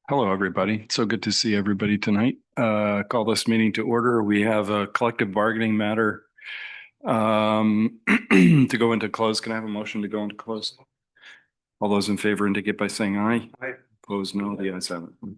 Hello, everybody. So good to see everybody tonight. Call this meeting to order. We have a collective bargaining matter to go into close. Can I have a motion to go into close? All those in favor indicate by saying aye. Aye. Opposed, no. The ayes have it.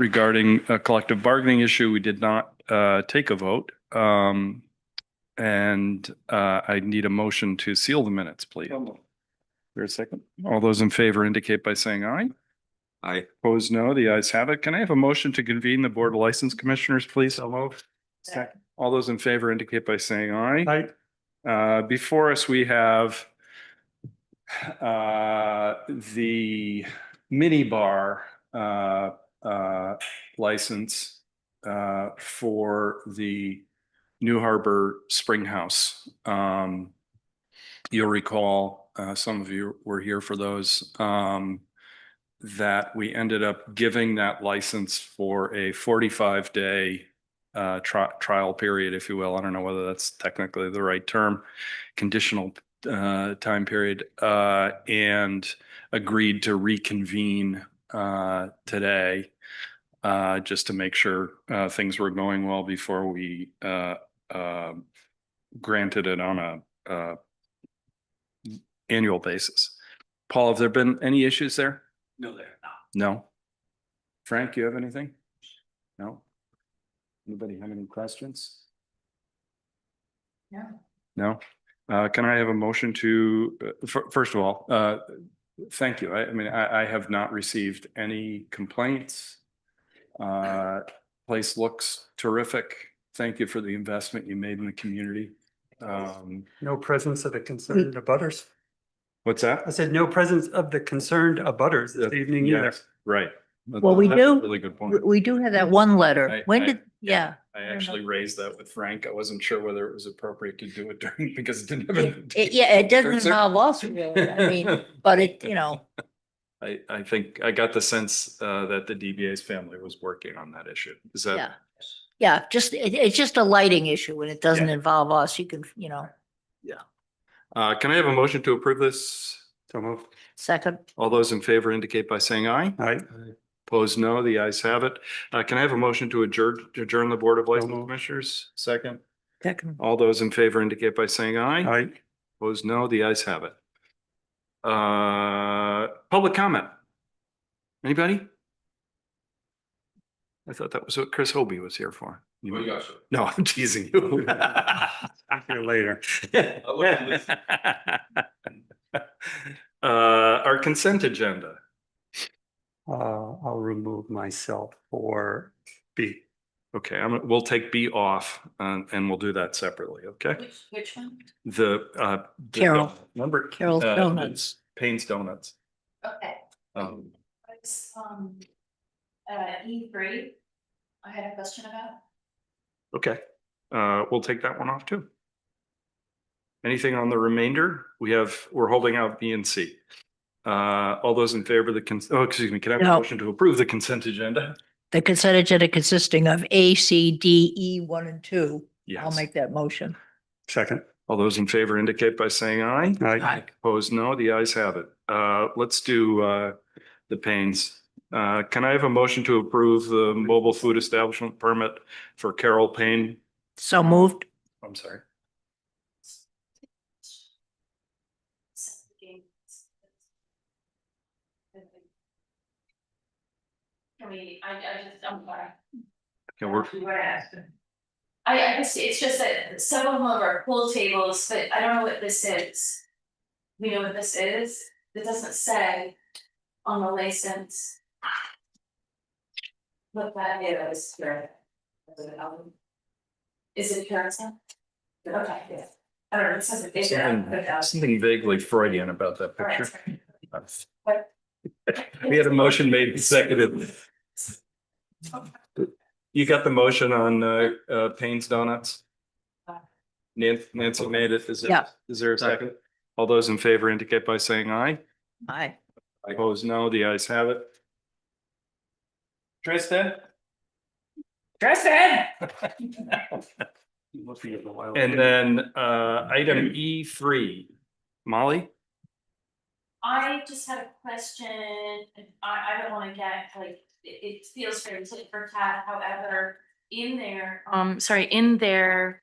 regarding a collective bargaining issue, we did not take a vote. And I need a motion to seal the minutes, please. Here a second. All those in favor indicate by saying aye. Aye. Opposed, no. The ayes have it. Can I have a motion to convene the Board of License Commissioners, please? So moved. Second. All those in favor indicate by saying aye. Aye. Before us, we have the mini bar license for the New Harbor Spring House. You'll recall, some of you were here for those, that we ended up giving that license for a 45-day trial period, if you will. I don't know whether that's technically the right term, conditional time period, and agreed to reconvene today just to make sure things were going well before we granted it on a annual basis. Paul, have there been any issues there? No, there. No. Frank, you have anything? No. Anybody have any questions? No. No. Can I have a motion to, first of all, thank you. I mean, I have not received any complaints. Place looks terrific. Thank you for the investment you made in the community. No presence of the concerned abutters. What's that? I said no presence of the concerned abutters this evening either. Yes, right. Well, we That's a do- Really good point. We do have that one letter. When did, yeah, yeah. I actually raised that with Frank. I wasn't sure whether it was appropriate to do it during, because it didn't have. Yeah, it doesn't Concern. involve us really. I mean, but it, you know, I think I got the sense that the DBA's family was working on that issue. Is that? yeah. Yeah, just, it's just a lighting issue and it doesn't Yeah. involve us. You can, you know, Can I have a motion to approve this? So move. second, All those in favor indicate by saying aye. Aye. Opposed, no. The ayes have it. Can I have a motion to adjourn the Board of License moved. Commissioners? Second. second. All those in favor indicate by saying aye. Aye. Opposed, no. The ayes have it. Public comment. Anybody? I thought that was what Chris Hobie was here for. No, I'm teasing you. I'll see you later. Our consent agenda. I'll remove myself for B. Okay, we'll take B off and we'll do that separately, okay? Which one? The Carol. Remember? Carol's Donuts. it's Payne's Donuts. Okay, Um, it's, E3, I had a question about. okay, we'll take that one off too. Anything on the remainder? We're holding out B and C. All those in favor of the excuse me, can I have a No. motion to approve the consent agenda? The consent agenda consisting of A, C, D, E, 1 and 2. I'll Yes. make that motion. Second. All those in favor indicate by saying aye. Aye. Opposed, no. The ayes have it. Let's do the Paynes. Can I have a motion to approve the mobile food establishment permit for Carol Payne? So moved. I'm sorry. Can we, I'm sorry. Okay, we're, I just, it's just that some of them are pool tables, but I don't know what this is. We know what this is, it doesn't say on the license. What that is, is it carousel? Okay, yeah. I don't know, it says it. something vaguely Freudian about that All right, picture. sorry. We had a motion made and seconded. You got the motion on Payne's Donuts? Nancy made it. Yeah. Is there a second? All those in favor indicate by saying aye. Aye. Opposed, no. The ayes have it. Tristan? Tristan! And then item E3. Molly? I just had a question, I don't wanna get like, it feels very tit for tat, however, in their. In their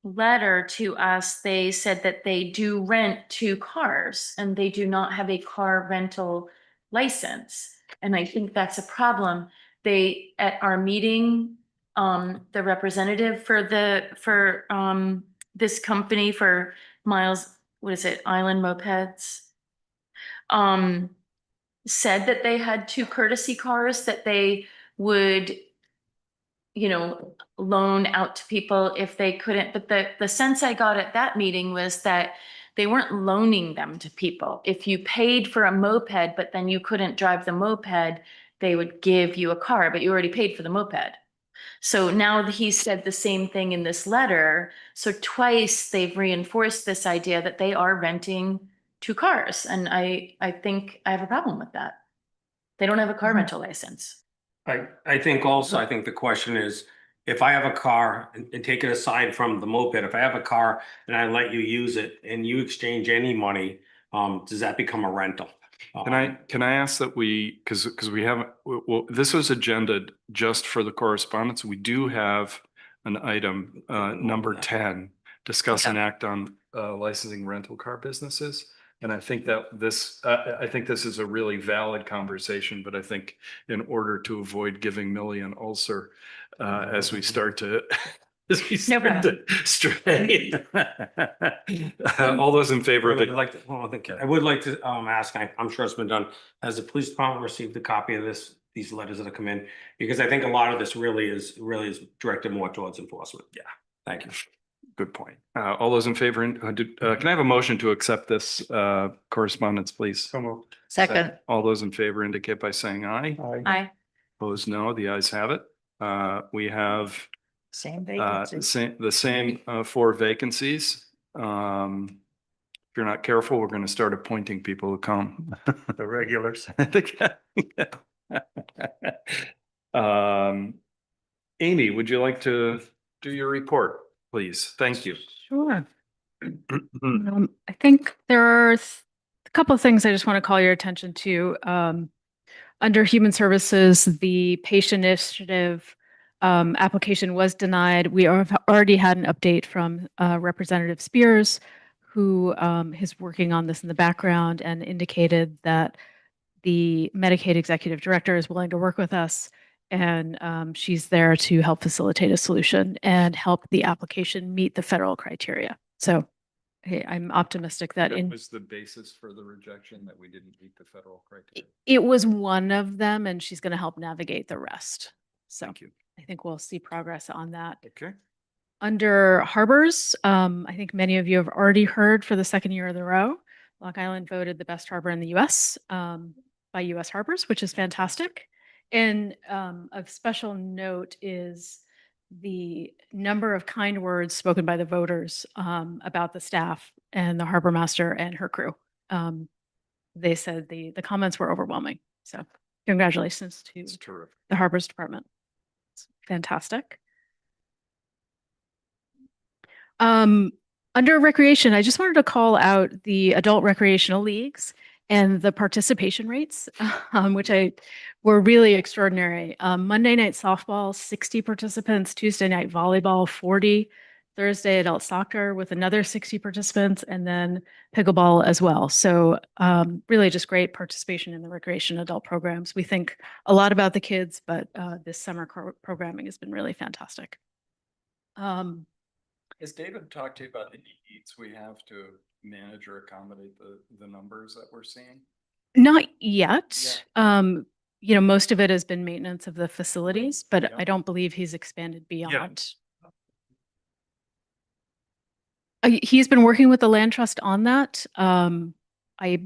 letter to us, they said that they do rent 2 cars and they do not have a car rental license. And I think that's a problem at our meeting, the representative for this company for Miles, what is it, Island Mopeds? Said that they had 2 courtesy cars that they would, loan out to people if they couldn't. But the sense I got at that meeting was that they weren't loaning them to people. If you paid for a moped, but then you couldn't drive the moped, they would give you a car, but you already paid for the moped. So now he said the same thing in this letter. So twice they've reinforced this idea that they are renting 2 cars. And I think I have a problem with that. They don't have a car rental license. I think also, I think the question is, if I have a car and take it aside from the moped, if I have a car and I let you use it and you exchange any money, does that become a rental? Can I ask that because we haven't, well, this was agended just for the correspondence. We do have an item, number 10, discuss and act on licensing rental car businesses. And I think that I think this is a really valid conversation, but I think in order to avoid giving Millie an ulcer, as we start to stray. All those in favor of it? I would like to ask, I'm sure it's been done, has the police department received a copy of these letters that have come in? Because I think a lot of this really is directed more towards enforcement. Yeah, thank you. Good point. All those in favor, can I have a motion to accept this correspondence, please? So moved. Second. All those in favor indicate by saying aye. Aye. Opposed, no. The ayes have it. We have Same vacancy. the same 4 vacancies. If you're not careful, we're going to start appointing people who come. The regulars. I think. Amy, would you like to do your report, please? Thank you. Sure. I think there are a couple of things I just want to call your attention to. Under Human Services, the patient initiative application was denied. We have already had an update from Representative Spears, who is working on this in the background and indicated that the Medicaid executive director is willing to work with us, and she's there to help facilitate a solution and help the application meet the federal criteria. So I'm optimistic that That was the basis for the rejection, that we didn't meet the federal criteria. it was one of them, and she's going to help navigate the rest. So Thank you. I think we'll see progress on that. Okay. Under harbors, I think many of you have already heard for the 2nd year in a row, Block Island voted the best harbor in the U.S. By U.S. Harbors, which is fantastic. And of special note is the number of kind words spoken by the voters about the staff and the harbor master and her crew. They said the comments were overwhelming. So congratulations to It's terrific. the harbors department. It's fantastic. Under recreation, I just wanted to call out the adult recreational leagues and the participation rates, which were really extraordinary. Monday night softball, 60 participants, Tuesday night volleyball, 40, Thursday adult soccer with another 60 participants, and then pickleball as well. So really just great participation in the recreation adult programs. We think a lot about the kids, but this summer programming has been really fantastic. Has David talked to you about the needs we have to manage or accommodate the numbers that we're seeing? Not yet. Most of it has been maintenance of the facilities, but Yeah. I don't believe he's expanded Yeah. beyond. He's been working with the land trust on that. I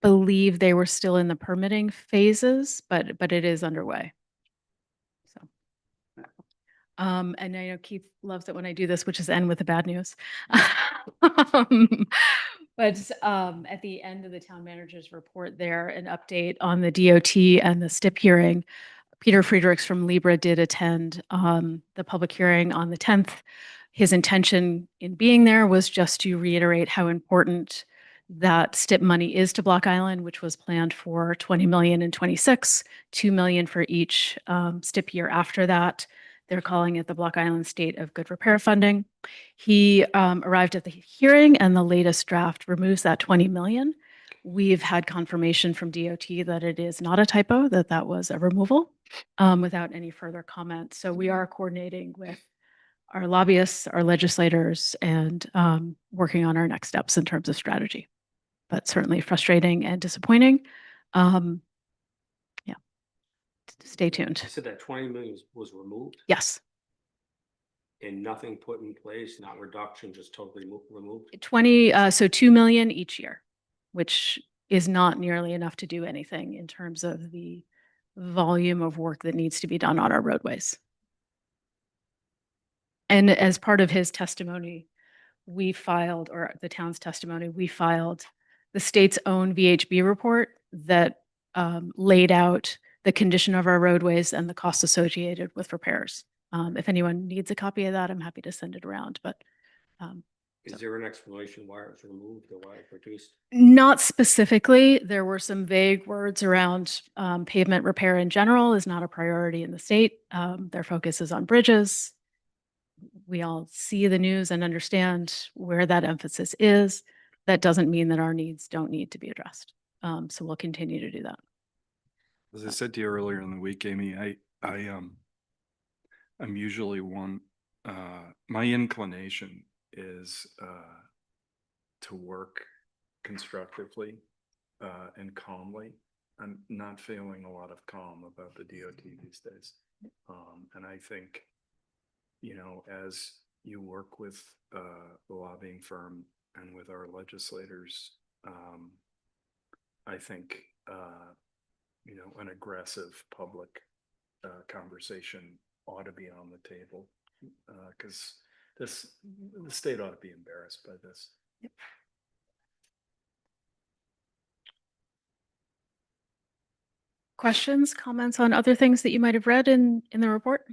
believe they were still in the permitting phases, but it is underway. So, and I know Keith loves it when I do this, which is end with the bad news. But at the end of the town manager's report there, an update on the DOT and the STIP hearing. Peter Friedrichs from Libra did attend the public hearing on the 10th. His intention in being there was just to reiterate how important that STIP money is to Block Island, which was planned for 20 million in 26, 2 million for each STIP year after that. They're calling it the Block Island State of Good Repair Funding. He arrived at the hearing, and the latest draft removes that 20 million. We've had confirmation from DOT that it is not a typo, that was a removal. without any further comment. So we are coordinating with our lobbyists, our legislators, and working on our next steps in terms of strategy. But certainly frustrating and disappointing. Yeah, stay tuned. You said that 20 million was removed Yes, and nothing put in place, not reduction, just totally removed? 20, so 2 million each year, which is not nearly enough to do anything in terms of the volume of work that needs to be done on our roadways. And as part of his testimony, we filed, or the town's testimony, we filed the state's own VHB report that laid out the condition of our roadways and the costs associated with repairs. If anyone needs a copy of that, I'm happy to send it around, but Is there an explanation why it was removed or why it reduced? not specifically. There were some vague words around pavement repair in general is not a priority in the state. Their focus is on bridges. We all see the news and understand where that emphasis is. That doesn't mean that our needs don't need to be addressed. So we'll continue to do that. As I said to you earlier in the week, Amy, I'm usually one, my inclination is to work constructively and calmly. I'm not feeling a lot of calm about the DOT these days. And I think, you know, as you work with the lobbying firm and with our legislators, I think, you know, an aggressive public conversation ought to be on the table, because the state ought to be embarrassed by this. Yep. Questions, comments on other things that you might have read in the report?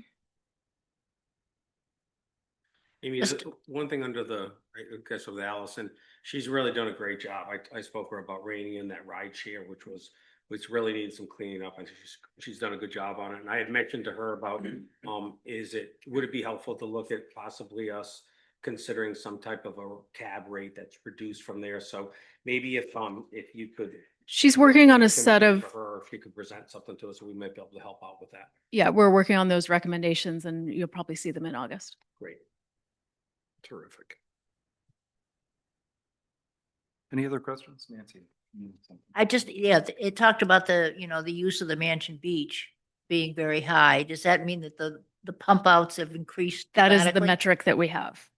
Amy, Just- one thing under the, I guess with Allison, she's really done a great job. I spoke to her about reining in that ride share, which really needs some cleaning up, and she's done a good job on it. And I had mentioned to her about, would it be helpful to look at possibly us considering some type of a cab rate that's reduced from there? So maybe if you could. She's working on a information set of, for her, if she could present something to us, we might be able to help out with that. yeah, we're working on those recommendations and you'll probably see them in August. Great. Terrific. Any other questions, Nancy? You had something? I just, yeah, it talked about the, you know, the use of the Mansion Beach being very high. Does that mean that the pump outs have increased? That is the dramatically? metric that we have.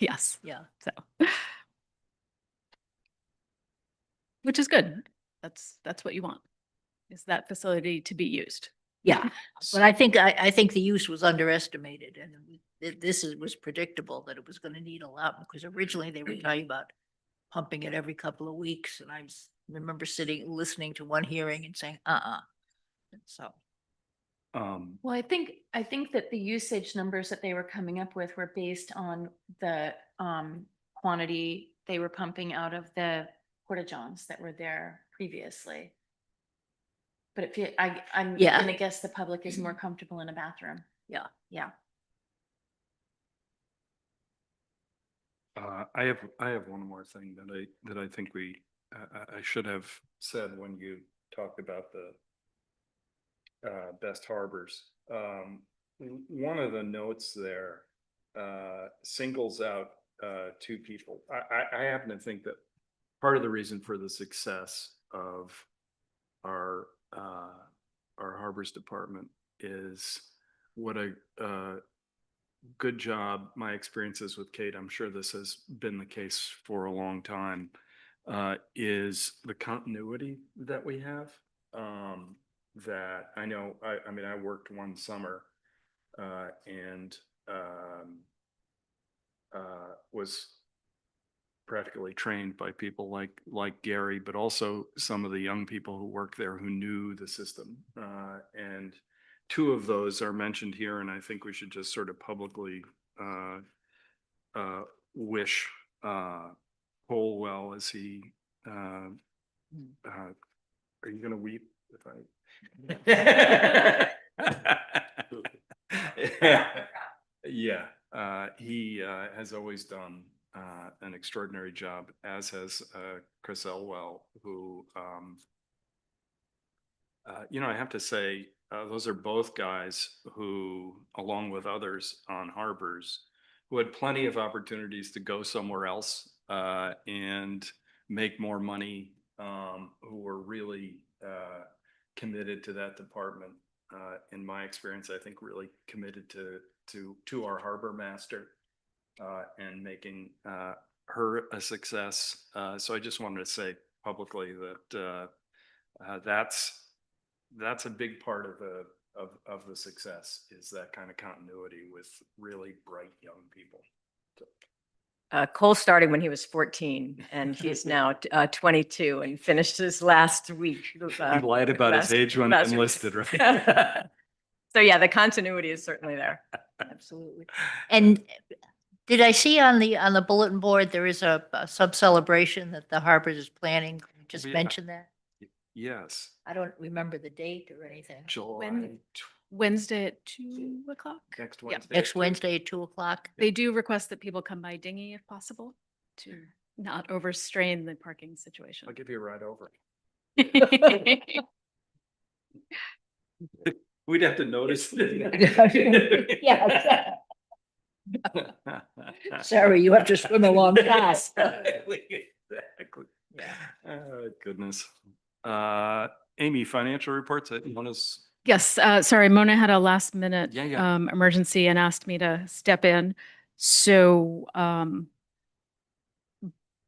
Yes. Yeah. So. Which is good. That's what you want, is that facility to be used. Yeah, but I think the use was underestimated, and was predictable that it was going to need a lot, because originally they were talking about pumping it every couple of weeks, and remember listening to one hearing and saying, So, Well, I think that the usage numbers that they were coming up with were based on the quantity they were pumping out of the porta johns that were there previously. But I'm Yeah. gonna guess the public is more comfortable in a bathroom. yeah. Yeah. I have one more thing that I think I should have said when you talked about the best harbors. One of the notes there singles out two people. I happen to think that part of the reason for the success of our harbors department is what a good job. My experiences with Kate, I'm sure this has been the case for a long time, is the continuity that we have. That I know, I mean, I worked one summer and was practically trained by people like Gary, but also some of the young people who work there who knew the system. And two of those are mentioned here, and I think we should just sort of publicly wish Cole well as he. Are you going to weep if I? Yeah, he has always done an extraordinary job, as has Chris Elwell, who, you know, I have to say, those are both guys who, along with others on harbors, who had plenty of opportunities to go somewhere else and make more money, who were really committed to that department. In my experience, I think really committed to our harbor master and making her a success. So I just wanted to say publicly that that's a big part of the success, is that kind of continuity with really bright young people. Cole started when he was 14 and he's now 22 and finished his last week. He lied about his age when last week. enlisted, right? So yeah, the continuity is certainly there. Absolutely. And did I see on the bulletin board, there is a sub celebration that the Harbors is planning? Just Yeah. mention that. Yes, I don't remember the date or anything. July Wednesday at 2 o'clock. next Yeah. Wednesday. Next Wednesday at 2 o'clock. They do request that people come by dinghy if possible to not overstrain the parking situation. I'll give you a ride over. We'd have to notice. Yes. Sorry, you have to swim along fast. Exactly. Goodness. Amy, financial reports, one is, Yes, sorry, Mona had a last minute Yeah. emergency and asked me to step in. So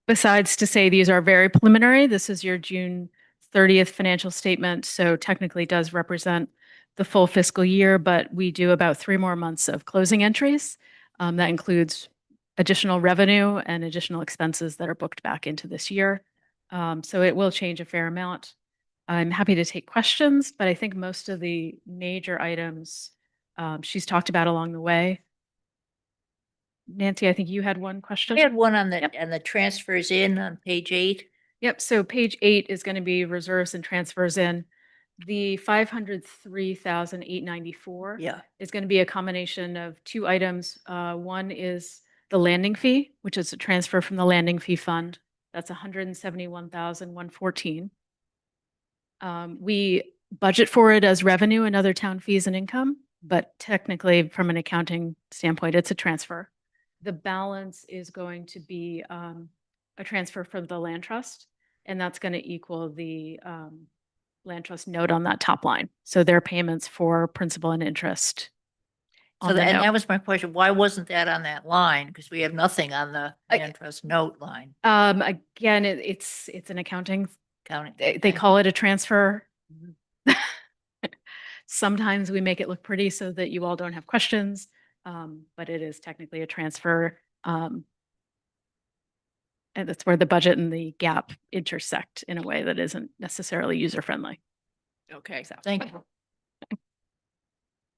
besides to say these are very preliminary, this is your June 30th financial statement. So technically does represent the full fiscal year, but we do about 3 more months of closing entries. That includes additional revenue and additional expenses that are booked back into this year. So it will change a fair amount. I'm happy to take questions, but I think most of the major items she's talked about along the way. Nancy, I think you had one question. We had one on Yep. the transfers in on page 8. Yep, so page 8 is going to be reserves and transfers in. The 503,894 Yeah. is going to be a combination of 2 items. One is the landing fee, which is a transfer from the landing fee fund. That's 171,114. We budget for it as revenue and other town fees and income, but technically from an accounting standpoint, it's a transfer. The balance is going to be a transfer from the land trust, and that's going to equal the land trust note on that top line. So their payments for principal and interest. So on the and note. that was my question. Why wasn't that on that line? Because we have nothing on the I- land trust note line. Again, it's an accounting. Counting. They call it a transfer. Mhm. Sometimes we make it look pretty so that you all don't have questions, but it is technically a transfer. And that's where the budget and the gap intersect in a way that isn't necessarily user friendly. Okay, thank you.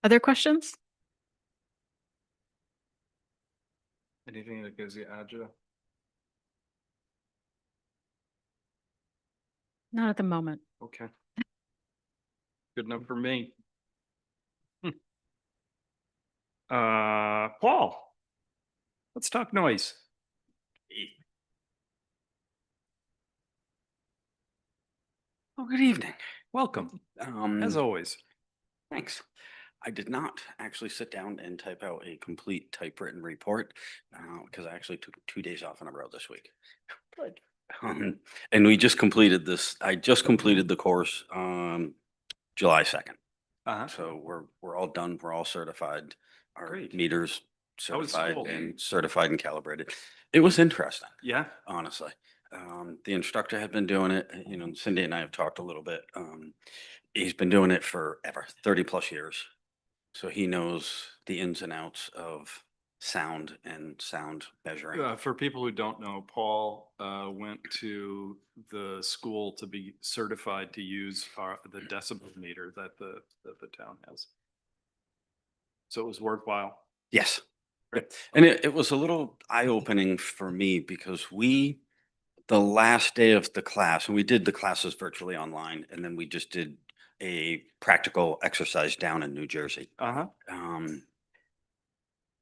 Other questions? anything that gives you agita? Not at the moment. Okay. Good enough for me. Paul, let's talk noise. Oh, good evening. Welcome, as always. Thanks. I did not actually sit down and type out a complete typewritten report because I actually took 2 days off in a row this week. Good. And we just completed this. I just completed the course July 2nd. So we're all done. We're all certified. Our Great. meters How was certified school? and certified and calibrated. It was interesting, Yeah, honestly. The instructor had been doing it, Cindy and I have talked a little bit. He's been doing it forever, 30 plus years. So he knows the ins and outs of sound and sound measuring. for people who don't know, Paul went to the school to be certified to use the decibel meter that the town has. So it was worthwhile. Yes. Great. And it was a little eye-opening for me because the last day of the class, and we did the classes virtually online, and then we just did a practical exercise down in New Jersey. Uh-huh.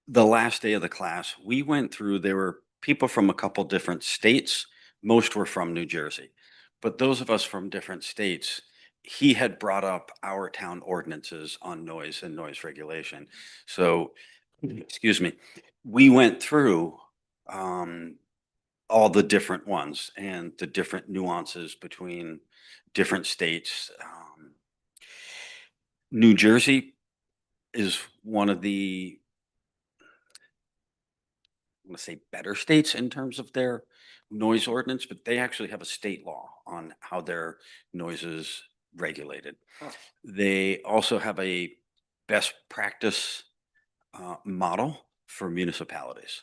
The last day of the class, we went through, there were people from a couple different states. Most were from New Jersey. But those of us from different states, he had brought up our town ordinances on noise and noise regulation. So, excuse me, we went through all the different ones and the different nuances between different states. New Jersey is one of the, I want to say, better states in terms of their noise ordinance, but they actually have a state law on how their noise is regulated. They also have a best practice model for municipalities,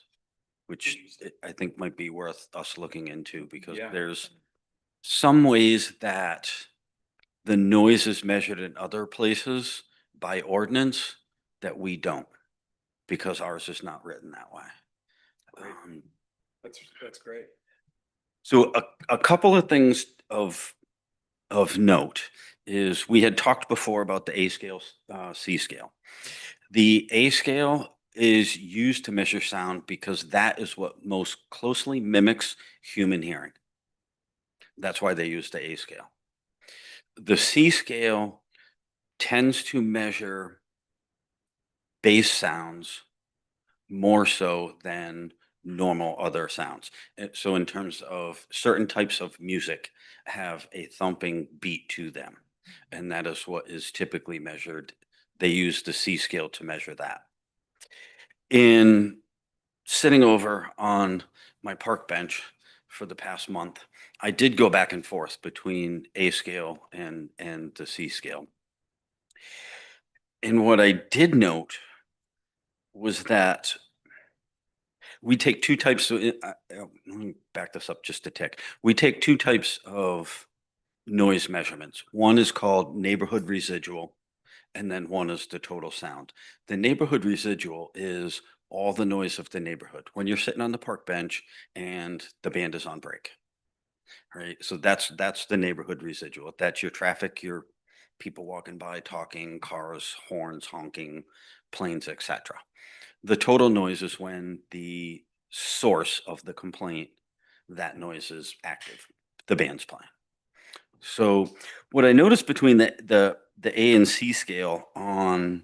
which I think might be worth us looking into, because Yeah. there's some ways that the noise is measured in other places by ordinance that we don't, because ours is not written that way. That's great. So a couple of things of note is we had talked before about the A scale, C scale. The A scale is used to measure sound because that is what most closely mimics human hearing. That's why they use the A scale. The C scale tends to measure bass sounds more so than normal other sounds. So in terms of certain types of music have a thumping beat to them, and that is what is typically measured. They use the C scale to measure that. In sitting over on my park bench for the past month, I did go back and forth between A scale and the C scale. And what I did note was that we take two types of, let me back this up just a tick. We take two types of noise measurements. One is called neighborhood residual, and then one is the total sound. The neighborhood residual is all the noise of the neighborhood when you're sitting on the park bench and the band is on break. Right? So that's the neighborhood residual. That's your traffic, your people walking by, talking, cars, horns, honking, planes, etc. The total noise is when the source of the complaint, that noise is active, the band's playing. So what I noticed between the A and C scale on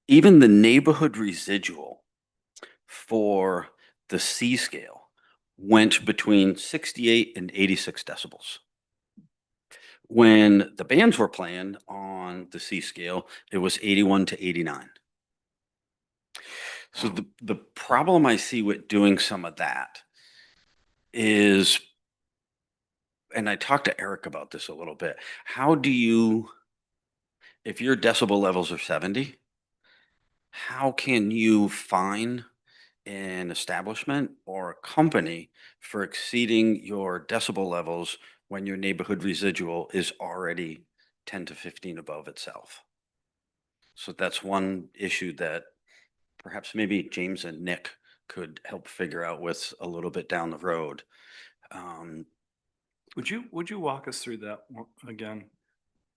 even the neighborhood residual for the C scale went between 68 and 86 decibels. When the bands were playing on the C scale, it was 81 to 89. So the problem I see with doing some of that is, and I talked to Eric about this a little bit, how do you, if your decibel levels are 70, how can you fine an establishment or a company for exceeding your decibel levels when your neighborhood residual is already 10 to 15 above itself? So that's one issue that perhaps maybe James and Nick could help figure out with a little bit down the road. Would you walk us through that again?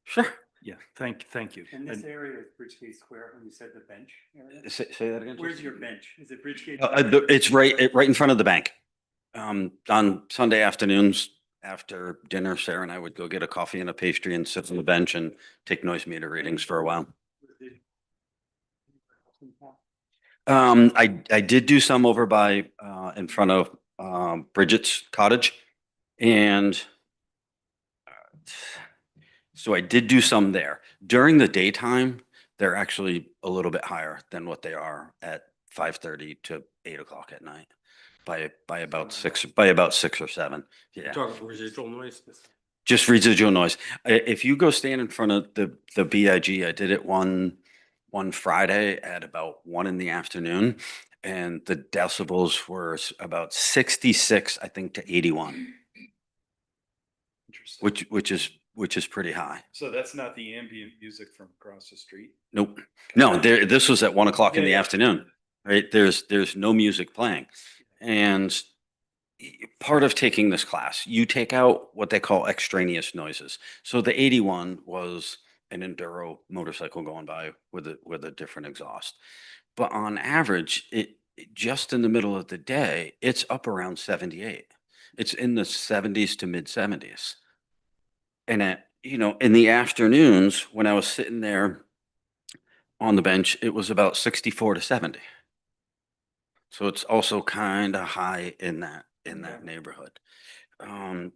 Sure. Yeah, thank you. And this area is Bridgegate Square, when you said the bench area? Say that again. Where's your bench? Is it Bridgegate? It's right in front of the bank. On Sunday afternoons after dinner, Sarah and I would go get a coffee and a pastry and sit on the bench and take noise meter readings for a while. I did do some over by in front of Bridget's cottage, and so I did do some there. During the daytime, they're actually a little bit higher than what they are at 5:30 to 8 o'clock at night by about 6 or 7. Yeah. Talking residual noise. Just residual noise. If you go stand in front of the BIG, I did it one Friday at about 1 in the afternoon, and the decibels were about 66, I think, to 81, Interesting. which is pretty high. So that's not the ambient music from across the street? Nope. No, this was at 1 o'clock in the Yeah. afternoon, right? There's no music playing. And part of taking this class, you take out what they call extraneous noises. So the 81 was an enduro motorcycle going by with a different exhaust. But on average, it just in the middle of the day, it's up around 78. It's in the 70s to mid 70s. And at you know, in the afternoons, when I was sitting there on the bench, it was about 64 to 70. So it's also kind of high in that neighborhood. A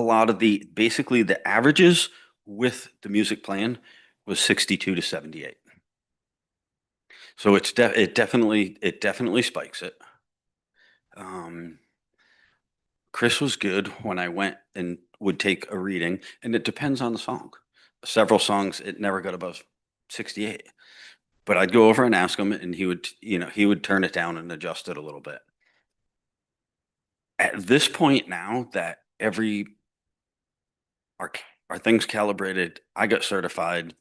lot of basically the averages with the music playing was 62 to 78. So it definitely spikes it. Chris was good when I went and would take a reading, and it depends on the song. Several songs, it never got above 68. But I'd go over and ask him, and he would turn it down and adjust it a little bit. At this point now that our things calibrated, I got certified.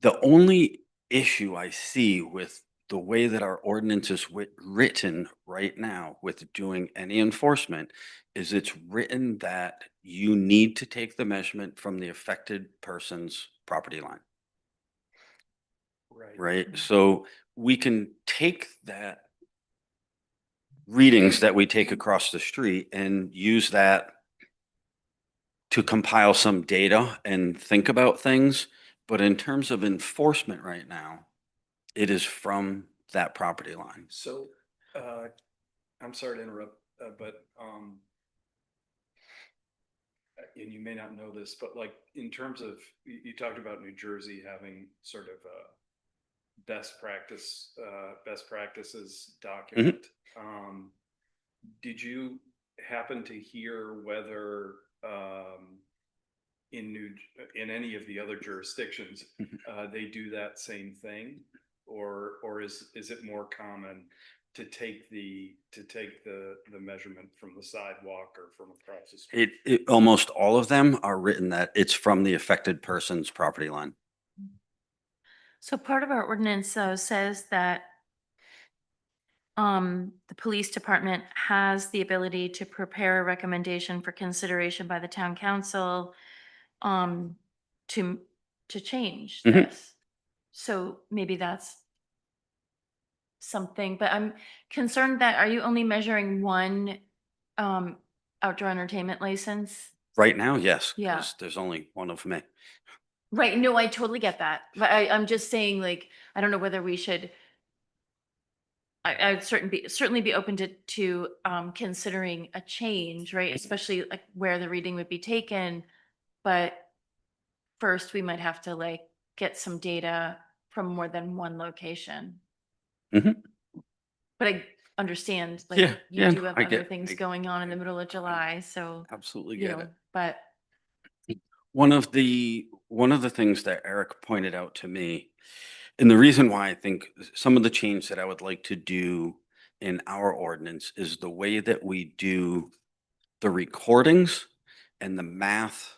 The only issue I see with the way that our ordinance is written right now with doing any enforcement is it's written that you need to take the measurement from the affected person's property line, right? So we can take that readings that we take across the street and use that to compile some data and think about things. But in terms of enforcement right now, it is from that property line. So, I'm sorry to interrupt, but, and you may not know this, but like in terms of, you talked about New Jersey having sort of a best practices document. Did you happen to hear whether, in any of the other jurisdictions, they do that same thing? Or is it more common to take the measurement from the sidewalk or from across the street? Almost all of them are written that it's from the affected person's property line. So part of our ordinance though says that the police department has the ability to prepare a recommendation for consideration by the town council to change Mhm. this. So maybe that's something, but I'm concerned that, are you only measuring one outdoor entertainment license? Right now, yes. Yeah. 'Cause there's only one of me. Right, no, I totally get that, but I'm just saying, like, I don't know whether we should. I'd certainly be open to considering a change, right? Especially like where the reading would be taken. But first, we might have to like get some data from more than one location. Mhm. But I understand, like, Yeah, you yeah, do have I other get- things I- going on in the middle of July, so, Absolutely you get know, it. but One of the things that Eric pointed out to me, and the reason why I think some of the change that I would like to do in our ordinance is the way that we do the recordings and the math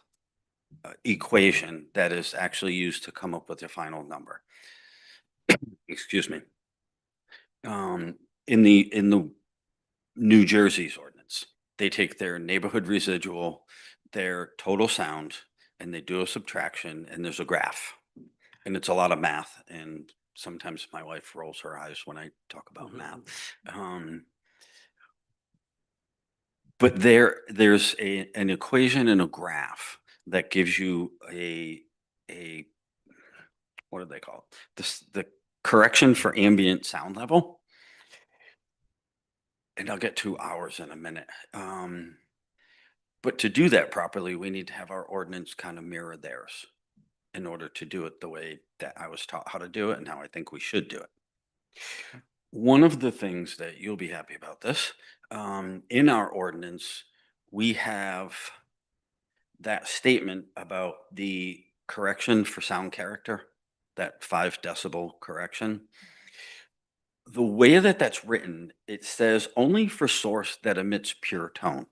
equation that is actually used to come up with the final number. Excuse me. In the New Jersey's ordinance, they take their neighborhood residual, their total sound, and they do a subtraction, and there's a graph. And it's a lot of math, and sometimes my wife rolls her eyes when I talk about math. But there's an equation and a graph that gives you a what do they call it? The correction for ambient sound level. And I'll get to hours in a minute. But to do that properly, we need to have our ordinance kind of mirror theirs in order to do it the way that I was taught how to do it and how I think we should do it. One of the things that you'll be happy about this, in our ordinance, we have that statement about the correction for sound character, that 5 decibel correction. The way that that's written, it says only for source that emits pure tone.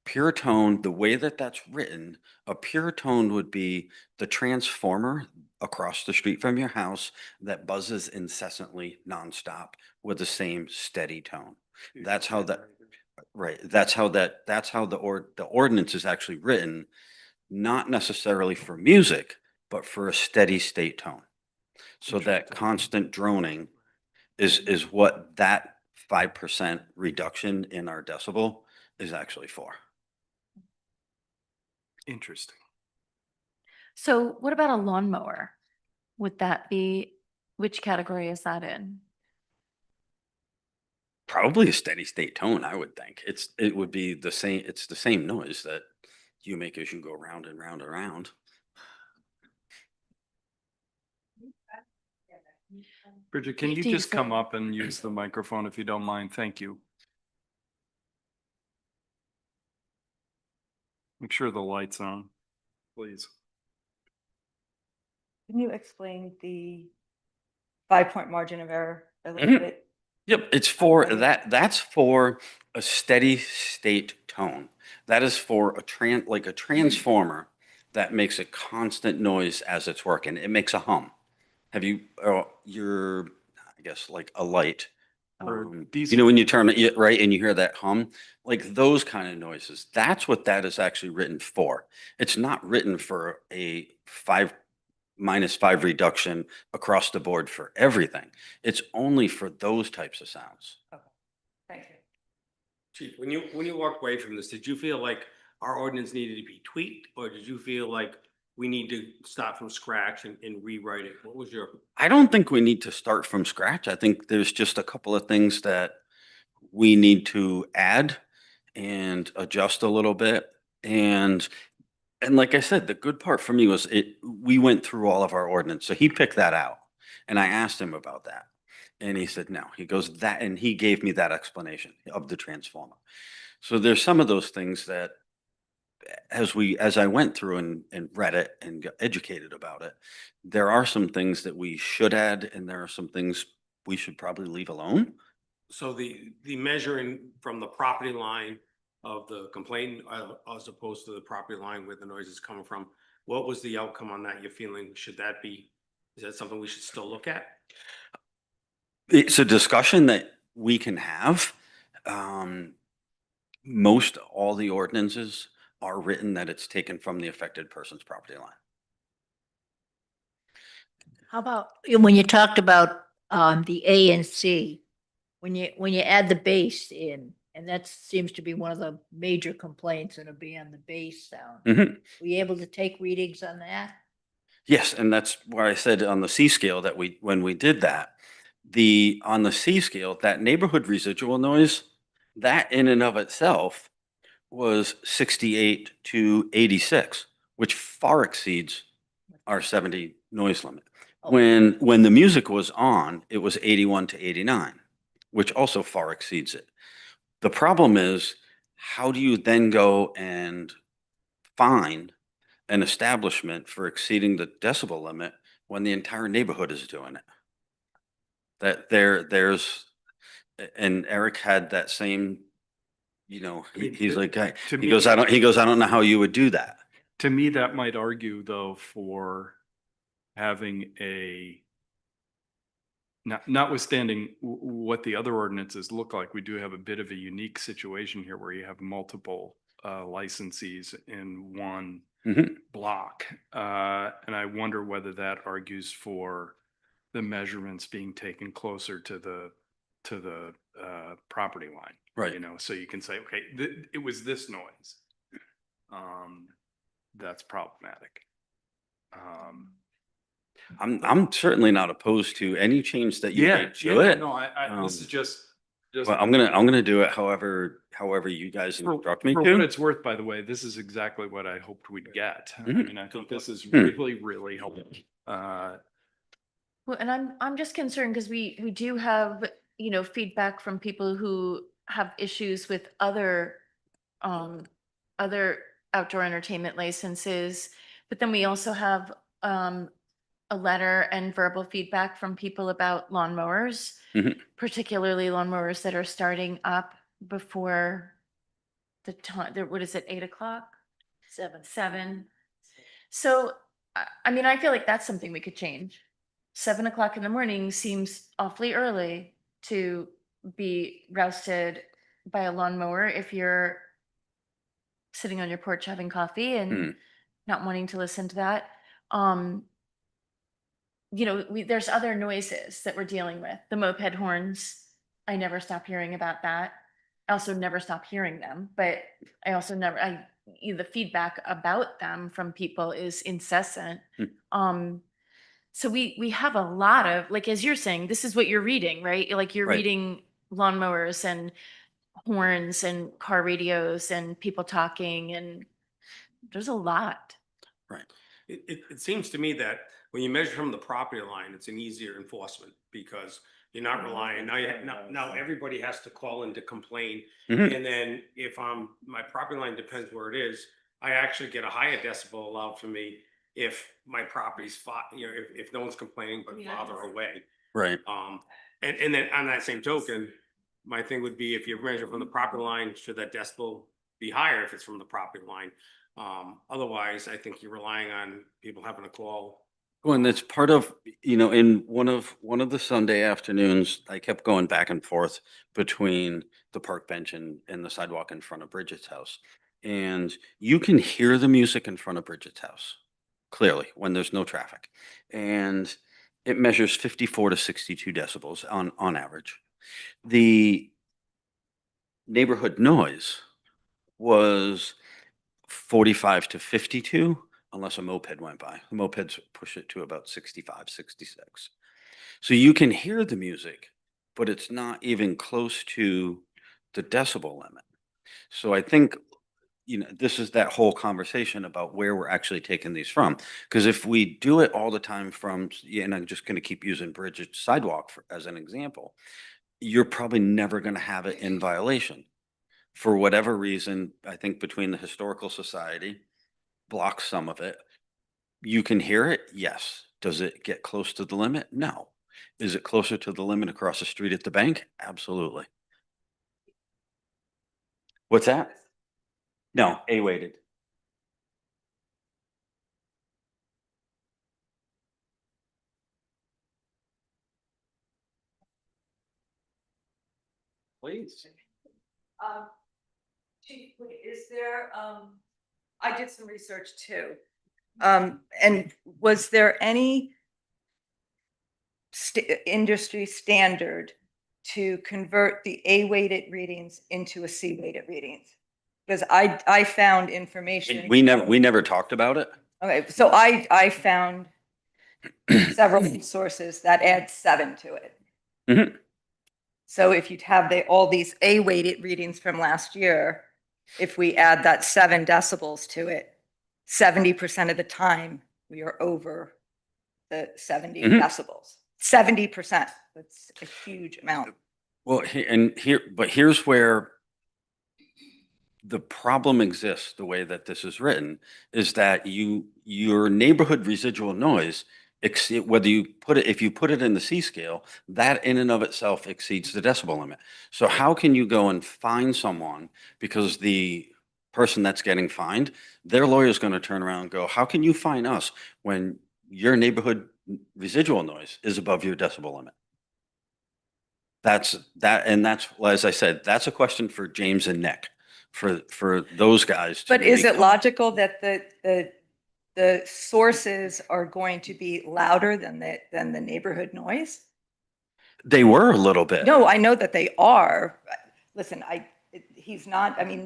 Pure tone, the way that that's written, a pure tone would be the transformer across the street from your house that buzzes incessantly nonstop with the same steady tone. That's how that, right. That's how the ordinance is actually written, not necessarily for music, but for a steady state tone. So that constant droning is what that 5% reduction in our decibel is actually for. Interesting. So what about a lawnmower? Would that be, which category is that in? Probably a steady state tone, I would think. It would be the same, it's the same noise that you make as you go round and round and round. Bridget, can you Do you just come feel- up and use the microphone if you don't mind? Thank you. Make sure the light's on, please. Can you explain the 5-point margin of error a little Mhm. bit? Yep, it's for Okay. that's for a steady state tone. That is for like a transformer that makes a constant noise as it's working. It makes a hum. Have you, I guess like a light. Or You diesel. know, when you turn it, right, and you hear that hum, like those kind of noises, that's what that is actually written for. It's not written for a -5 reduction across the board for everything. It's only for those types of sounds. Thank you. Chief, when you walked away from this, did you feel like our ordinance needed to be tweaked, or did you feel like we need to start from scratch and rewrite it? What was your? I don't think we need to start from scratch. I think there's just a couple of things that we need to add and adjust a little bit. And like I said, the good part for me was we went through all of our ordinance. So he picked that out. And I asked him about that. And he said, no, he goes that, and he gave me that explanation of the transformer. So there's some of those things that as I went through and read it and got educated about it, there are some things that we should add, and there are some things we should probably leave alone. So the measuring from the property line of the complaint, as opposed to the property line where the noise is coming from, what was the outcome on that? You're feeling, should that be, is that something we should still look at? It's a discussion that we can have. Most all the ordinances are written that it's taken from the affected person's property line. How about, when you talked about the A and C, when you add the bass in, and that seems to be one of the major complaints, and it'll be on the bass sound. Mhm. Were you able to take readings on that? Yes, and that's why I said on the C scale that when we did that, on the C scale, that neighborhood residual noise, that in and of itself was 68 to 86, which far exceeds our 70 noise limit. Oh. When the music was on, it was 81 to 89, which also far exceeds it. The problem is, how do you then go and fine an establishment for exceeding the decibel limit when the entire neighborhood is doing it? And Eric had that same, he's like, To he goes, me- I don't know how you would do that. To me, that might argue though for having notwithstanding what the other ordinances look like, we do have a bit of a unique situation here where you have multiple licensees in one Mhm. block. And I wonder whether that argues for the measurements being taken closer to the property line. Right. You know, so you can say, okay, it was this noise. That's problematic. I'm certainly not opposed to any change that you made to it. No, this is Um, just. Well, I'm gonna do it however you guys instruct me For what to. it's worth, by the way, this is exactly what I hoped we'd get. I Mhm. mean, I think this is Hmm. really, really helpful. Well, and I'm just concerned because we do have, feedback from people who have issues with other outdoor entertainment licenses. But then we also have a letter and verbal feedback from people about lawnmowers, Mhm. particularly lawnmowers that are starting up before the time, what is it, 8 o'clock? 7. So, I mean, I feel like that's something we could change. 7 o'clock in the morning seems awfully early to be rousted by a lawnmower if you're sitting on your porch having coffee and Mhm. not wanting to listen to that. There's other noises that we're dealing with. The moped horns, I never stop hearing about that. I also never stop hearing them, but I also the feedback about them from people is incessant. So we have a lot of, like, as you're saying, this is what you're reading, right? Like you're Right. reading lawnmowers and horns and car radios and people talking, and there's a lot. Right. It seems to me that when you measure from the property line, it's an easier enforcement because you're not relying, now everybody has to call in to complain. Mhm. And then if my property line depends where it is, I actually get a higher decibel allowed for me if my property's if no one's complaining but farther away. Right. And then on that same token, my thing would be if you measure from the property line, should that decibel be higher if it's from the property line? Otherwise, I think you're relying on people having to call. Well, and it's part of, in one of the Sunday afternoons, I kept going back and forth between the park bench and the sidewalk in front of Bridget's house. And you can hear the music in front of Bridget's house clearly when there's no traffic. And it measures 54 to 62 decibels on average. The neighborhood noise was 45 to 52, unless a moped went by. The mopeds push it to about 65, 66. So you can hear the music, but it's not even close to the decibel limit. So I think, this is that whole conversation about where we're actually taking these from. Because if we do it all the time and I'm just going to keep using Bridget's sidewalk as an example, you're probably never going to have it in violation. For whatever reason, I think between the Historical Society blocks some of it. You can hear it, yes. Does it get close to the limit? No. Is it closer to the limit across the street at the bank? Absolutely. What's that? No, A-weighted. Please. Chief, is there, I did some research too. And was there any industry standard to convert the A-weighted readings into a C-weighted readings? Because I found information. We never talked about it. Okay, so I found several sources that add 7 to it. Mhm. So if you'd have all these A-weighted readings from last year, if we add that 7 decibels to it, 70% of the time we are over the 70 Mhm. decibels. 70%. That's a huge amount. Well, but here's where the problem exists, the way that this is written, is that your neighborhood residual noise, if you put it in the C scale, that in and of itself exceeds the decibel limit. So how can you go and fine someone because the person that's getting fined, their lawyer's going to turn around and go, how can you fine us when your neighborhood residual noise is above your decibel limit? That's, as I said, that's a question for James and Nick, for those guys. But is make it logical that the sources are going to be louder than the neighborhood noise? They were a little bit. No, I know that they are. Listen, he's not, I mean,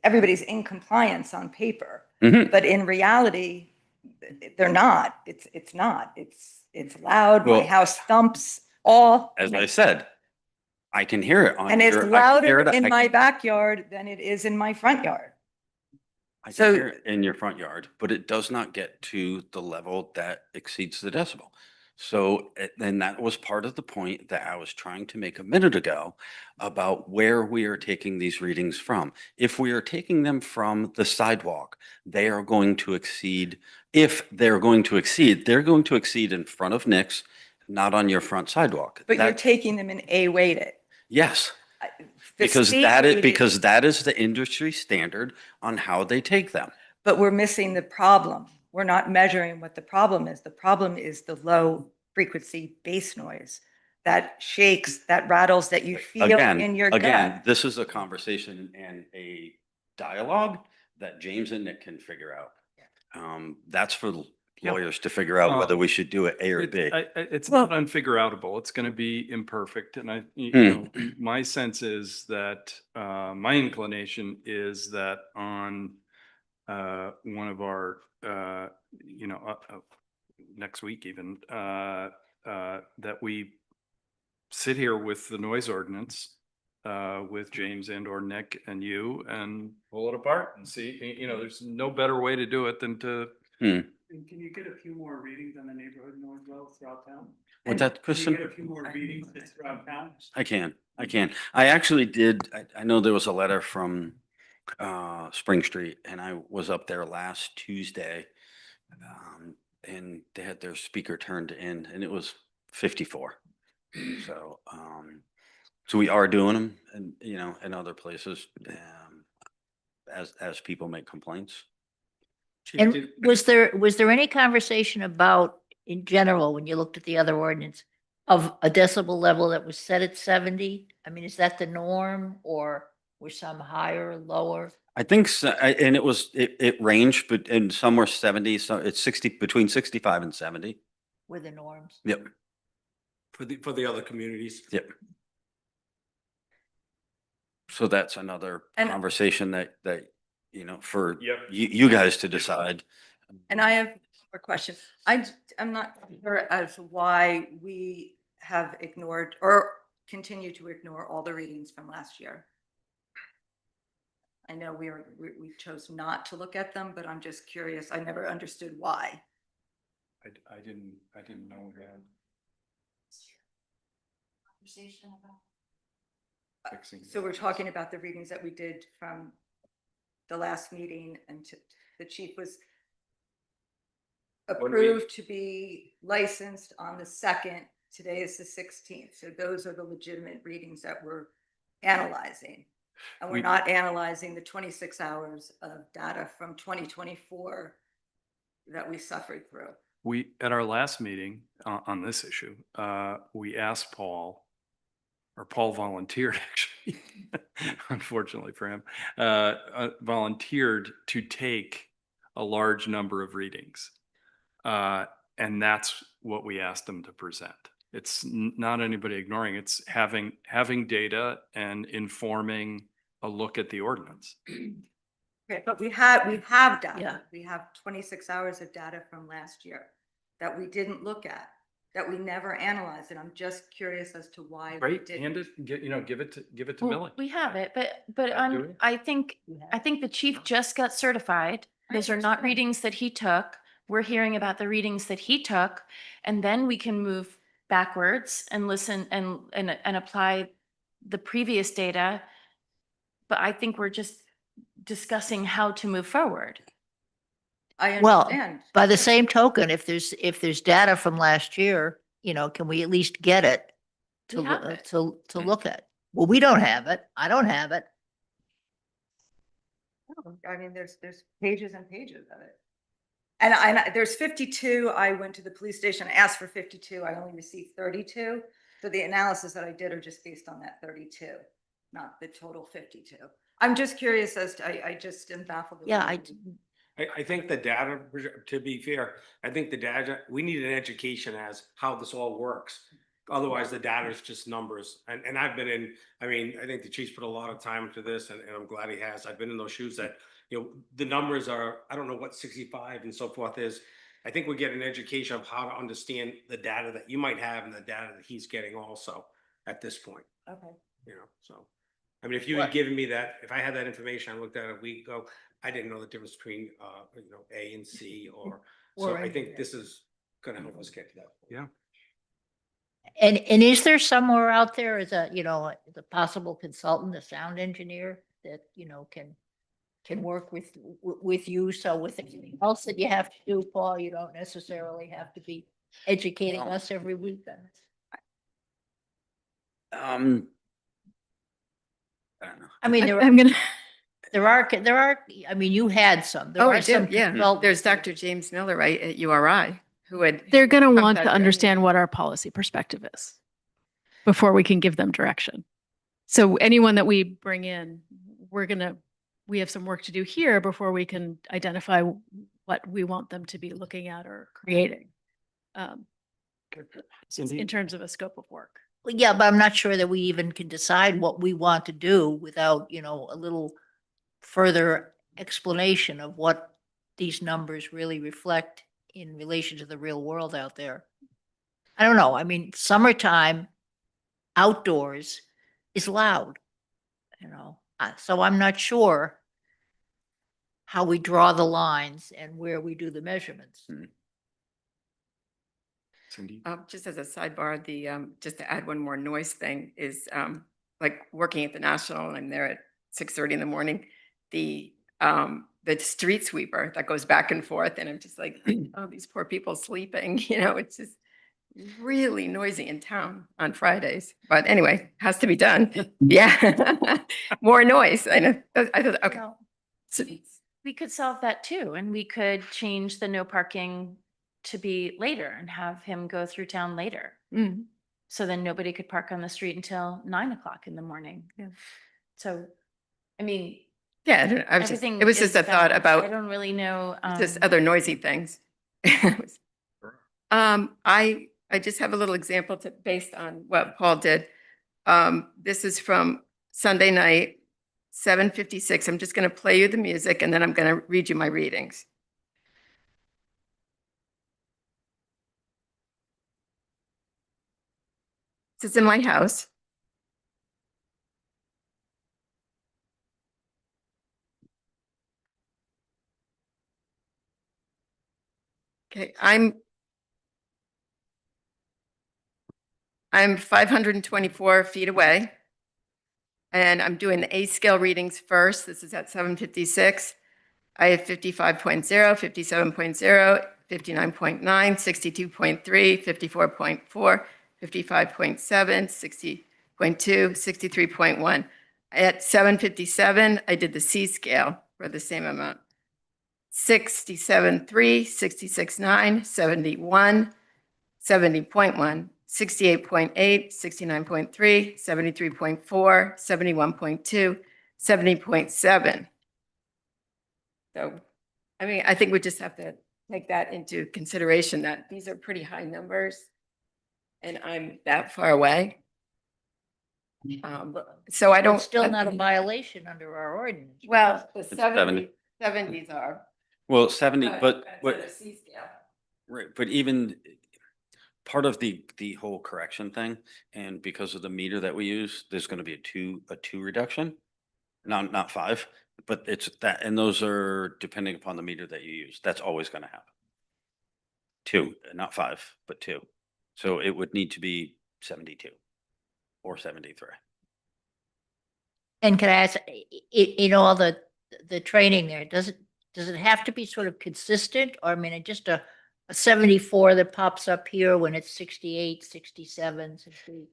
everybody's in compliance on paper, Mhm. but in reality, they're not. It's not. It's loud. My Well, house thumps all. As I said, I can hear it on And it's your- I can louder hear it- in I my can- backyard than it is in my front yard. I can so- hear it in your front yard, but it does not get to the level that exceeds the decibel. So, and that was part of the point that I was trying to make a minute ago about where we are taking these readings from. If we are taking them from the sidewalk, they are going to exceed, they're going to exceed in front of Nick's, not on your front sidewalk. But you're That- taking them in A-weighted. Yes. The Because C-weighted- that is the industry standard on how they take them. But we're missing the problem. We're not measuring what the problem is. The problem is the low frequency bass noise that shakes, that rattles, that you feel in your Again, gut. this is a conversation and a dialogue that James and Nick can figure out. That's for Yep. lawyers to figure out whether we should do it A or B. It's not unfigure-outable. It's going to be imperfect. And you know, my sense is that, my inclination is that on, one of our, you know, next week even, that we sit here with the noise ordinance, with James and or Nick and you and pull it apart and see, you know, there's no better way to do it than to, And can you get a few more readings on the neighborhood noise level throughout town? What's that, Can you Kristen? get a few more readings throughout town? I can. I actually did, I know there was a letter from Spring Street and I was up there last Tuesday. And they had their speaker turned in and it was 54. So, so we are doing them and, you know, in other places, as people make complaints. Chief, And did- was there any conversation about, in general, when you looked at the other ordinance, of a decibel level that was set at 70? I mean, is that the norm, or were some higher, lower? I think so, and it ranged, but and some were 70, so it's 60, between 65 and 70. Were the norms? Yep. for the other communities. Yep. So that's another And- conversation that, you know, for Yep. you guys to decide. And I have a question. I'm not sure as to why we have ignored or continue to ignore all the readings from last year. I know we chose not to look at them, but I'm just curious. I never understood why. I didn't know that. Conversation about. Fixing So we're talking about the readings that we did from the last meeting and the chief was When we- approved to be licensed on the 2nd. Today is the 16th. So those are the legitimate readings that we're analyzing. And we're We- not analyzing the 26 hours of data from 2024 that we suffered through. We, at our last meeting on this issue, we asked Paul, or Paul volunteered actually, unfortunately for him, volunteered to take a large number of readings. And that's what we asked him to present. It's not anybody ignoring, it's having data and informing a look at the ordinance. Okay, but we have data. Yeah. We have 26 hours of data from last year that we didn't look at, that we never analyzed. And I'm just curious as to why we Right, didn't. hand it, give it to Well, Millie. we have it, but Yeah, do we? I think the chief just got certified. Those are not understand. readings that he took. We're hearing about the readings that he took, and then we can move backwards and listen and apply the previous data. But I think we're just discussing how to move forward. I Well, understand. by the same token, if there's data from last year, you know, can we at least get it to, We have it. to look at? Well, we don't have it. I don't have it. I mean, there's pages and pages of it. And there's 52. I went to the police station, I asked for 52. I only received 32. So the analysis that I did are just based on that 32, not the total 52. I'm just curious as to, I just am baffled. Yeah, I think the data, to be fair, I think the data, we need an education as how this all works. Otherwise, the data is just numbers. And I've been in, I mean, I think the chief's put a lot of time into this and I'm glad he has. I've been in those shoes that, you know, the numbers are, I don't know what 65 and so forth is. I think we get an education of how to understand the data that you might have and the data that he's getting also at this point, Okay. you know, so. I mean, if you had given me that, if I had that information, I looked at it a week ago, I didn't know the difference between, you know, A and C or, so Or I think engineer. this is gonna help us get to that. point. Yeah. And is there somewhere out there as a, you know, as a possible consultant, a sound engineer that, you know, can work with you? So with anything else that you have to do, Paul, you don't necessarily have to be educating Well- us every week. I don't know. I mean, I'm gonna, there are, I mean, you had some. There Oh, are I some did, yeah. consultants There's that- Dr. James Miller, right, at URI, who would. they're gonna Come want back to in. understand what our policy perspective is before we can give them direction. So anyone that we bring in, we have some work to do here before we can identify what we want them to be looking at or creating. In terms of a scope of work. Well, yeah, but I'm not sure that we even can decide what we want to do without, you know, a little further explanation of what these numbers really reflect in relation to the real world out there. I don't know. I mean, summertime outdoors is loud, you know, so I'm not sure how we draw the lines and where we do the measurements. Cindy? Just as a sidebar, just to add one more noise thing is, like working at the National, and I'm there at 6:30 in the morning, the street sweeper that goes back and forth, and I'm just like, oh, these poor people sleeping, you know, it's just really noisy in town on Fridays. But anyway, has to be done. Yeah. More noise. I know. I thought, okay. So- We could solve that too, and we could change the no parking to be later and have him go through town later. Mm. So then nobody could park on the street until 9 o'clock in the morning. Yeah. So, I mean, Yeah, I don't know. everything. It was just is a thought balanced. about I don't really know. just other noisy things. I just have a little example based on what Paul did. This is from Sunday night, 7:56. I'm just going to play you the music and then I'm going to read you my readings. This is in my house. Okay, I'm 524 feet away. And I'm doing the A scale readings first. This is at 7:56. I have 55.0, 57.0, 59.9, 62.3, 54.4, 55.7, 60.2, 63.1. At 7:57, I did the C scale for the same amount. 67.3, 66.9, 71, 70.1, 68.8, 69.3, 73.4, 71.2, 70.7. So, I mean, I think we just have to take that into consideration that these are pretty high numbers and I'm that far away. So I don't. It's still not a violation under our ordinance. Well, the 70. 70s are. Well, 70, but, the C scale. right, but even part of the whole correction thing, and because of the meter that we use, there's gonna be a two reduction. Not 5, but it's that, and those are depending upon the meter that you use. That's always gonna happen. 2, not 5, but 2. So it would need to be 72 or 73. And can I ask, in all the training there, does it have to be sort of consistent? Or I mean, just a 74 that pops up here when it's 68, 67, 60?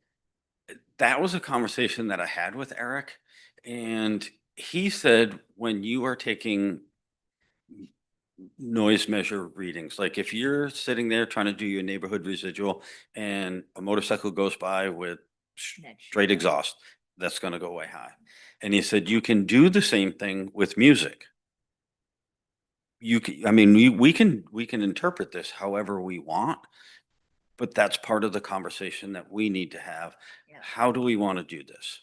That was a conversation that I had with Eric, and he said when you are taking noise measure readings, like if you're sitting there trying to do your neighborhood residual and a motorcycle goes by with straight exhaust, that's going to go way high. And he said you can do the same thing with music. You can, I mean, we can interpret this however we want, but that's part of the conversation that we need to have. Yeah. How do we want to do this?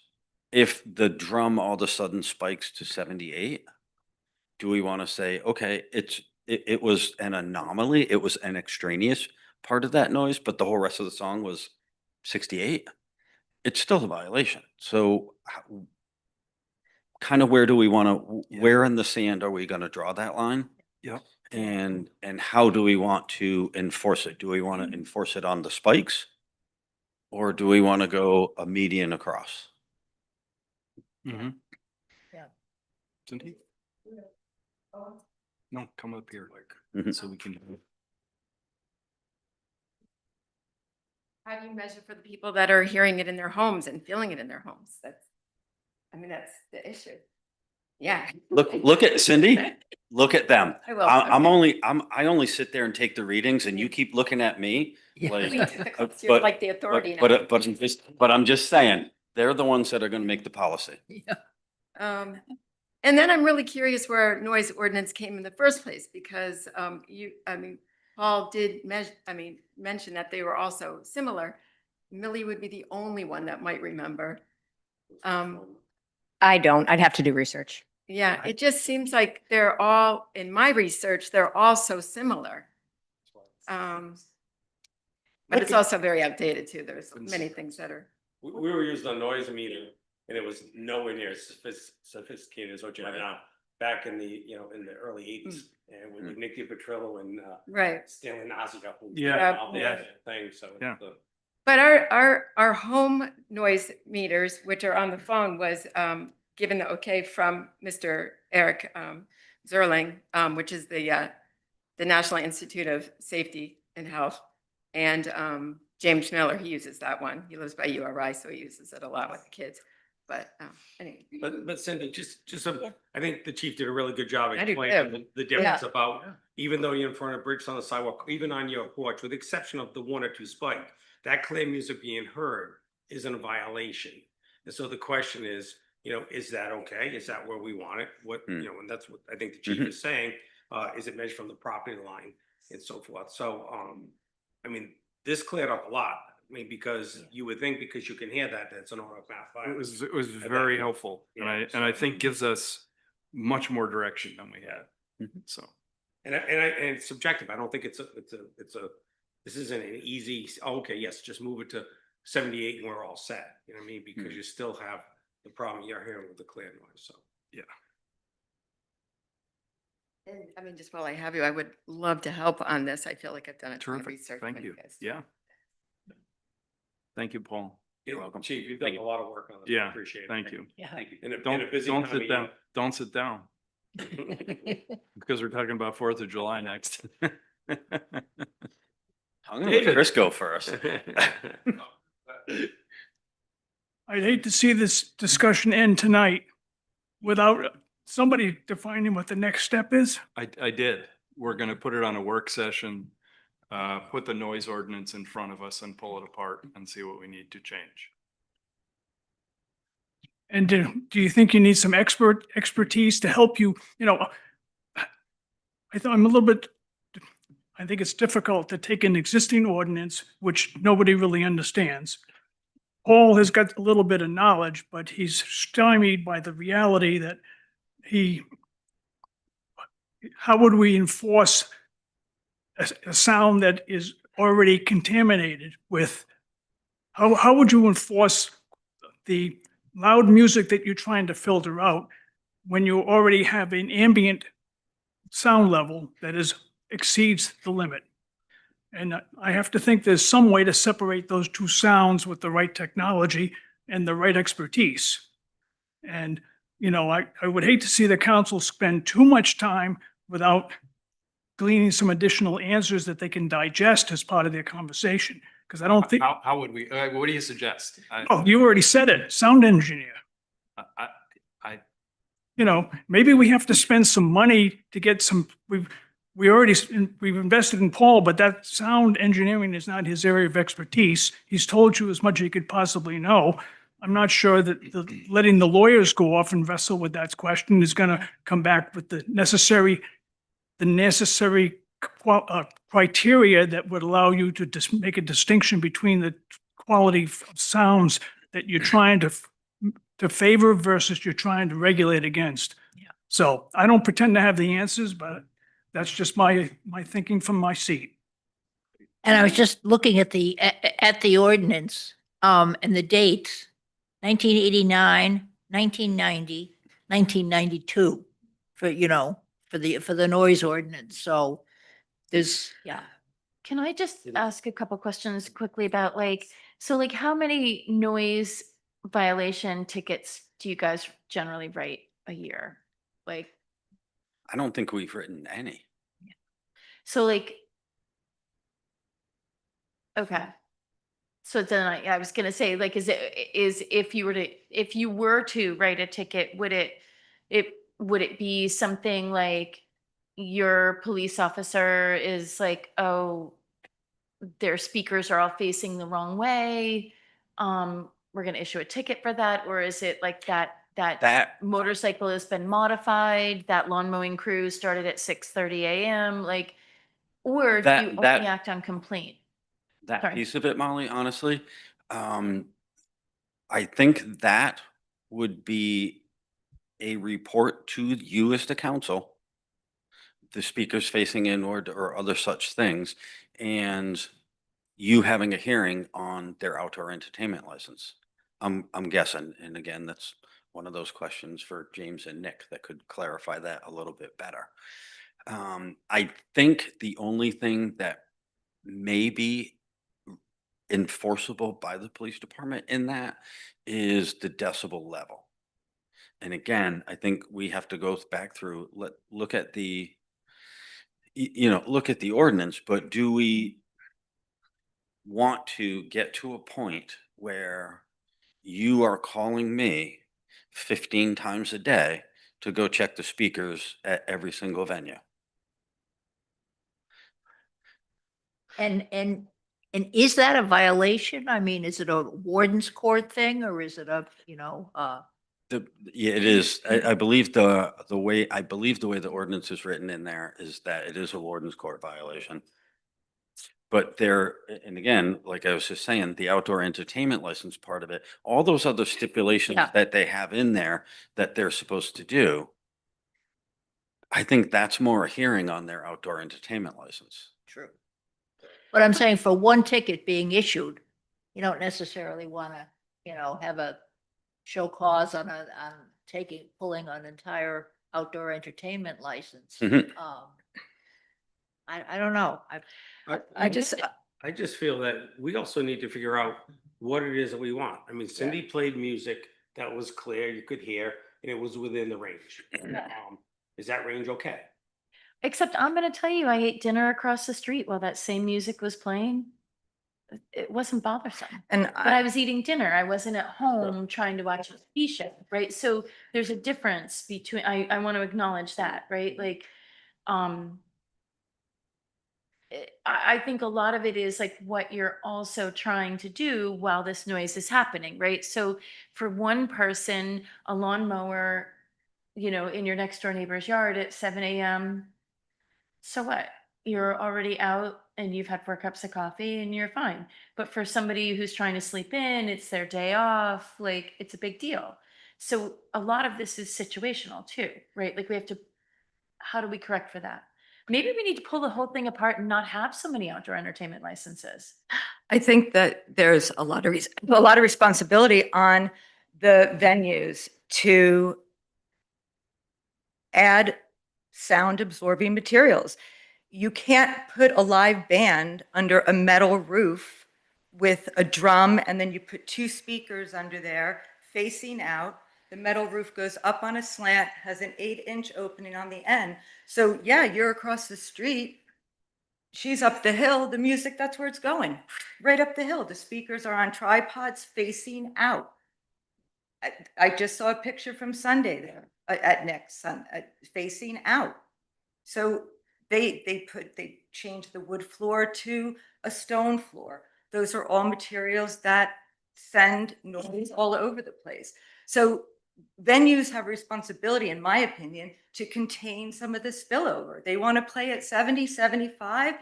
If the drum all of a sudden spikes to 78, do we want to say, okay, it was an anomaly, it was an extraneous part of that noise, but the whole rest of the song was 68? It's still a violation. So kind of where do we want to, where in the sand are we going to draw that line? Yeah. And how do we want to enforce it? Do we want to enforce it on the spikes? Or do we want to go a median across? Mm-hmm. Yeah. Cindy? No, come up here, Mhm. so we can. How do you measure for the people that are hearing it in their homes and feeling it in their homes? That's the issue. Yeah. Look at Cindy, look at them. I will. I only sit there and take the readings and you keep looking at me like, You're like the authority now. but I'm just saying, they're the ones that are gonna make the policy. Yeah. And then I'm really curious where our noise ordinance came in the first place, because Paul did mention that they were also similar. Millie would be the only one that might remember. I don't. I'd have to do research. Yeah, it just seems like they're all, in my research, they're all so similar. But it's also very outdated too. There's many things that are. We were using a noise meter and it was nowhere near as sophisticated as what you have now. Back in the, in the early eighties, and with Nick Petrillo and Right. Stanley Naziga. Yeah, All yeah. that thing, so. Yeah. But our home noise meters, which are on the phone, was given the okay from Mr. Eric Zerling, which is the National Institute of Safety and Health. And James Miller, he uses that one. He lives by URI, so he uses it a lot with the kids. But anyway. But Cindy, I think the chief did a really good job I do explaining the difference Yeah. about, even though you're in front of bricks on the sidewalk, even on your porch, with the exception of the 1 or 2 spike, that clear music being heard isn't a violation. And so the question is, is that okay? Is that where we want it? And that's what I think the chief is saying. Is it measured from the property line and so forth? So, this cleared up a lot. Because you would think because you can hear that, that's an automatic file. It was very helpful, and I think gives us much more direction than we had. So. And it's subjective. I don't think this isn't an easy, okay, yes, just move it to 78 and we're all set. You know what I mean? Because you still have the problem you're hearing with the clear noise, so. Yeah. And just while I have you, I would love to help on this. I feel like I've done a ton of Terrific. research. Thank on you. guys. Yeah. Thank you, Paul. You're welcome. Chief, you've done a lot of work on this. Yeah, Appreciate it. thank you. Yeah. Thank you. In a Don't busy time of sit down. year. Don't sit down because we're talking about 4th of July next. I'm gonna let Chris go first. I'd hate to see this discussion end tonight without somebody defining what the next step is. I did. We're gonna put it on a work session, put the noise ordinance in front of us and pull it apart and see what we need to change. And do you think you need some expertise to help you? I think it's difficult to take an existing ordinance, which nobody really understands. Paul has got a little bit of knowledge, but he's stymied by the reality that how would we enforce a sound that is already contaminated with, how would you enforce the loud music that you're trying to filter out when you already have an ambient sound level that exceeds the limit? And I have to think there's some way to separate those two sounds with the right technology and the right expertise. And, I would hate to see the council spend too much time without gleaning some additional answers that they can digest as part of their conversation. Because I don't think, How would we, what do you suggest? oh, you already said it, sound engineer. Maybe we have to spend some money to get some, we've invested in Paul, but that sound engineering is not his area of expertise. He's told you as much as he could possibly know. I'm not sure that letting the lawyers go off and wrestle with that question is going to come back with the necessary criteria that would allow you to make a distinction between the quality of sounds that you're trying to favor versus you're trying to regulate against. Yeah. So I don't pretend to have the answers, but that's just my thinking from my seat. And I was just looking at the ordinance, and the dates, 1989, 1990, 1992 for the noise ordinance. So there's, yeah. Can I just ask a couple questions quickly about how many noise violation tickets do you guys generally write a year? I don't think we've written any. Okay. So then I was gonna say, if you were to write a ticket, would it be something like your police officer is oh, their speakers are all facing the wrong way? We're gonna issue a ticket for that, or is it like that That, motorcycle has been modified, that lawn mowing crew started at 6:30 AM, like, or do you That- only act on complaint? that Sorry. piece of it, Molly, honestly, I think that would be a report to you as the council, the speakers facing inward or other such things, and you having a hearing on their outdoor entertainment license. I'm guessing, and again, that's one of those questions for James and Nick that could clarify that a little bit better. I think the only thing that may be enforceable by the police department in that is the decibel level. And again, I think we have to go back through, look at the, look at the ordinance, but do we want to get to a point where you are calling me 15 times a day to go check the speakers at every single venue? And is that a violation? I mean, is it a warden's court thing or is it a, Yeah, it is. I believe the way, the ordinance is written in there is that it is a warden's court violation. But there, and again, like I was just saying, the outdoor entertainment license part of it, all those other stipulations Yeah. that they have in there that they're supposed to do, I think that's more a hearing on their outdoor entertainment license. True. But I'm saying for one ticket being issued, you don't necessarily want to, have a show cause on pulling an entire outdoor entertainment license. Mhm. I don't know. I just, I just feel that we also need to figure out what it is that we want. I mean, Cindy played music that was clear, you could hear, and it was within the range. Is that range okay? Except I'm gonna tell you, I ate dinner across the street while that same music was playing. It wasn't bothersome. and But I was eating dinner. I wasn't at home trying to watch a TV show, right? So there's a difference between, I want to acknowledge that, right? Like, I think a lot of it is like what you're also trying to do while this noise is happening, right? So for one person, a lawnmower, in your next door neighbor's yard at 7 AM, so what? You're already out and you've had 4 cups of coffee and you're fine. But for somebody who's trying to sleep in, it's their day off, like it's a big deal. So a lot of this is situational too, right? Like how do we correct for that? Maybe we need to pull the whole thing apart and not have so many outdoor entertainment licenses. I think that there's a lot of responsibility on the venues to add sound absorbing materials. You can't put a live band under a metal roof with a drum and then you put 2 speakers under there facing out. The metal roof goes up on a slant, has an 8-inch opening on the end. So yeah, you're across the street. She's up the hill, the music, that's where it's going, right up the hill. The speakers are on tripods facing out. I just saw a picture from Sunday there at Nick's, facing out. So they changed the wood floor to a stone floor. Those are all materials that send noise all over the place. So venues have responsibility, in my opinion, to contain some of the spillover. They want to play at 70, 75,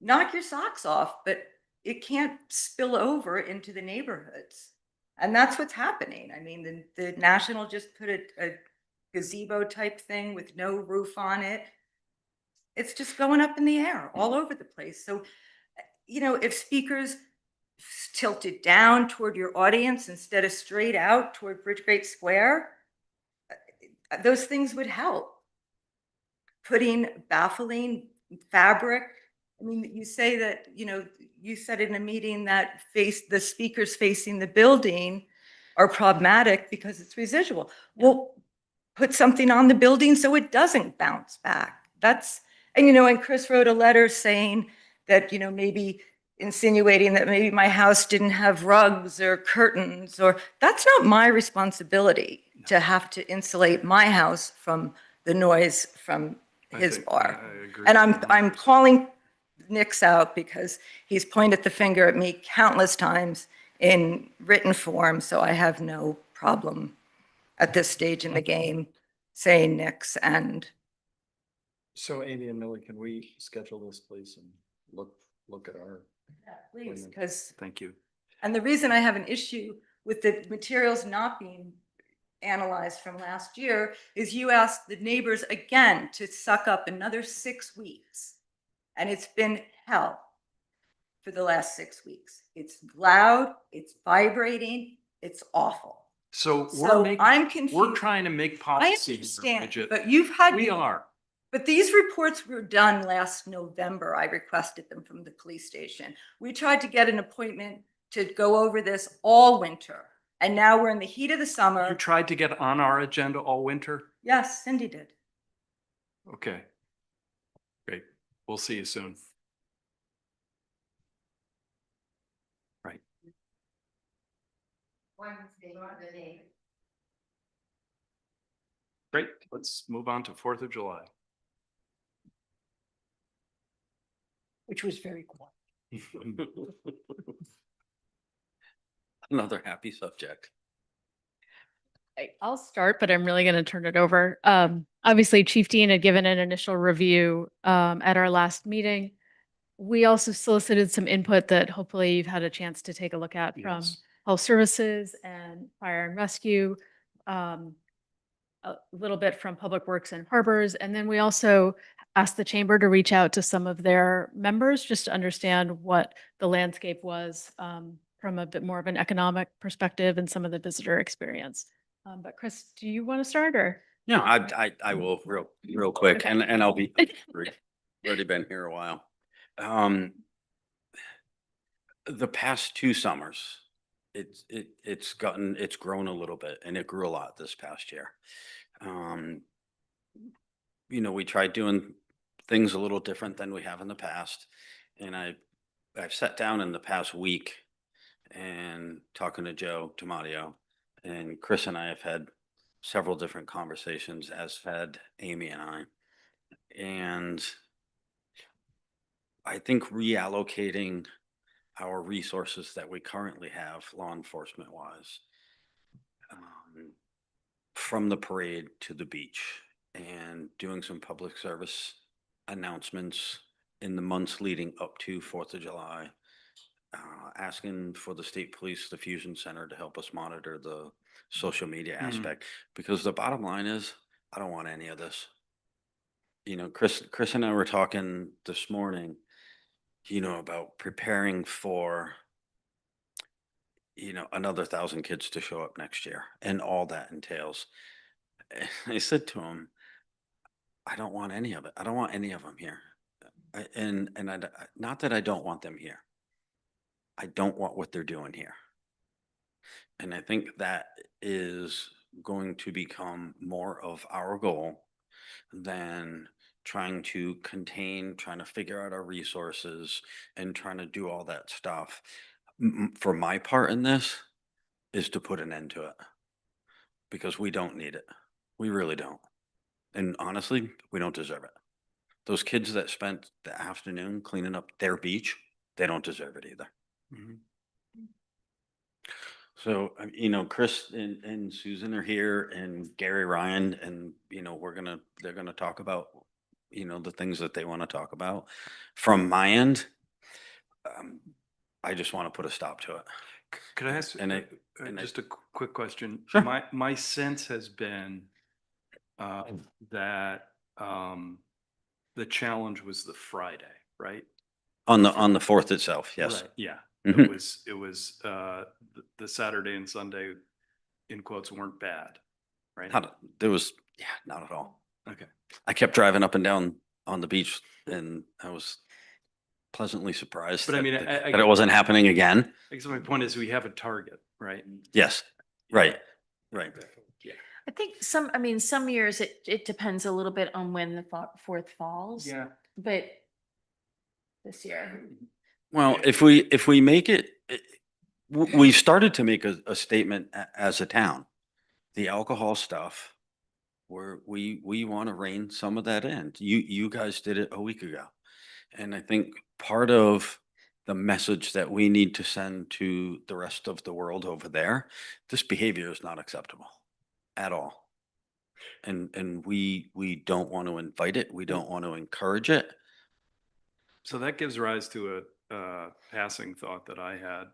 knock your socks off, but it can't spill over into the neighborhoods. And that's what's happening. I mean, the National just put a gazebo type thing with no roof on it. It's just going up in the air all over the place. So, if speakers tilted down toward your audience instead of straight out toward Bridgegate Square, those things would help. Putting baffling fabric. I mean, you say that, you said in a meeting that the speakers facing the building are problematic because it's residual. Well, put something on the building so it doesn't bounce back. And Chris wrote a letter saying that, maybe insinuating that maybe my house didn't have rugs or curtains, that's not my responsibility to have to insulate my house from the noise from his bar. I agree. And I'm calling Nick's out because he's pointed the finger at me countless times in written form, so I have no problem. at this stage in the game, saying nix and So Amy and Millie, can we schedule this, please, and look at our, please, because, thank you. and the reason I have an issue with the materials not being analyzed from last year is you asked the neighbors again to suck up another 6 weeks. And it's been hell for the last 6 weeks. It's loud, it's vibrating, it's awful. So So I'm we're confused. trying to make I policy. here, understand, Bridget. but you've had. We are. But these reports were done last November. I requested them from the police station. We tried to get an appointment to go over this all winter. And now we're in the heat of the You summer. tried to get on our agenda all winter? Yes, Cindy did. Okay. Great. We'll see you soon. Right. Great. Let's move on to 4th of July. Which was very quiet. Another happy subject. I'll start, but I'm really going to turn it over. Obviously, Chief Dean had given an initial review at our last meeting. We also solicited some input that hopefully you've had a chance to take a look at from Yes. Health Services and Fire and Rescue, a little bit from Public Works and Harbors. And then we also asked the chamber to reach out to some of their members just to understand what the landscape was from a bit more of an economic perspective and some of the visitor experience. But Chris, do you want to start or? Yeah, I will real quick Okay. and I'll be brief. Already been here a while. The past 2 summers, it's grown a little bit and it grew a lot this past year. You know, we tried doing things a little different than we have in the past. And I've sat down in the past week and talking to Joe Tomadio, and Chris and I have had several different conversations, as had Amy and I. And I think reallocating our resources that we currently have, law enforcement wise, from the parade to the beach and doing some public service announcements in the months leading up to 4th of July, asking for the state police, the Fusion Center, to help us monitor the social media aspect, because the bottom line is I don't want any of this. You know, Chris and I were talking this morning, you know, about preparing for, you know, another 1,000 kids to show up next year and all that entails. And I said to him, I don't want any of it. I don't want any of them here. Not that I don't want them here. I don't want what they're doing here. And I think that is going to become more of our goal than trying to contain, trying to figure out our resources and trying to do all that stuff. For my part in this is to put an end to it, because we don't need it. We really don't. And honestly, we don't deserve it. Those kids that spent the afternoon cleaning up their beach, they don't deserve it either. Mhm. So, you know, Chris and Susan are here, and Gary Ryan, and, you know, they're gonna talk about, you know, the things that they want to talk about. From my end, I just want to put a stop to it. Could I ask And I- just a quick question? Sure. My sense has been that the challenge was the Friday, right? On the 4th itself, yes. Right, yeah. Mhm. It was the Saturday and Sunday, in quotes, weren't bad, right? Not at all. Okay. I kept driving up and down on the beach, and I was pleasantly surprised But I mean, that it wasn't happening again. I guess my point is we have a target, right? Yes, right. Yeah. I think some years it depends a little bit on when the 4th falls. Yeah. But this year, Well, if we make it, we started to make a statement as a town. The alcohol stuff, we want to rein some of that in. You guys did it a week ago. And I think part of the message that we need to send to the rest of the world over there, this behavior is not acceptable at all. And we don't want to invite it. We don't want to encourage it. So that gives rise to a passing thought that I had.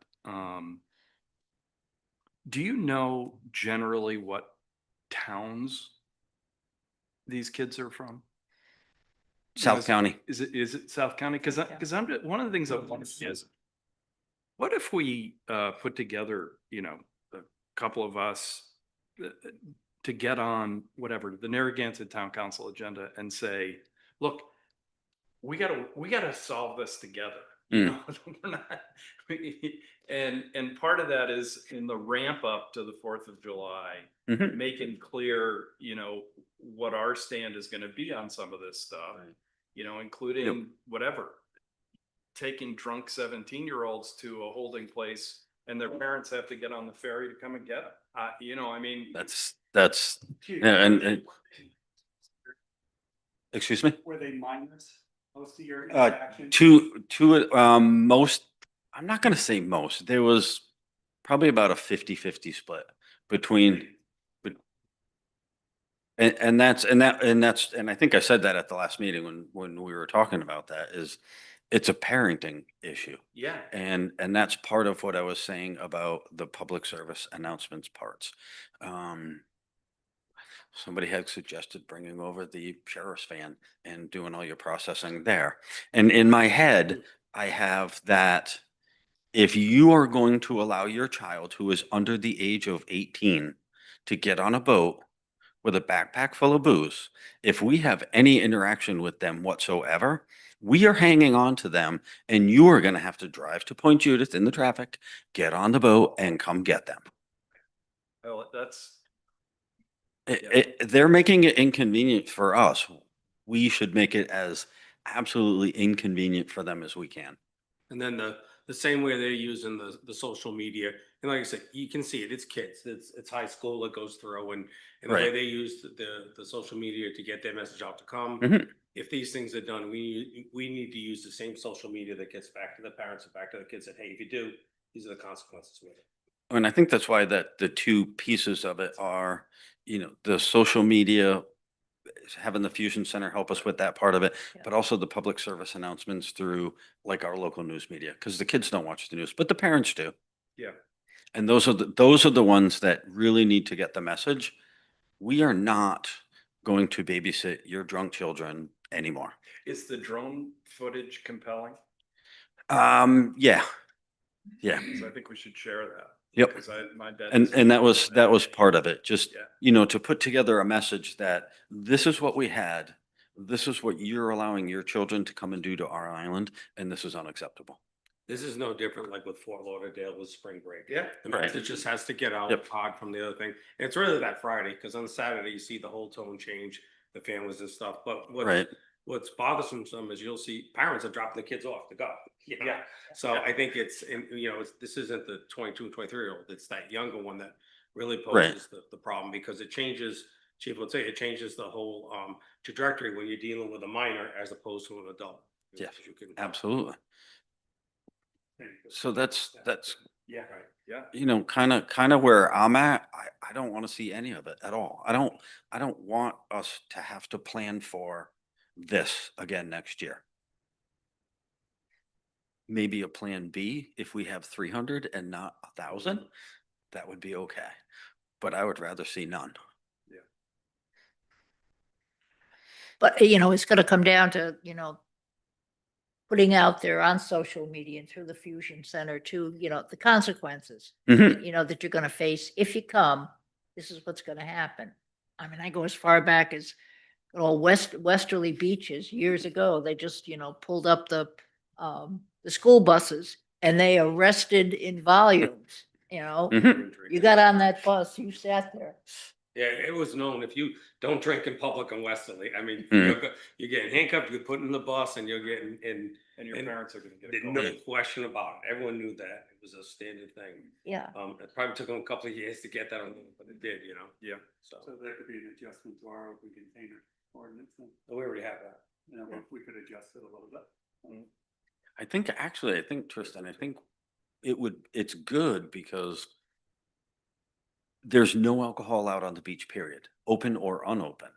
Do you know generally what towns these kids are from? South Yes. County. Is it South County? Because I'm, one of the things I want is, what if we put together, a couple of us to get on whatever, the Narragansett Town Council agenda and say, look, we gotta solve this together. You know, we're not, and part of that is in the ramp up to the 4th of July, making clear, what our stand is gonna be on some of this stuff, including whatever, taking drunk 17-year-olds to a holding place and their parents have to get on the ferry to come and get them. I mean. That's, yeah, and excuse me? Were they minors? Most of your interactions? Most, I'm not gonna say most, there was probably about a 50-50 split between, and I think I said that at the last meeting when we were talking about that, is it's a parenting issue. Yeah. And that's part of what I was saying about the public service announcements parts. Somebody had suggested bringing over the sheriff's van and doing all your processing there. And in my head, I have that if you are going to allow your child who is under the age of 18 to get on a boat with a backpack full of booze, if we have any interaction with them whatsoever, we are hanging on to them, and you are going to have to drive to Point Judith in the traffic, get on the boat, and come get them. Well, that's. They're making it inconvenient for us. We should make it as absolutely inconvenient for them as we can. And then the same way they're using the social media, and like I said, you can see it, it's kids, it's high school that goes through, and the way Right. they use the social media to get their message out to come. If these things are done, we need to use the same social media that gets back to the parents and back to the kids, that, hey, if you do, these are the consequences with it. And I think that's why that the two pieces of it are, the social media, having the Fusion Center help us with that part of it, but also the public service announcements through like our local news media, because the kids don't watch the news, but the parents do. Yeah. And those are the ones that really need to get the message. We are not going to babysit your drunk children anymore. Is the drone footage compelling? Yeah. So I think we should share that. Yep. Because my bet. And that was part of it. Just, Yeah. to put together a message that this is what we had. This is what you're allowing your children to come and do to our island, and this is unacceptable. This is no different like with Fort Lauderdale with spring break. Yeah. The Right. message just has to get out Yep. hard from the other thing. And it's really that Friday, because on Saturday you see the whole tone change, the families and stuff. But Right. what's bothersome some is you'll see parents are dropping the kids off to go. Yeah. So I think this isn't the 22, 23-year-old. It's that younger one that really Right. poses the problem, because it changes, Chief would say, it changes the whole trajectory when you're dealing with a minor as opposed to an adult. Yes, You can- absolutely. So that's, Yeah. Right. Yeah. kind of where I'm at. I don't want to see any of it at all. I don't want us to have to plan for this again next year. Maybe a plan B, if we have 300 and not 1,000, that would be okay. But I would rather see none. But, it's gonna come down to, putting out there on social media and through the Fusion Center to, the consequences, Mhm. that you're gonna face if you come, this is what's gonna happen. I mean, I go as far back as Westerly Beaches years ago. They just, pulled up the school buses and they arrested in volumes, Mhm. you got on that bus, you sat there. Yeah, it was known, if you don't drink in public in Westerly, I mean, Mm. you're getting handcuffed, you're put in the bus, and you're getting in. And your parents are gonna get a There's call. no question about it. Everyone knew that. It was a standard thing. Yeah. It probably took them a couple of years to get that on, but it did, Yeah. So So there could be an adjustment to our open container ordinance, and, we already have that. if we could adjust it a little bit. I think Tristan, it's good because there's no alcohol allowed on the beach, period, open or unopened.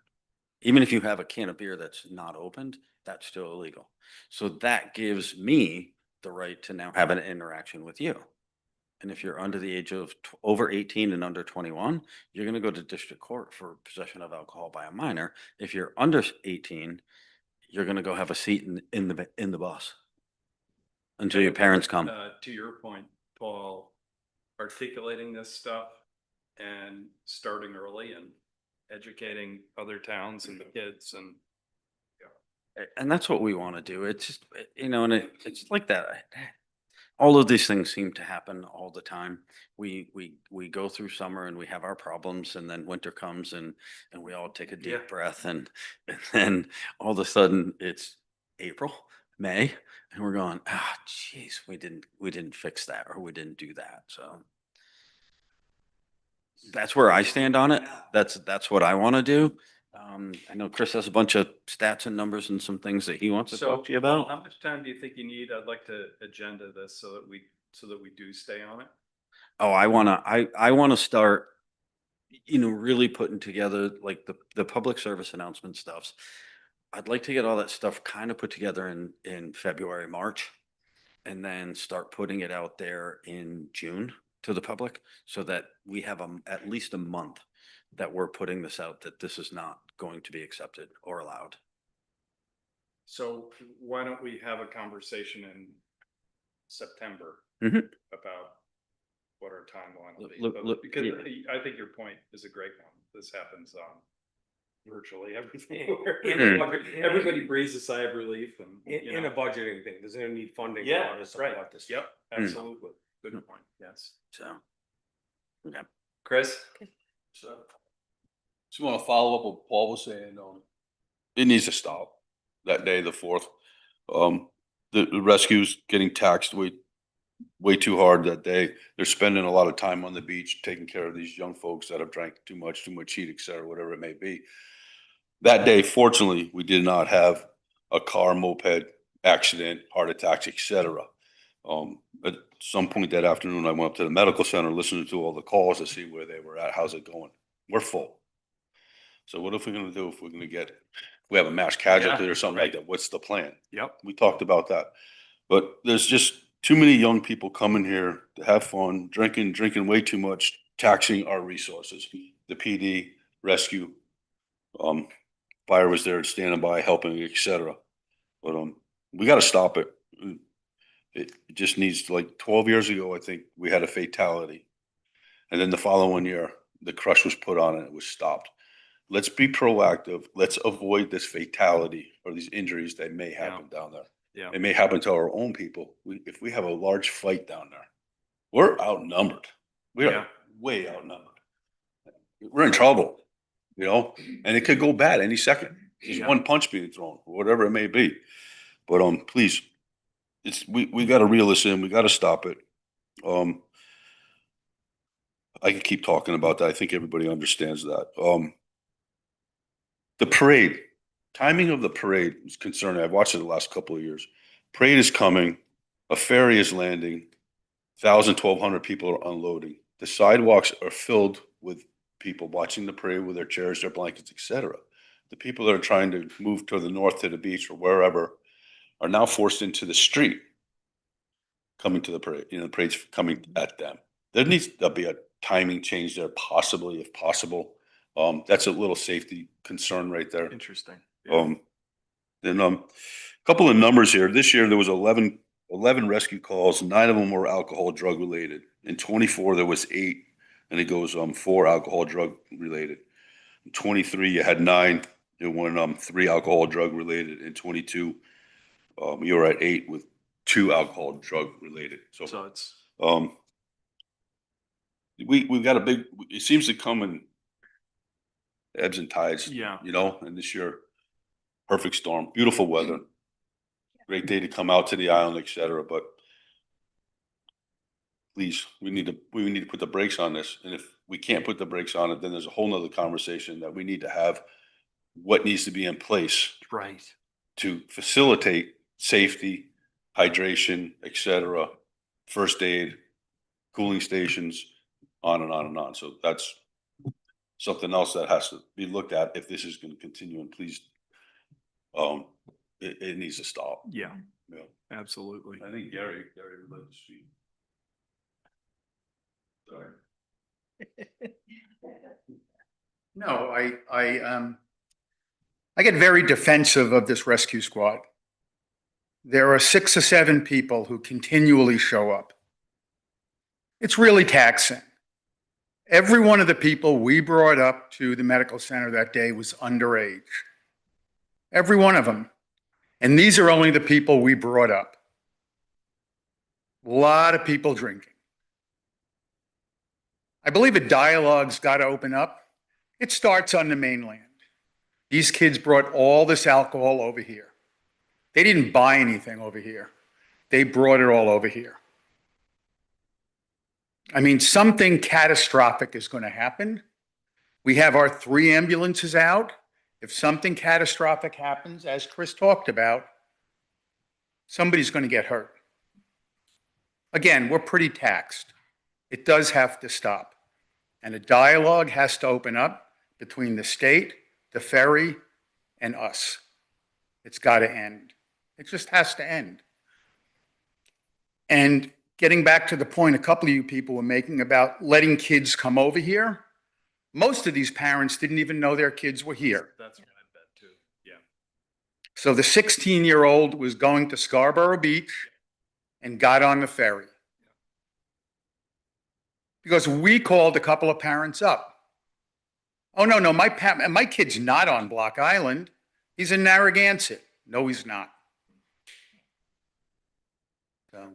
Even if you have a can of beer that's not opened, that's still illegal. So that gives me the right to now have an interaction with you. And if you're under the age of over 18 and under 21, you're going to go to district court for possession of alcohol by a minor. If you're under 18, you're going to go have a seat in the bus until your parents come. To your point, Paul, articulating this stuff and starting early and educating other towns and the kids and. And that's what we want to do. It's just, and it's like that. All of these things seem to happen all the time. We go through summer and we have our problems, and then winter comes and we all take a deep breath, and then all of a sudden it's April, May, and we're going, geez, we didn't fix that, or we didn't do that. So that's where I stand on it. That's what I want to do. I know Chris has a bunch of stats and numbers and some things that he wants to talk to you Paul, about. how much time do you think you need? I'd like to agenda this so that we do stay on it. Oh, I wanna start, really putting together like the public service announcement stuffs. I'd like to get all that stuff kind of put together in February, March, and then start putting it out there in June to the public, so that we have at least a month that we're putting this out, that this is not going to be accepted or allowed. So why don't we have a conversation in September Mhm. about what our timeline will be? Look, Because yeah. I think your point is a great one. This happens on virtually everything. Everybody breathes a sigh of relief and. In a budgeting thing, doesn't it need funding? in Yeah, order to right. support this? Yep, absolutely. Good point. Yes. So, okay. Chris? So, just want to follow up what Paul was saying. It needs to stop that day, the 4th. The rescue's getting taxed way too hard that day. They're spending a lot of time on the beach taking care of these young folks that have drank too much heat, et cetera, whatever it may be. That day, fortunately, we did not have a car, moped accident, heart attacks, et cetera. At some point that afternoon, I went up to the medical center, listening to all the calls to see where they were at. How's it going? We're full. So what if we're going to do if we're going to we have a mass casualty or something like that? What's the plan? Yep. We talked about that, but there's just too many young people coming here to have fun, drinking way too much, taxing our resources. The PD, rescue, fire was there standing by, helping, et cetera. But we got to stop it. It just needs to, like 12 years ago, I think we had a fatality. And then the following year, the crush was put on and it was stopped. Let's be proactive. Let's avoid this fatality or these injuries that may happen down there. Yeah. It may happen to our own people. If we have a large fight down there, we're outnumbered. We are way outnumbered. We're in trouble, and it could go bad any second. Just one punch being thrown, or whatever it may be. But please, we got to reel this in. We got to stop it. I can keep talking about that. I think everybody understands that. The parade, timing of the parade is concerning. I've watched it the last couple of years. Parade is coming. A ferry is landing. 1,000, 1,200 people are unloading. The sidewalks are filled with people watching the parade with their chairs, their blankets, etc. The people that are trying to move to the north to the beach or wherever are now forced into the street coming to the parade. The parade's coming at them. There needs to be a timing change there, possibly, if possible. That's a little safety concern right there. Interesting. Then a couple of numbers here. This year there was 11 rescue calls. 9 of them were alcohol drug related. In 24 there was 8, and it goes 4 alcohol drug related. In 23 you had 9. It went 3 alcohol drug related. In 22 you were at 8 with 2 alcohol drug related. So it's we've got a big. It seems to come in ebbs and tides. Yeah. And this year, perfect storm, beautiful weather, great day to come out to the island, etc. But please, we need to put the brakes on this. And if we can't put the brakes on it, then there's a whole nother conversation that we need to have. What needs to be in place, right, to facilitate safety, hydration, etc., first aid, cooling stations, on and on and on. So that's something else that has to be looked at if this is going to continue, and please, it needs to stop. Yeah, Yeah. absolutely. I think Gary would like to speak. Sorry. No, I get very defensive of this rescue squad. There are 6 or 7 people who continually show up. It's really taxing. Every one of the people we brought up to the medical center that day was underage. Every one of them. And these are only the people we brought up. A lot of people drinking. I believe a dialogue's got to open up. It starts on the mainland. These kids brought all this alcohol over here. They didn't buy anything over here. They brought it all over here. I mean, something catastrophic is going to happen. We have our 3 ambulances out. If something catastrophic happens, as Chris talked about, somebody's going to get hurt. Again, we're pretty taxed. It does have to stop. And a dialogue has to open up between the state, the ferry, and us. It's got to end. It just has to end. And getting back to the point a couple of you people were making about letting kids come over here, most of these parents didn't even know their kids were here. That's what I bet too. Yeah. So the 16-year-old was going to Scarborough Beach and got on the ferry. Because we called a couple of parents up. Oh, no, my kid's not on Block Island. He's in Narragansett. No, he's not. So.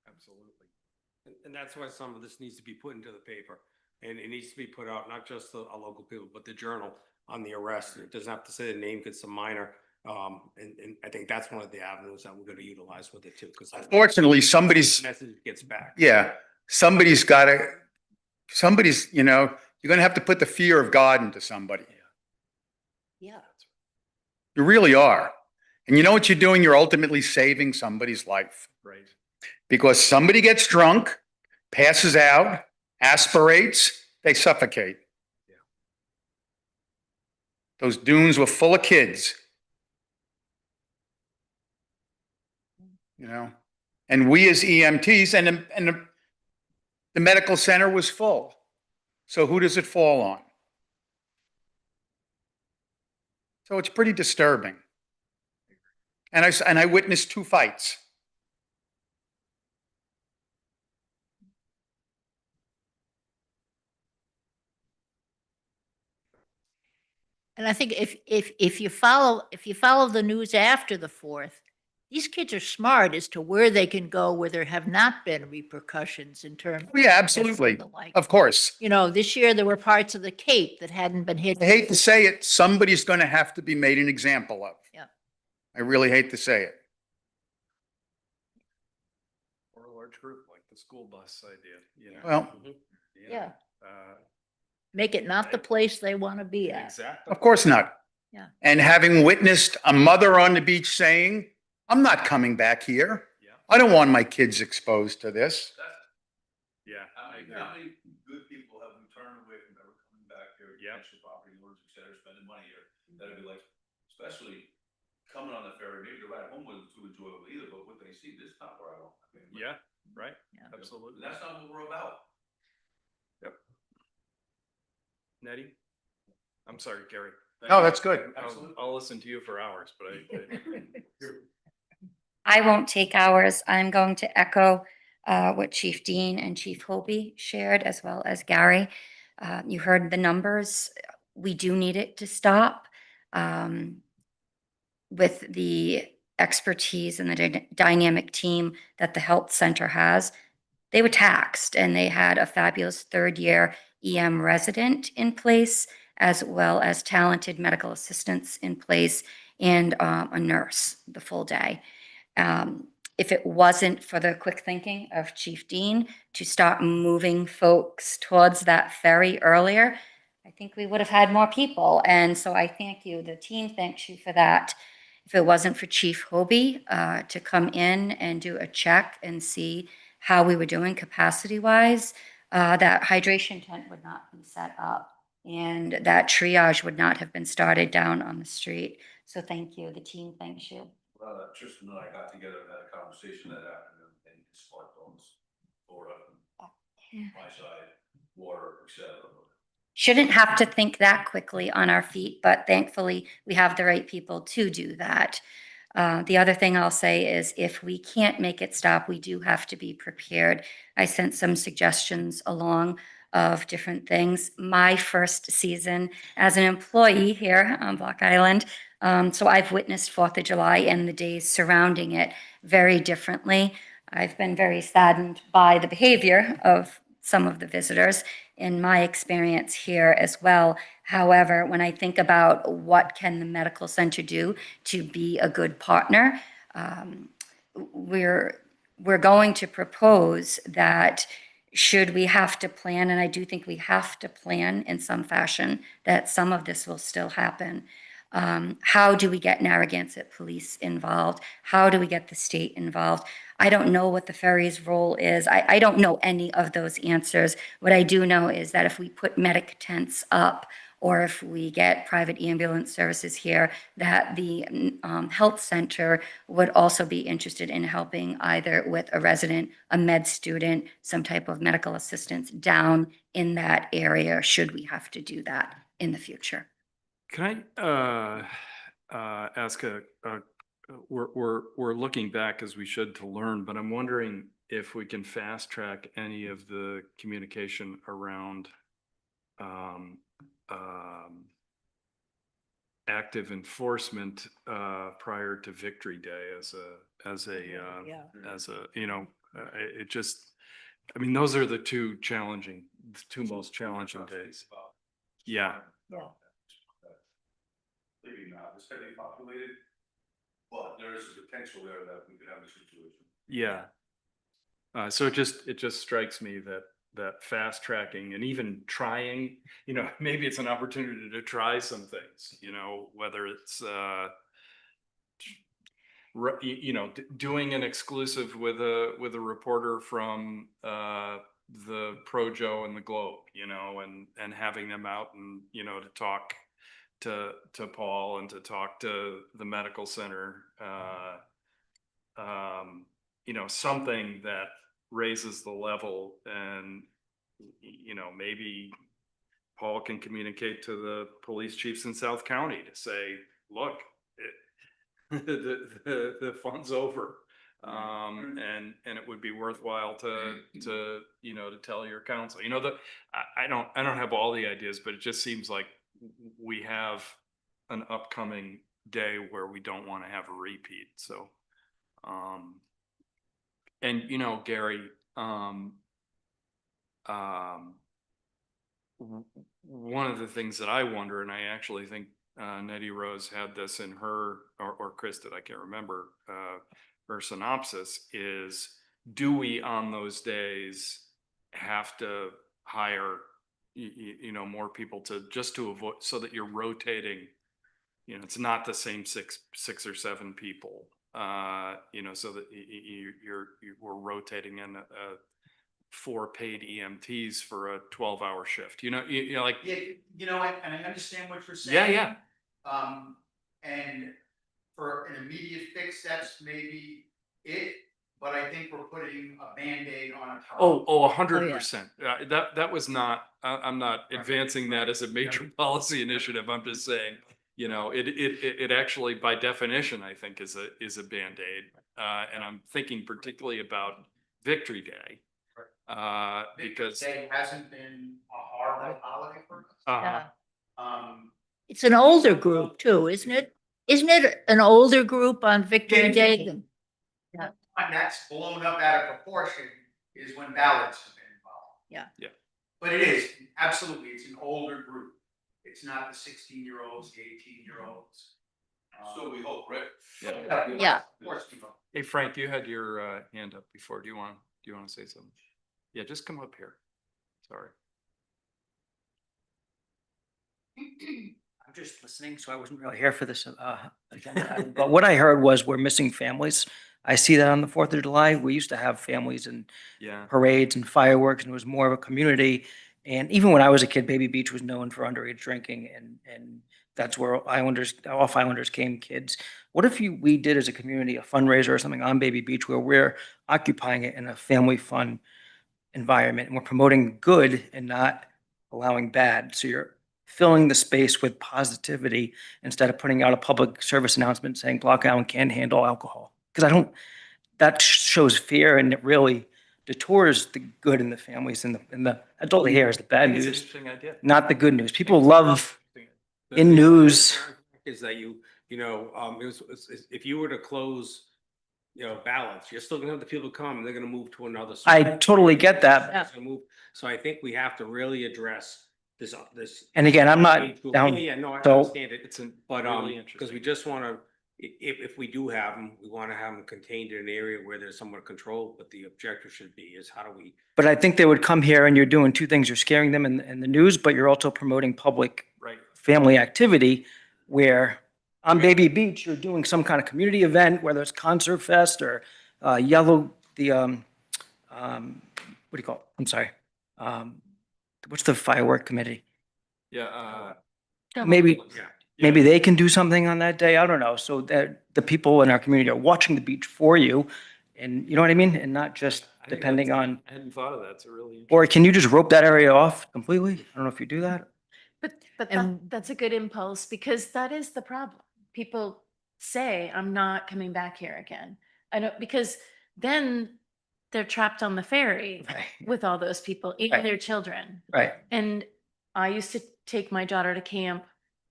Absolutely. And that's why some of this needs to be put into the paper. And it needs to be put out, not just a local people, but the journal on the arrest. It doesn't have to say the name, it's a minor. And I think that's one of the avenues that we're going to utilize with it too. Because Unfortunately, somebody's, message gets back. yeah, somebody's, you know, you're going to have to put the fear of God into somebody. Yeah. You really are. And you know what you're doing? You're ultimately saving somebody's life. Right. Because somebody gets drunk, passes out, aspirates, they suffocate. Yeah. Those dunes were full of kids. You know, and we as EMTs and the medical center was full. So who does it fall on? So it's pretty disturbing. And I witnessed 2 fights. And I think if you follow the news after the 4th, these kids are smart as to where they can go where there have not been repercussions in terms. Yeah, absolutely. and the like. Of course. You know, this year there were parts of the Cape that hadn't been hit. I hate to say it, somebody's going to have to be made an example of. Yeah. I really hate to say it. Or a large group like the school bus idea, you know. Well, Yeah. Uh, Make it not the place they want to be at. exactly. of course not. Yeah. And having witnessed a mother on the beach saying, I'm not coming back here. Yeah. I don't want my kids exposed to this. Yeah. How I many, agree. how many good people have we turned away from ever coming back here? Yep. Extra property owners, et cetera, spending money here. That'd be like, especially coming on the ferry, maybe the ride home wasn't too enjoyable either, but what they see, this is not where I want. Yeah, right. Yeah. Absolutely. That's not what we're about. Nettie? I'm sorry, Gary. No, that's good. I'll listen to you for hours, but I won't take hours. I'm going to echo what Chief Dean and Chief Hobie shared, as well as Gary. You heard the numbers. We do need it to stop. With the expertise and the dynamic team that the health center has, they were taxed, and they had a fabulous 3rd-year EM resident in place, as well as talented medical assistants in place, and a nurse the full day. If it wasn't for the quick thinking of Chief Dean to start moving folks towards that ferry earlier, I think we would have had more people. And so I thank you. The team thanks you for that. If it wasn't for Chief Hobie to come in and do a check and see how we were doing capacity-wise, that hydration tent would not be set up and that triage would not have been started down on the street. So thank you. The team thanks you. Well, Tristan and I got together and had a conversation that afternoon and sparked on Florida, my side, water, etc. Shouldn't have to think that quickly on our feet, but thankfully we have the right people to do that. The other thing I'll say is if we can't make it stop, we do have to be prepared. I sent some suggestions along of different things. My first season as an employee here on Block Island, so I've witnessed 4th of July and the days surrounding it very differently. I've been very saddened by the behavior of some of the visitors in my experience here as well. However, when I think about what can the medical center do to be a good partner, we're going to propose that should we have to plan, and I do think we have to plan in some fashion that some of this will still happen. How do we get Narragansett Police involved? How do we get the state involved? I don't know what the ferry's role is. I don't know any of those answers. What I do know is that if we put medic tents up, or if we get private ambulance services here, that the health center would also be interested in helping either with a resident, a med student, some type of medical assistance down in that area, should we have to do that in the future. Can I ask we're looking back as we should to learn, but I'm wondering if we can fast track any of the communication around active enforcement prior to Victory Day as a you know, it just, I mean, those are the two most challenging days. Yeah. Maybe not, it's heavily populated, but there is a potential there that we could have a situation. Yeah. So it just strikes me that fast tracking and even trying, you know, maybe it's an opportunity to try some things, you know, whether it's, you know, doing an exclusive with a reporter from the Projo and the Globe, you know, and having them out and, you know, to talk to Paul and to talk to the medical center, you know, something that raises the level, and you know, maybe Paul can communicate to the police chiefs in South County to say, look, the fun's over, and it would be worthwhile to you know, to tell your council, you know, I don't have all the ideas, but it just seems like we have an upcoming day where we don't want to have a repeat. So, and you know, Gary, one of the things that I wonder, and I actually think Nettie Rose had this in her, or Chris did, I can't remember, her synopsis, is do we on those days have to hire you know, more people to avoid, so that you're rotating, you know, it's not the same six or seven people, you know, so that we're rotating in 4 paid EMTs for a 12-hour shift, you know, you know, like, Yeah, you know, and I understand what you're yeah, saying. yeah. And for an immediate fix, that's maybe it, but I think we're putting a Band-Aid on a problem. 100%. That was not, I'm not advancing that as a major policy initiative. I'm just saying, you know, it actually by definition, I think is a Band-Aid. And I'm thinking particularly about Victory Day. Because Day hasn't been a horrible holiday for us. Yeah. It's an older group too, isn't it? Isn't it an older group on Victory Day? Yeah. And that's blown up out of proportion is when ballots have been involved. Yeah. Yeah. But it is, absolutely, it's an older group. It's not the 16-year-olds, the 18-year-olds. So we hope, right? Yeah. Of course we hope. Hey, Frank, you had your hand up before. Do you want to say something? Yeah, just come up here. Sorry. I'm just listening, so I wasn't really here for this agenda. But what I heard was we're missing families. I see that on the 4th of July. We used to have families and Yeah. parades and fireworks, and it was more of a community. And even when I was a kid, Baby Beach was known for underage drinking, and that's where Islanders, off Islanders came kids. What if we did as a community a fundraiser or something on Baby Beach where we're occupying it in a family fun environment and we're promoting good and not allowing bad? So you're filling the space with positivity instead of putting out a public service announcement saying Block Island can't handle alcohol. Because that shows fear, and it really detours the good in the families, and the adult here is the bad It's an news, interesting idea. not the good news. People love The- in the news. Is that if you were to close, ballots, you're still gonna have the people come, and they're gonna move to another. I site. totally get that. It's gonna move. So I think we have to really address this. And again, I'm not age group. down- Yeah, no, I so- understand it. It's an But, really because we interesting. just wanna, if we do have them, we wanna have them contained in an area where there's somewhat control, but the objective should be is how do we. But I think they would come here and you're doing two things. You're scaring them in the news, but you're also promoting public Right. family activity where on Baby Beach, you're doing some kind of community event, whether it's Concert Fest or what do you call it? I'm sorry. What's the firework committee? Yeah. Maybe, Yeah. maybe they can do something on that day. I don't know. So that the people in our community are watching the beach for you. And you know what I mean? And not just I think depending that's- on, I hadn't thought of that. It's a really. or can you just rope that area off completely? I don't know if you do that. But And- that's a good impulse because that is the problem. People say, I'm not coming back here again. I don't, because then they're trapped on the ferry Right. with all those people, Right. even their children. Right. And I used to take my daughter to camp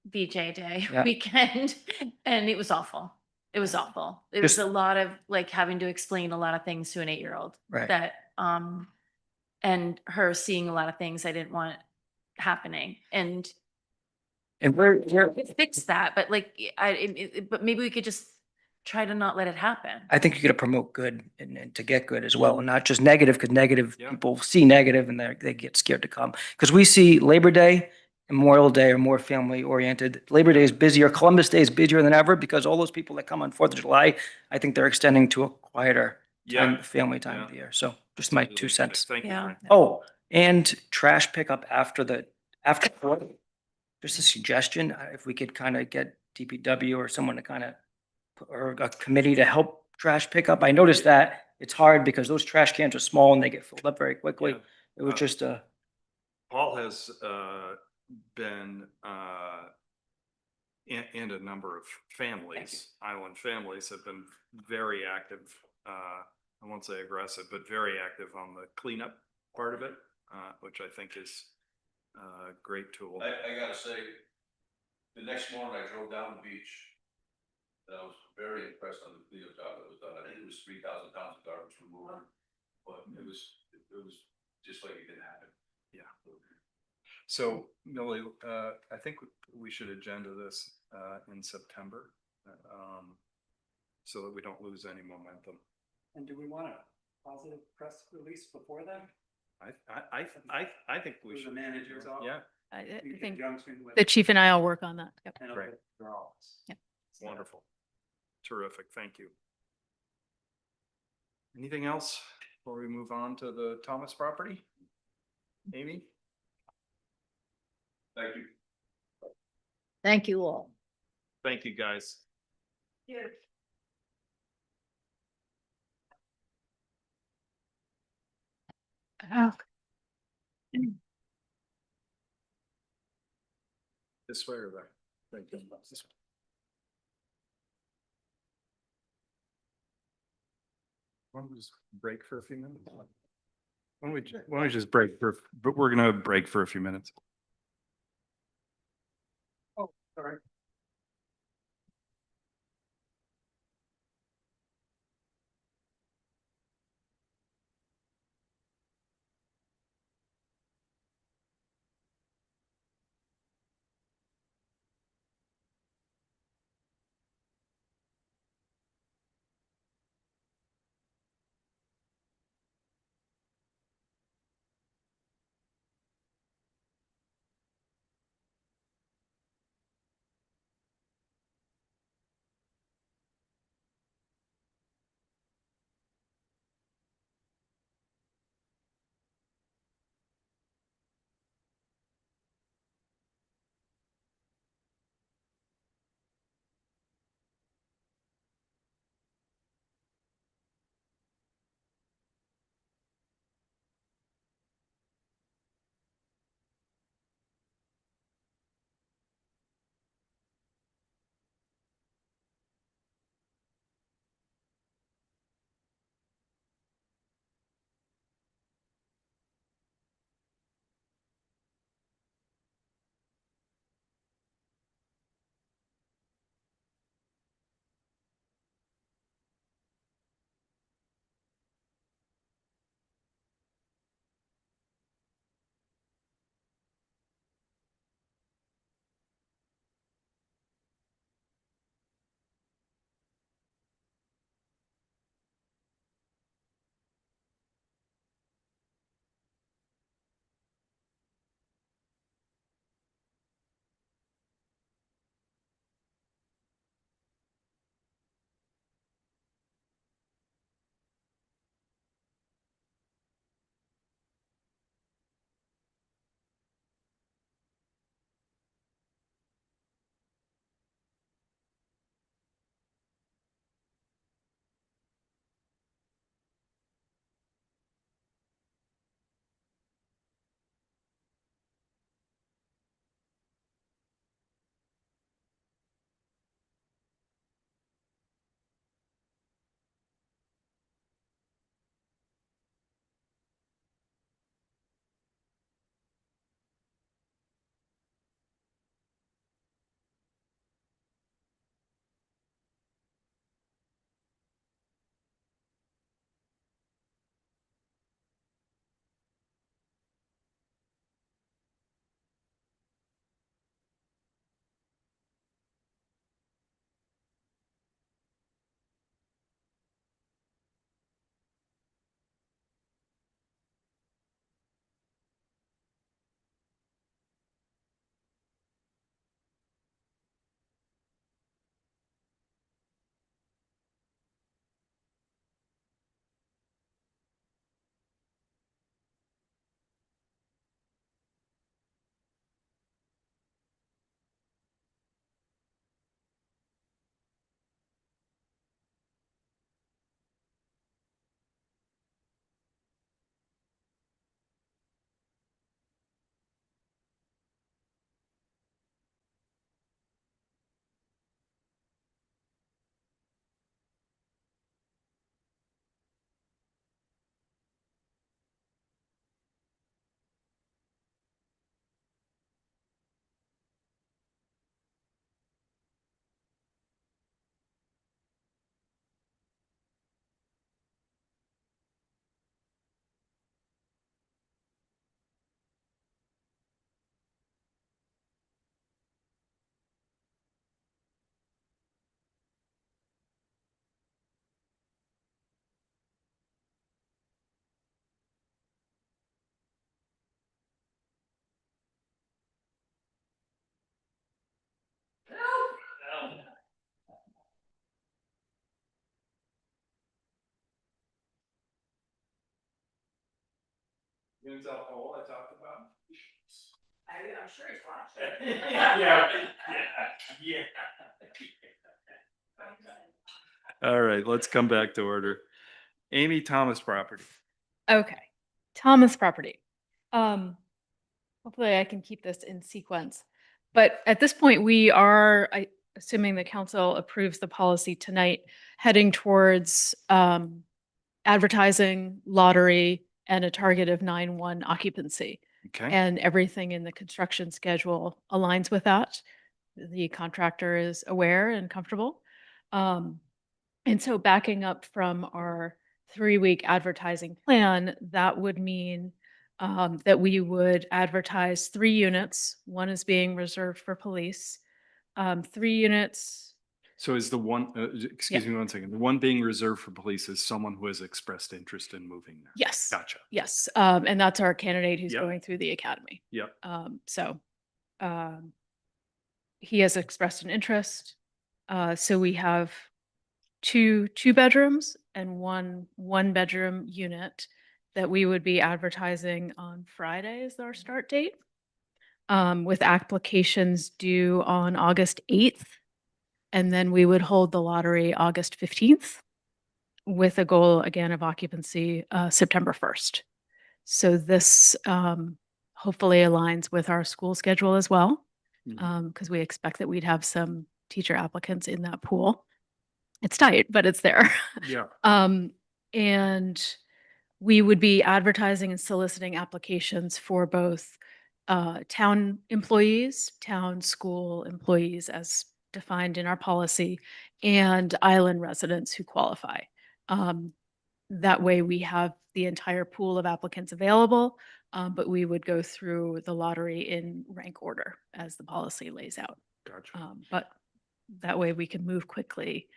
VJ Day Yeah. weekend, and it was awful. It was awful. It was Just- a lot of like having to explain a lot of things to an 8-year-old. Right. That, and her seeing a lot of things I didn't want happening. And And we're, we could fix that, but like, but maybe we could just try to not let it happen. I think you got to promote good and to get good as well, and not just negative, because negative Yeah. people see negative and they get scared to come. Because we see Labor Day and Memorial Day are more family oriented. Labor Day is busier. Columbus Day is busier than ever because all those people that come on 4th of July, I think they're extending to a quieter time, family time of the year. So just my 2 cents. Thank you. Yeah. Frank. Oh, and trash pickup after 4th. Just a suggestion, if we could kind of get DPW or someone to kind of, or a committee to help trash pickup. I noticed that it's hard because those trash cans are small and they get filled up very quickly. Yeah. It was just Paul has been and a number of families, island families have been very active. I won't say aggressive, but very active on the cleanup part of it, which I think is a great tool. I gotta say, the next morning I drove down the beach. And I was very impressed on the cleanup job that was done. I think it was 3,000 pounds of garbage removed. But it was just like it didn't happen. Yeah. So Millie, I think we should agenda this in September, so that we don't lose any momentum. And do we want a positive press release before then? I think we With the should. manager's office? Yeah, I In think conjunction with- the chief and I will work on that. Yep. and Right. their office. Yep. wonderful. Terrific, thank you. Anything else before we move on to the Thomas property? Amy? Thank you. Thank you all. Thank you, guys. Oh, This way or there? Thank you. This way. Why don't we just break for a few minutes? Why don't we just break but we're gonna break for a few minutes. Oh, sorry. Units alcohol I talked about? I'm sure he's watching. Yeah. All right, let's come back to order. Amy Thomas property. Okay, Thomas property. Hopefully I can keep this in sequence. But at this point, we are, assuming the council approves the policy tonight, heading towards advertising, lottery, and a target of 9/1 occupancy. Okay. And everything in the construction schedule aligns with that. The contractor is aware and comfortable. And so backing up from our 3-week advertising plan, that would mean that we would advertise 3 units. One is being reserved for police. 3 units. So is the one, excuse me one second, the one being reserved for police is someone who has expressed interest in moving there? Yes. Gotcha. Yes. And that's our candidate who's Yep. going through the academy. Yep. He has expressed an interest. So we have two bedrooms and one bedroom unit that we would be advertising on Friday as our start date, with applications due on August 8th. And then we would hold the lottery August 15th with a goal again of occupancy September 1st. So this hopefully aligns with our school schedule as well, because we expect that we'd have some teacher applicants in that pool. It's tight, but it's there. Yeah. And we would be advertising and soliciting applications for both town employees, town school employees as defined in our policy, and island residents who qualify. That way we have the entire pool of applicants available, but we would go through the lottery in rank order as the policy lays out. Gotcha. But that way we can move quickly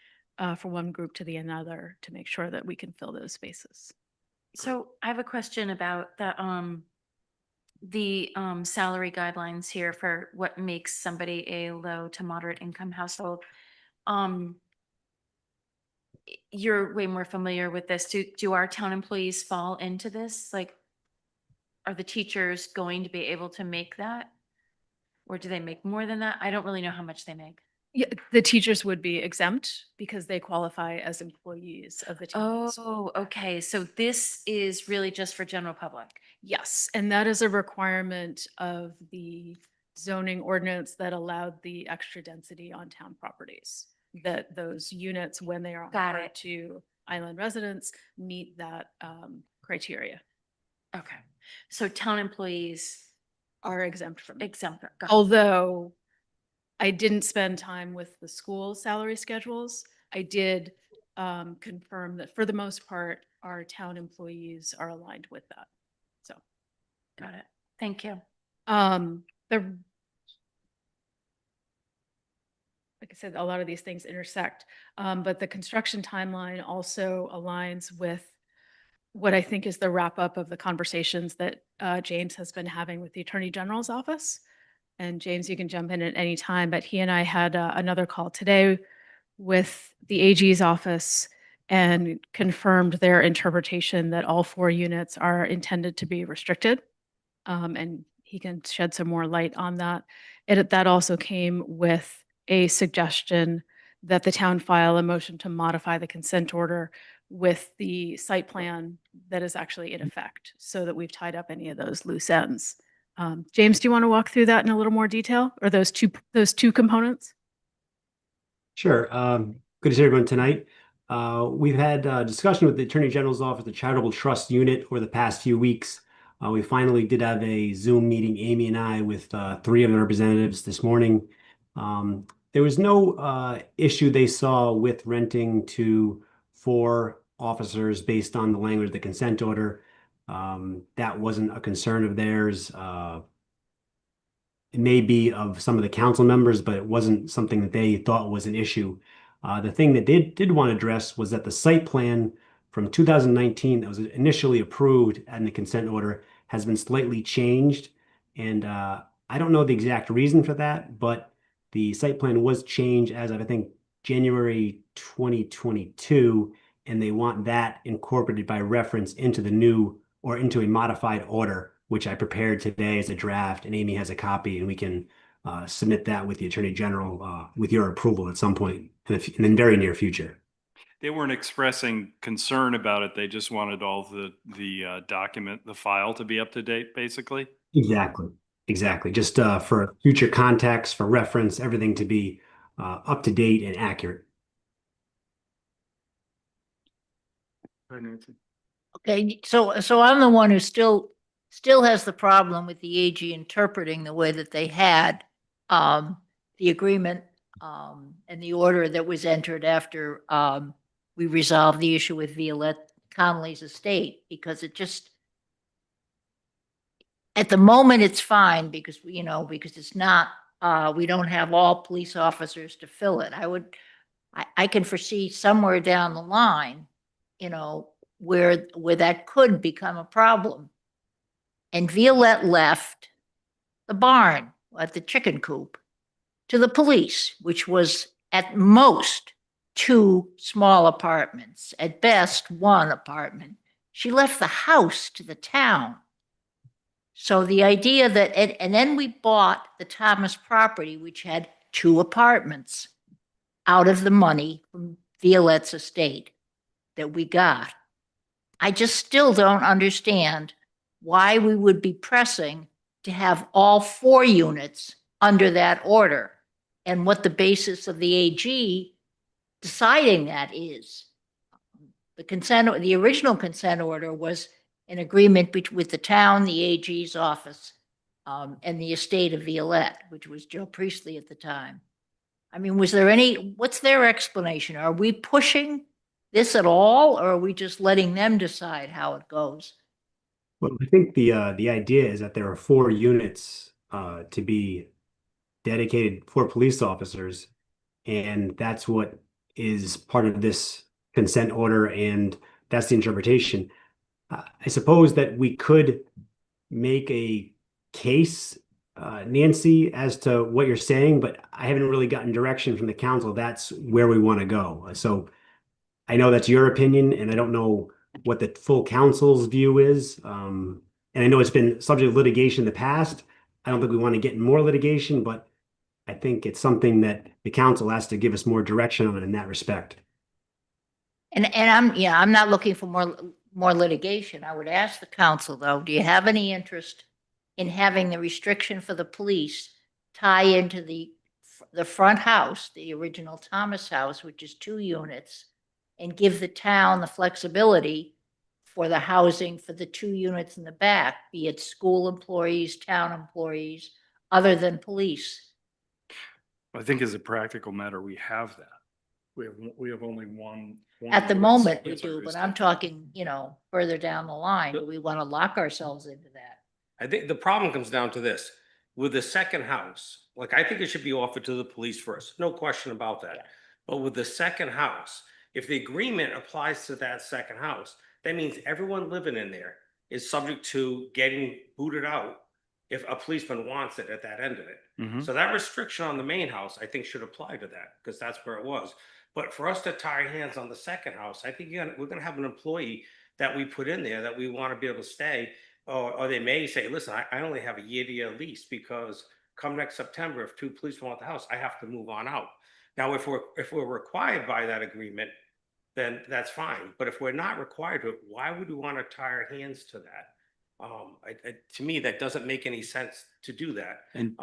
from one group to the another to make sure that we can fill those spaces. So I have a question about the salary guidelines here for what makes somebody a low to moderate income household. You're way more familiar with this. Do our town employees fall into this? Like, are the teachers going to be able to make that? Or do they make more than that? I don't really know how much they make. Yeah, the teachers would be exempt because they qualify as employees of the town. Oh, okay. So this is really just for general public. Yes, and that is a requirement of the zoning ordinance that allowed the extra density on town properties. That those units, when they are Got offered it. to island residents, meet that criteria. Okay. So town employees Are exempt from it. exempt. Got it. Although I didn't spend time with the school salary schedules, I did confirm that for the most part, our town employees are aligned with that. So, Got it. Thank you. Like I said, a lot of these things intersect, but the construction timeline also aligns with what I think is the wrap up of the conversations that James has been having with the Attorney General's office. And James, you can jump in at any time, but he and I had another call today with the AG's office and confirmed their interpretation that all 4 units are intended to be restricted. And he can shed some more light on that. That also came with a suggestion that the town file a motion to modify the consent order with the site plan that is actually in effect, so that we've tied up any of those loose ends. James, do you want to walk through that in a little more detail, or those two components? Sure. Good to see everyone tonight. We've had a discussion with the Attorney General's Office, the Charitable Trust Unit, over the past few weeks. We finally did have a Zoom meeting, Amy and I, with 3 of the representatives this morning. There was no issue they saw with renting to 4 officers based on the language of the consent order. That wasn't a concern of theirs. It may be of some of the council members, but it wasn't something that they thought was an issue. The thing that they did want to address was that the site plan from 2019 that was initially approved in the consent order has been slightly changed. And I don't know the exact reason for that, but the site plan was changed as of, I think, January 2022, and they want that incorporated by reference into the new or into a modified order, which I prepared today as a draft, and Amy has a copy, and we can submit that with the Attorney General with your approval at some point in the very near future. They weren't expressing concern about it. They just wanted all the document, the file to be up to date, basically. Exactly. Exactly. Just for future context, for reference, everything to be up to date and accurate. Okay, so I'm the one who still has the problem with the AG interpreting the way that they had the agreement and the order that was entered after we resolved the issue with Violette Connolly's estate, because it just, at the moment, it's fine because, because it's not, we don't have all police officers to fill it. I can foresee somewhere down the line, where that could become a problem. And Violette left the barn at the chicken coop to the police, which was at most 2 small apartments, at best 1 apartment. She left the house to the town. So the idea that, and then we bought the Thomas property, which had 2 apartments out of the money from Violette's estate that we got. I just still don't understand why we would be pressing to have all 4 units under that order, and what the basis of the AG deciding that is. The original consent order was an agreement with the town, the AG's office, and the estate of Violette, which was Joe Priestley at the time. I mean, what's their explanation? Are we pushing this at all, or are we just letting them decide how it goes? Well, I think the idea is that there are 4 units to be dedicated for police officers, and that's what is part of this consent order, and that's the interpretation. I suppose that we could make a case, Nancy, as to what you're saying, but I haven't really gotten direction from the council. That's where we want to go. So I know that's your opinion, and I don't know what the full council's view is. And I know it's been subject to litigation in the past. I don't think we want to get in more litigation, but I think it's something that the council has to give us more direction on in that respect. And I'm not looking for more litigation. I would ask the council, though, do you have any interest in having the restriction for the police tie into the front house, the original Thomas house, which is 2 units, and give the town the flexibility for the housing for the 2 units in the back, be it school employees, town employees, other than police? I think as a practical matter, we have that. We have only one. At the place. moment, we That's do, what but we're I'm talking, further down the line. Do we want to lock ourselves into that? I think the problem comes down to this. With the second house, like, I think it should be offered to the police first, no question about that. But with the second house, if the agreement applies to that second house, that means everyone living in there is subject to getting booted out if a policeman wants it at that end of it. Mhm. So that restriction on the main house, I think, should apply to that, because that's where it was. But for us to tie our hands on the second house, I think we're gonna have an employee that we put in there that we want to be able to stay, or they may say, listen, I only have a year-to-year lease, because come next September, if 2 policemen want the house, I have to move on out. Now, if we're required by that agreement, then that's fine. But if we're not required to, why would we want to tie our hands to that? To me, that doesn't make any sense to do that. And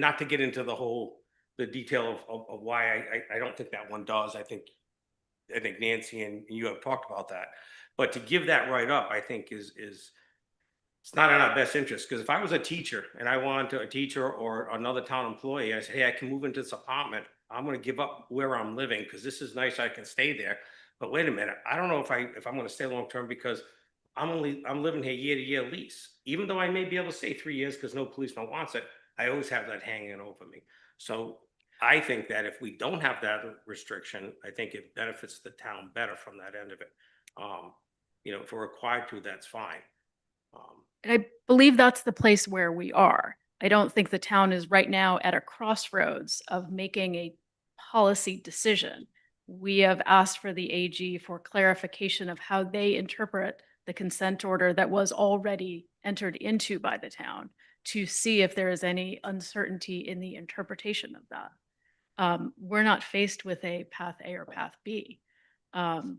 not to get into the detail of why I don't think that one does. I think Nancy and you have talked about that. But to give that right up, I think is it's not in our best interest. Because if I was a teacher and I wanted a teacher or another town employee, I say, hey, I can move into this apartment. I'm going to give up where I'm living because this is nice. I can stay there. But wait a minute, I don't know if I'm going to stay long term, because I'm living here year-to-year lease. Even though I may be able to stay 3 years because no policeman wants it, I always have that hanging over me. So I think that if we don't have that restriction, I think it benefits the town better from that end of it. If we're required to, that's fine. And I believe that's the place where we are. I don't think the town is right now at a crossroads of making a policy decision. We have asked for the AG for clarification of how they interpret the consent order that was already entered into by the town to see if there is any uncertainty in the interpretation of that. We're not faced with a path A or path B. Well,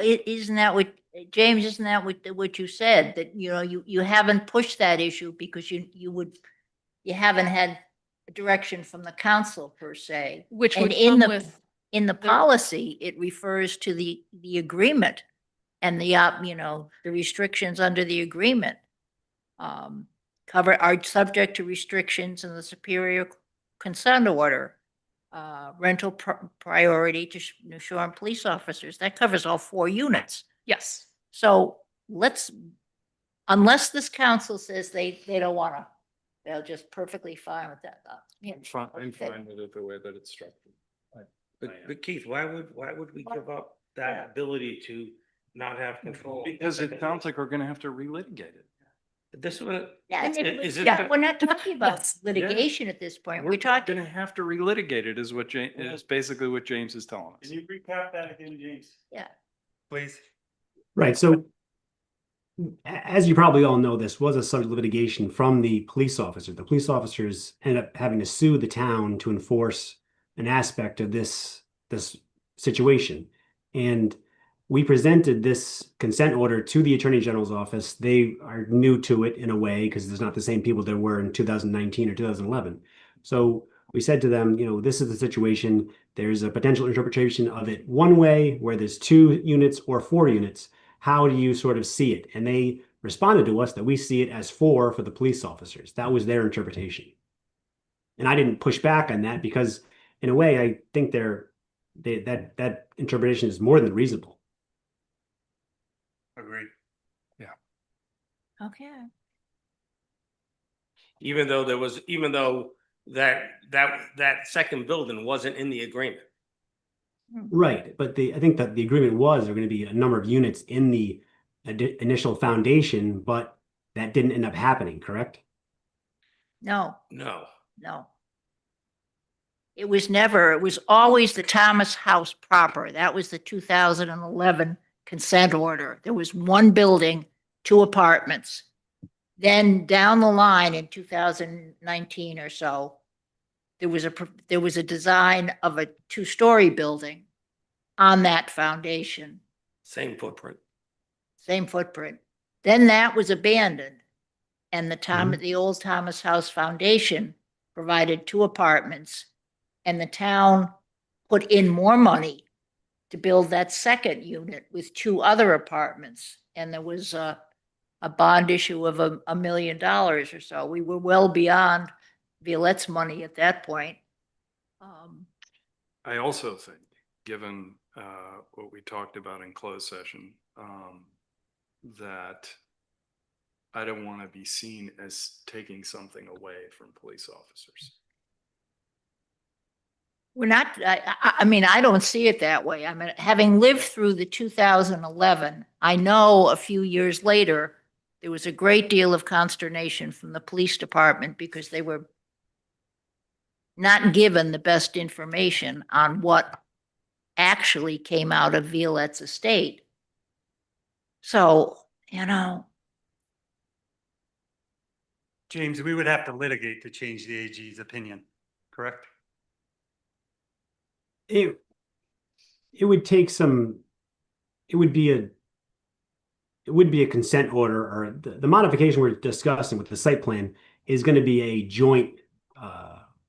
isn't that what, James, isn't that what you said, that, you know, you haven't pushed that issue because you haven't had a direction from the council per se. Which And would in come the, with in the policy, it refers to the agreement and the, you know, the restrictions under the agreement. Are subject to restrictions in the Superior Consent Order. Rental priority to New Shore police officers. That covers all 4 units. Yes. So unless this council says they don't want to, they're just perfectly fine with that. Yeah. I'm fine with it the way that it's structured. But Keith, why would we give up that ability to not have control? Because it sounds like we're gonna have to relitigate it. This one, Yeah, and is it? we're not talking about litigation at this point. We're talking, Gonna have to relitigate it is what James, is basically what James is telling us. Can you recap that again, James? yeah. Please. Right. So as you probably all know, this was a subject of litigation from the police officer. The police officers ended up having to sue the town to enforce an aspect of this situation. And we presented this consent order to the Attorney General's office. They are new to it in a way because there's not the same people there were in 2019 or 2011. So we said to them, you know, this is the situation. There's a potential interpretation of it one way where there's 2 units or 4 units. How do you sort of see it? And they responded to us that we see it as 4 for the police officers. That was their interpretation. And I didn't push back on that because in a way, I think that interpretation is more than reasonable. Agreed. Okay. Even though that second building wasn't in the agreement. Right, but I think that the agreement was there were going to be a number of units in the initial foundation, but that didn't end up happening, correct? No, No. no. It was always the Thomas House proper. That was the 2011 consent order. There was 1 building, 2 apartments. Then down the line in 2019 or so, there was a design of a 2-story building on that foundation. Same footprint. Same footprint. Then that was abandoned. And the old Thomas House Foundation provided 2 apartments. And the town put in more money to build that second unit with 2 other apartments. And there was a bond issue of $1 million or so. We were well beyond Violette's money at that point. I also think, given what we talked about in closed session, that I don't want to be seen as taking something away from police officers. We're not, I mean, I don't see it that way. I mean, having lived through the 2011, I know a few years later, there was a great deal of consternation from the police department because they were not given the best information on what actually came out of Violette's estate. So, you know. James, we would have to litigate to change the AG's opinion, correct? It would take some, it would be a consent order, or the modification we're discussing with the site plan is going to be a joint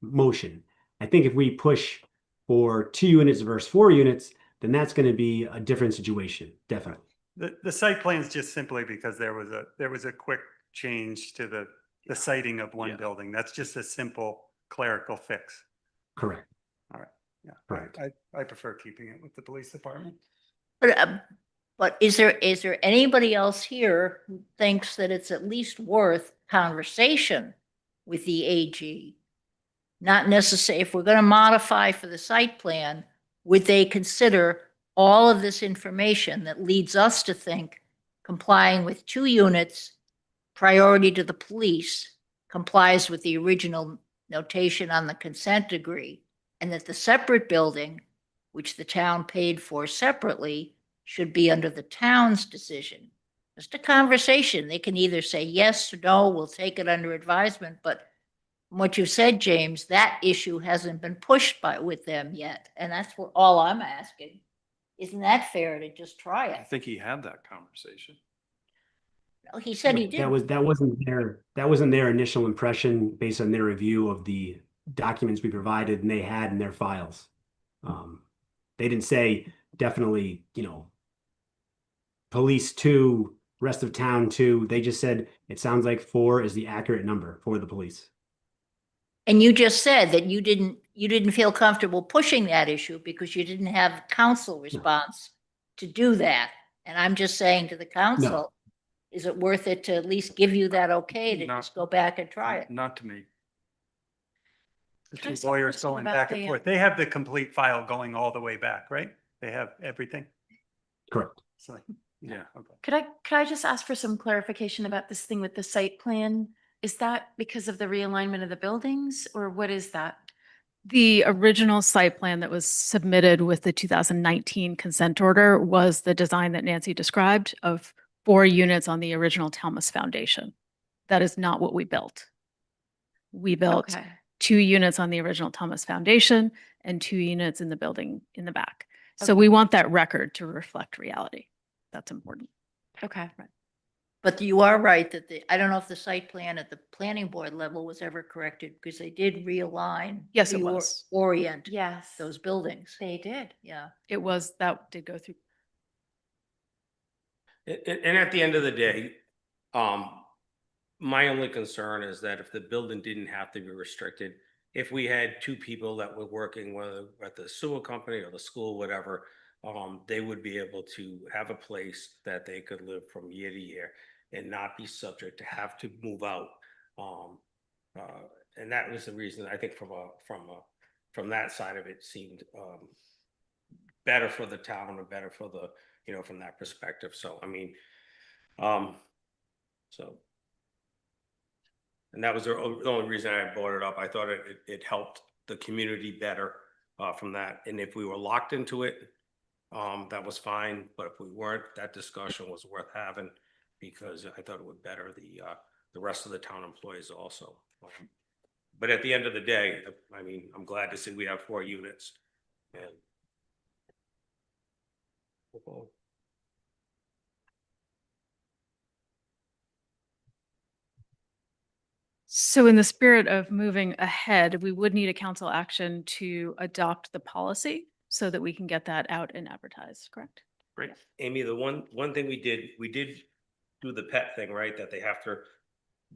motion. I think if we push for 2 units versus 4 units, then that's going to be a different situation, definitely. The site plan is just simply because there was a quick change to the siting of 1 building. That's just a simple clerical fix. Correct. All right. Yeah. Correct. I prefer keeping it with the police department. But is there anybody else here who thinks that it's at least worth conversation with the AG? Not necessarily, if we're going to modify for the site plan, would they consider all of this information that leads us to think complying with 2 units, priority to the police, complies with the original notation on the consent decree, and that the separate building, which the town paid for separately, should be under the town's decision. Just a conversation. They can either say yes or no, we'll take it under advisement, but from what you said, James, that issue hasn't been pushed with them yet, and that's all I'm asking. Isn't that fair to just try I it? think he had that conversation. No, he said he did. That wasn't their initial impression based on their review of the documents we provided and they had in their files. They didn't say definitely, police 2, rest of town 2. They just said it sounds like 4 is the accurate number for the police. And you just said that you didn't feel comfortable pushing that issue because you didn't have council response to do that. And I'm just saying to the council, is it worth it to at least give you that okay to just go back and try it? Not to me. The Can I two ask a lawyers question going about back and the, forth. They have the complete file going all the way back, right? They have everything. Correct. So, Yeah. okay. Could I just ask for some clarification about this thing with the site plan? Is that because of the realignment of the buildings or what is that? The original site plan that was submitted with the 2019 consent order was the design that Nancy described of 4 units on the original Talmus foundation. That is not what we built. We built Okay. 2 units on the original Talmus foundation and 2 units in the building in the back. So Okay. we want that record to reflect reality. That's important. Okay. But you are right that I don't know if the site plan at the planning board level was ever corrected because they did realign. Yes, it was. Orient Yes, those buildings. they did. Yeah. That did go through. And at the end of the day, my only concern is that if the building didn't have to be restricted, if we had 2 people that were working, whether at the sewer company or the school, whatever, they would be able to have a place that they could live from year to year and not be subject to have to move out. And that was the reason I think from that side of it seemed better for the town and better for the, from that perspective. So, I mean, and that was the only reason I brought it up. I thought it helped the community better from that. And if we were locked into it, that was fine. But if we weren't, that discussion was worth having because I thought it would better the rest of the town employees also. But at the end of the day, I mean, I'm glad to see we have 4 units. And So in the spirit of moving ahead, we would need a council action to adopt the policy so that we can get that out and advertised, correct? Great. Amy, the one thing we did do the pet thing, right? That they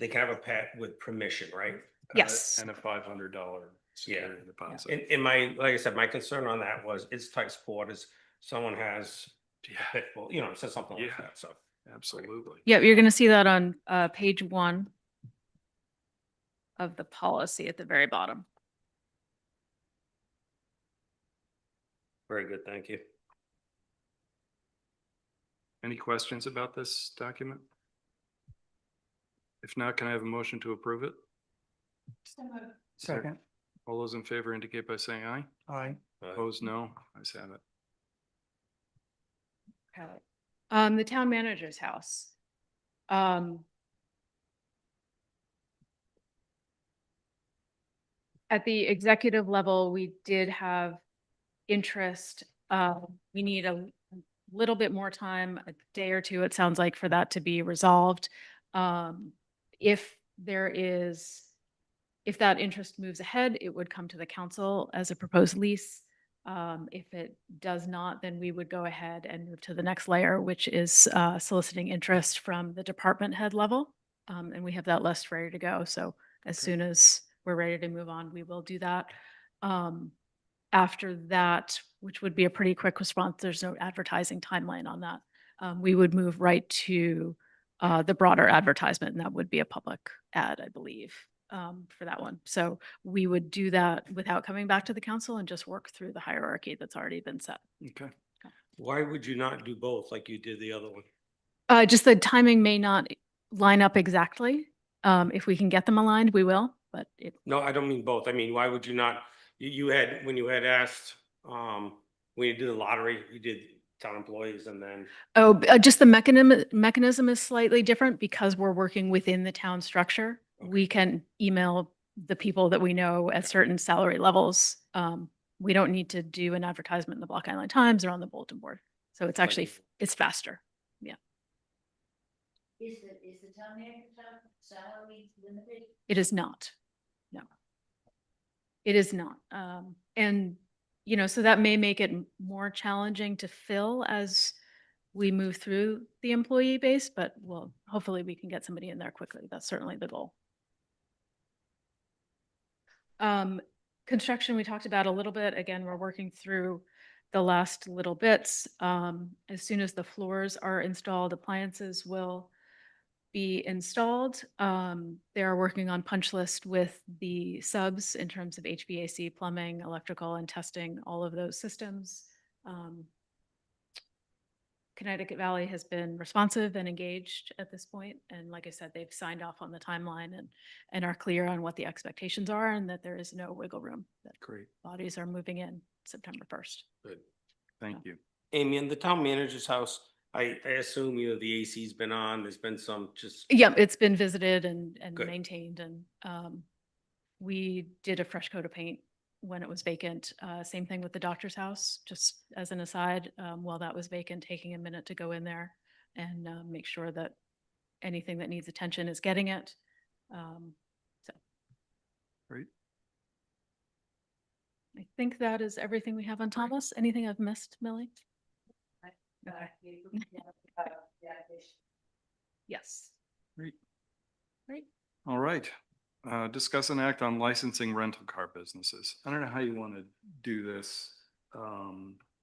can have a pet with permission, right? Yes. And a $500 security deposit. And like I said, my concern on that was it's tight sport is someone has a pit bull, says something like that, so. Absolutely. Yeah, you're going to see that on page 1 of the policy at the very bottom. Very good, thank you. Any questions about this document? If not, can I have a motion to approve it? Second. All those in favor indicate by saying aye. Aye. Opposed, no. Ayes have it. The town manager's house. At the executive level, we did have interest. We need a little bit more time, a day or 2, it sounds like, for that to be resolved. If that interest moves ahead, it would come to the council as a proposed lease. If it does not, then we would go ahead and move to the next layer, which is soliciting interest from the department head level. And we have that list ready to go. So as soon as we're ready to move on, we will do that. After that, which would be a pretty quick response, there's no advertising timeline on that. We would move right to the broader advertisement, and that would be a public ad, I believe, for that one. So we would do that without coming back to the council and just work through the hierarchy that's already been set. Okay. Why would you not do both like you did the other one? Just the timing may not line up exactly. If we can get them aligned, we will, but No, I don't mean both. I mean, why would you not, when you had asked, when you did the lottery, you did town employees and then, Oh, just the mechanism is slightly different because we're working within the town structure. We can email the people that we know at certain salary levels. We don't need to do an advertisement in the Block Island Times or on the bulletin board. So it's actually, it's faster. Yeah. Is the town manager's salary limited? It is not. No. It is not. And, you know, so that may make it more challenging to fill as we move through the employee base, but well, hopefully we can get somebody in there quickly. That's certainly the goal. Construction, we talked about a little bit. Again, we're working through the last little bits. As soon as the floors are installed, appliances will be installed. They are working on punch list with the subs in terms of HVAC, plumbing, electrical, and testing all of those systems. Connecticut Valley has been responsive and engaged at this point. And like I said, they've signed off on the timeline and are clear on what the expectations are and that there is no wiggle room. That Great. bodies are moving in September 1st. good. Thank you. Amy, in the town manager's house, I assume, you know, the AC's been on, there's been some just, Yeah, it's been visited and Good. maintained, and we did a fresh coat of paint when it was vacant. Same thing with the doctor's house, just as an aside, while that was vacant, taking a minute to go in there and make sure that anything that needs attention is getting it. So. Great. I think that is everything we have on Thomas. Anything I've missed, Millie? Yes. Great. Great. All right. Discuss an act on licensing rental car businesses. I don't know how you want to do this.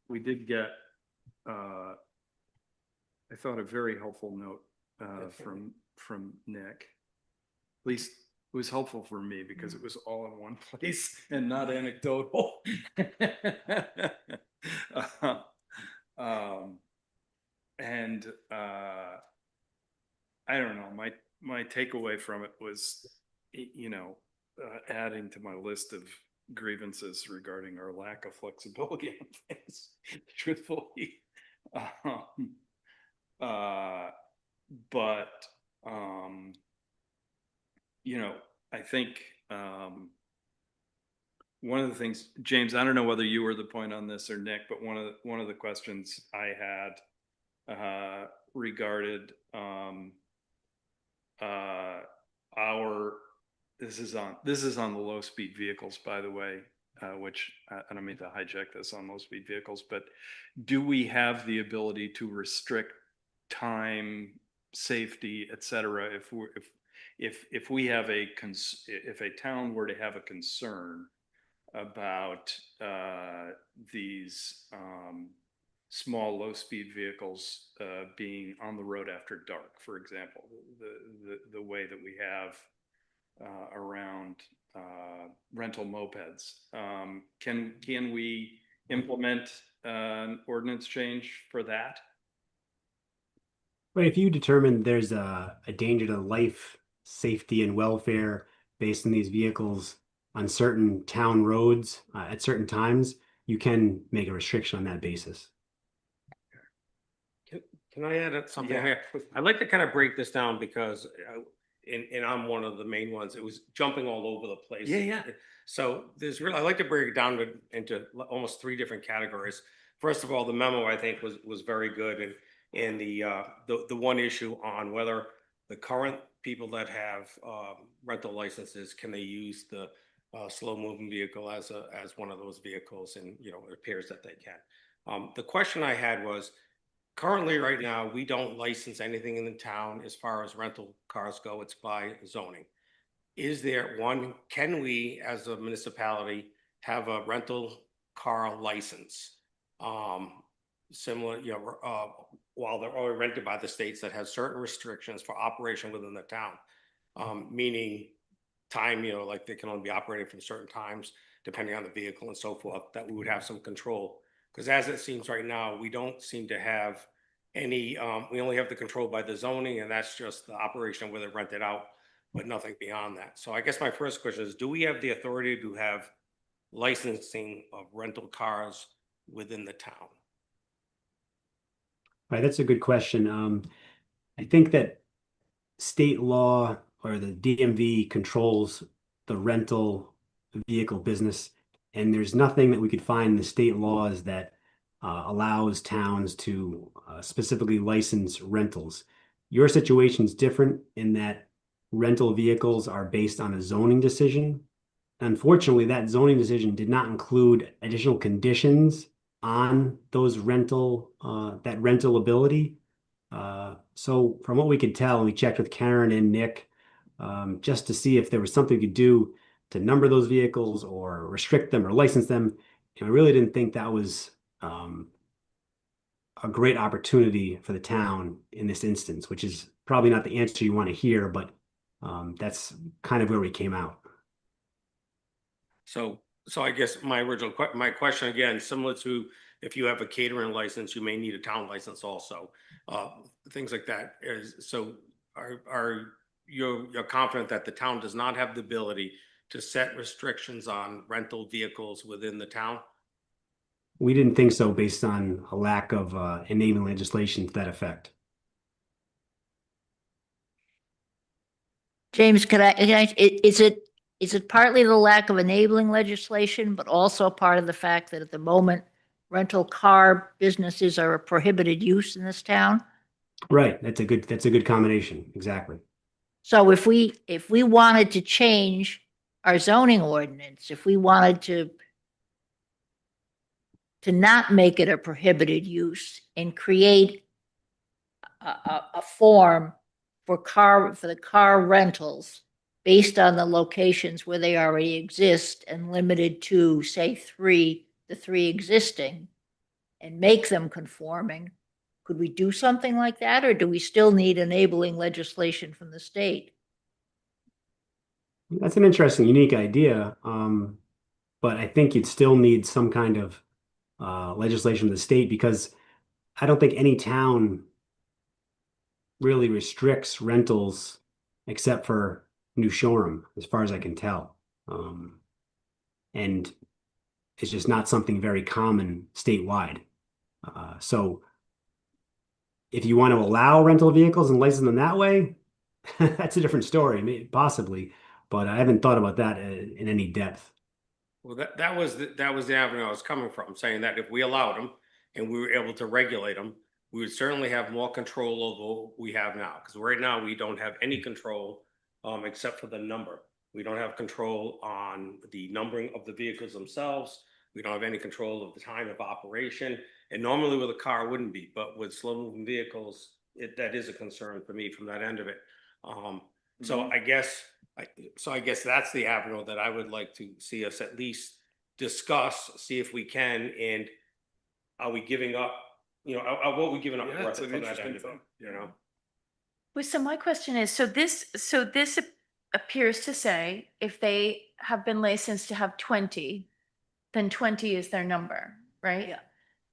We did get, I thought, a very helpful note from Nick. At least it was helpful for me because it was all in one place and not anecdotal. And I don't know, my takeaway from it was, you know, adding to my list of grievances regarding our lack of flexibility on things, truthfully. But you know, I think one of the things, James, I don't know whether you were the point on this or Nick, but one of the questions I had regarded this is on the low speed vehicles, by the way, which I don't mean to hijack this on low speed vehicles, but do we have the ability to restrict time, safety, et cetera, if we have if a town were to have a concern about these small low speed vehicles being on the road after dark, for example, the way that we have around rental mopeds, can we implement an ordinance change for that? But if you determine there's a danger to life, safety, and welfare based on these vehicles on certain town roads at certain times, you can make a restriction on that basis. can I add something Yeah. here? I'd like to kind of break this down because, and I'm one of the main ones, it was jumping all over the place. Yeah. So I like to break it down into almost three different categories. First of all, the memo I think was very good, and the one issue on whether the current people that have rental licenses, can they use the slow moving vehicle as one of those vehicles, and you know, it appears that they can. The question I had was, currently right now, we don't license anything in the town as far as rental cars go, it's by zoning. Is there can we as a municipality have a rental car license? Similar, you know, while they're already rented by the states, that has certain restrictions for operation within the town. Meaning time, you know, like they can only be operating from certain times, depending on the vehicle and so forth, that we would have some control. Because as it seems right now, we don't seem to have any, we only have the control by the zoning, and that's just the operation where they're rented out, but nothing beyond that. So I guess my first question is, do we have the authority to have licensing of rental cars within the town? Right, that's a good question. I think that state law or the DMV controls the rental vehicle business, and there's nothing that we could find in the state laws that allows towns to specifically license rentals. Your situation's different in that rental vehicles are based on a zoning decision. Unfortunately, that zoning decision did not include additional conditions on those that rental ability. So from what we could tell, we checked with Karen and Nick just to see if there was something we could do to number those vehicles or restrict them or license them. And I really didn't think that was a great opportunity for the town in this instance, which is probably not the answer you want to hear, but that's kind of where we came out. So I guess my question again, similar to if you have a catering license, you may need a town license also. Things like that are you're confident that the town does not have the ability to set restrictions on rental vehicles within the town? We didn't think so based on a lack of enabling legislation to that effect. James, is it partly the lack of enabling legislation, but also part of the fact that at the moment rental car businesses are a prohibited use in this town? Right. That's a good combination. Exactly. So if we wanted to change our zoning ordinance, if we wanted to not make it a prohibited use and create a form for the car rentals based on the locations where they already exist and limited to, say, the three existing, and make them conforming, could we do something like that, or do we still need enabling legislation from the state? That's an interesting, unique idea. But I think you'd still need some kind of legislation from the state, because I don't think any town really restricts rentals except for New Shoreham, as far as I can tell. And it's just not something very common statewide. So if you want to allow rental vehicles and license them that way, that's a different story, possibly. But I haven't thought about that in any depth. Well, that was the avenue I was coming from, saying that if we allowed them and we were able to regulate them, we would certainly have more control over what we have now. Because right now we don't have any control except for the number. We don't have control on the numbering of the vehicles themselves. We don't have any control of the time of operation. And normally with a car it wouldn't be, but with slow moving vehicles, that is a concern for me from that end of it. So I guess that's the avenue that I would like to see us at least discuss, see if we can, and are we giving up, what are we giving up? Yeah, it's an from that interesting end of it, thought. Well, so my question is, so this appears to say if they have been licensed to have 20, then 20 is their number, right? Yeah.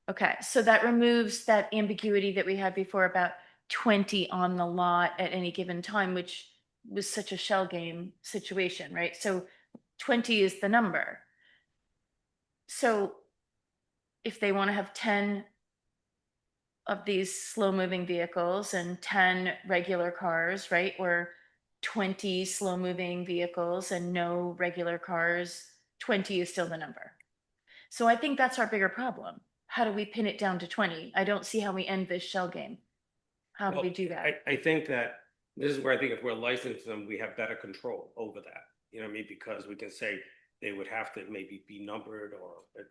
Okay, so that removes that ambiguity that we had before about 20 on the lot at any given time, which was such a shell game situation, right? So 20 is the number. So if they want to have 10 of these slow moving vehicles and 10 regular cars, right? Or 20 slow moving vehicles and no regular cars, 20 is still the number. So I think that's our bigger problem. How do we pin it down to 20? I don't see how we end this shell game. How do we do that? I think that this is where I think if we're licensing them, we have better control over that. You know what I mean? Because we can say they would have to maybe be numbered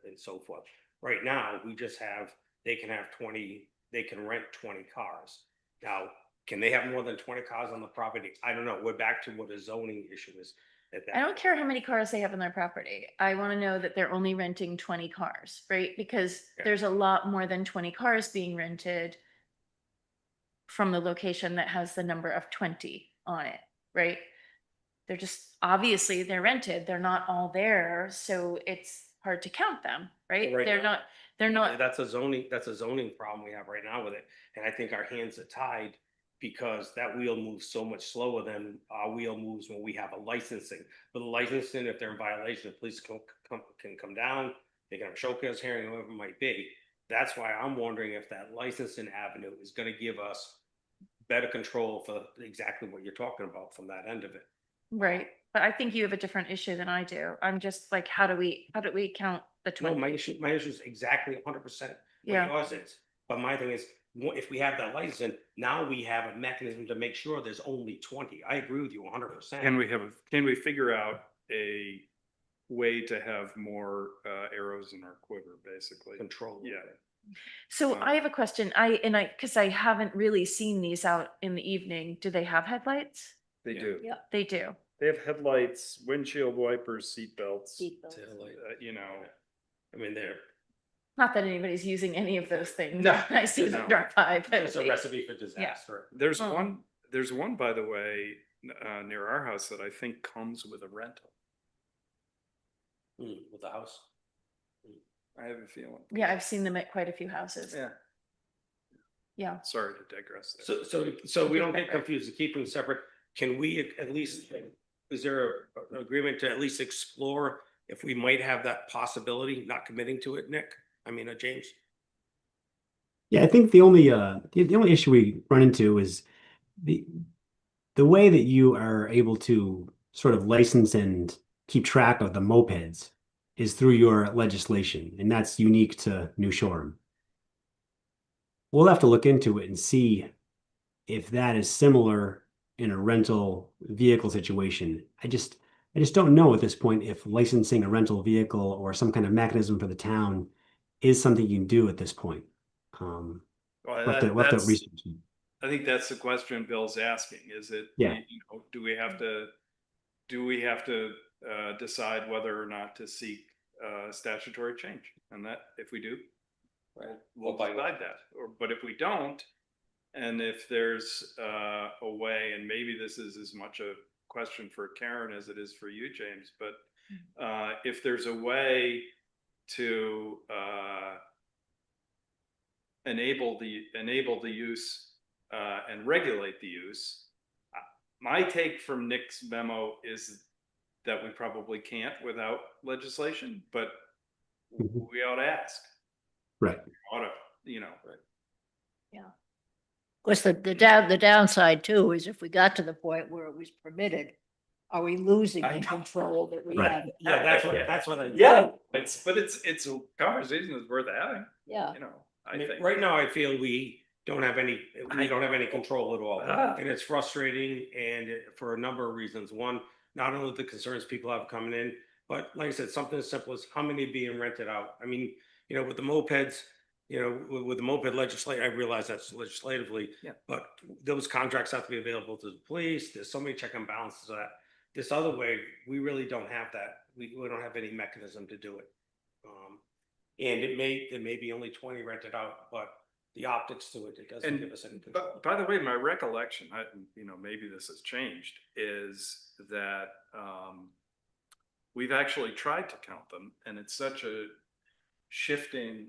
and so forth. Right now, we just have, they can have 20, they can rent 20 cars. Now, can they have more than 20 cars on the property? I don't know. We're back to what a zoning issue is at that. I don't care how many cars they have on their property. I want to know that they're only renting 20 cars, right? Because there's a lot more than 20 cars being rented from the location that has the number of 20 on it, right? They're just, obviously they're rented. They're not all there. So it's hard to count them, right? Right They're now, not. That's a zoning problem we have right now with it. And I think our hands are tied because that wheel moves so much slower than our wheel moves when we have a licensing. But the licensing, if they're in violation, the police can come down, they can have a show cause hearing, whoever it might be. That's why I'm wondering if that licensing avenue is gonna give us better control for exactly what you're talking about from that end of it. Right, but I think you have a different issue than I do. I'm just like, how do we count the No, 20? my issue is exactly 100% what Yeah. yours is. But my thing is, if we have that license, now we have a mechanism to make sure there's only 20. I agree with you 100%. Can we figure out a way to have more arrows in our quiver, basically? Control. Yeah. So Uh, I have a question. Because I haven't really seen these out in the evening. Do they have headlights? They Yeah. do. Yeah. They do. They have headlights, windshield wipers, seatbelts, Seatbelts. you know. I mean, they're, Not that anybody's using any of those things. No. I see them drive by, but it's a recipe for disaster. There's Oh. there's one, by the way, near our house that I think comes with a rental. With the house. I have a feeling. yeah, I've seen them at quite a few houses. Yeah. Yeah. Sorry to digress there. So we don't get confused, to keep them separate. Can we at least, is there an agreement to at least explore if we might have that possibility, not committing to it, Nick? I mean, James? Yeah, I think the only issue we run into is the way that you are able to sort of license and keep track of the mopeds is through your legislation, and that's unique to New Shoreham. We'll have to look into it and see if that is similar in a rental vehicle situation. I just don't know at this point if licensing a rental vehicle or some kind of mechanism for the town is something you can do at this point. Well, We'll have to that's- research it. I think that's the question Bill's asking. Is it, Yeah. do we have to decide whether or not to seek statutory change? And that, if we do, we'll decide that. But if we don't, and if there's a way, and maybe this is as much a question for Karen as it is for you, James, but if there's a way to enable the use and regulate the use. My take from Nick's memo is that we probably can't without legislation, but we ought to ask. Right. We ought to, you know. Yeah. Of course, the downside too is if we got to the point where it was permitted, are we losing the control that we Right. have? Yeah, that's what I. Yeah, it's a conversation that's worth having, Yeah. you know, I I mean, think. right now, I feel we don't have any control at all. Ah. And it's frustrating for a number of reasons. One, not only the concerns people have coming in, but like I said, something as simple as how many being rented out. I mean, with the mopeds, with the moped legislation, I realize that's legislatively, Yeah. but those contracts have to be available to the police. There's so many check and balances of that. This other way, we really don't have that. We don't have any mechanism to do it. And there may be only 20 rented out, but the optics to it doesn't give us any control. But by the way, my recollection, maybe this has changed, is that we've actually tried to count them, and it's such a shifting,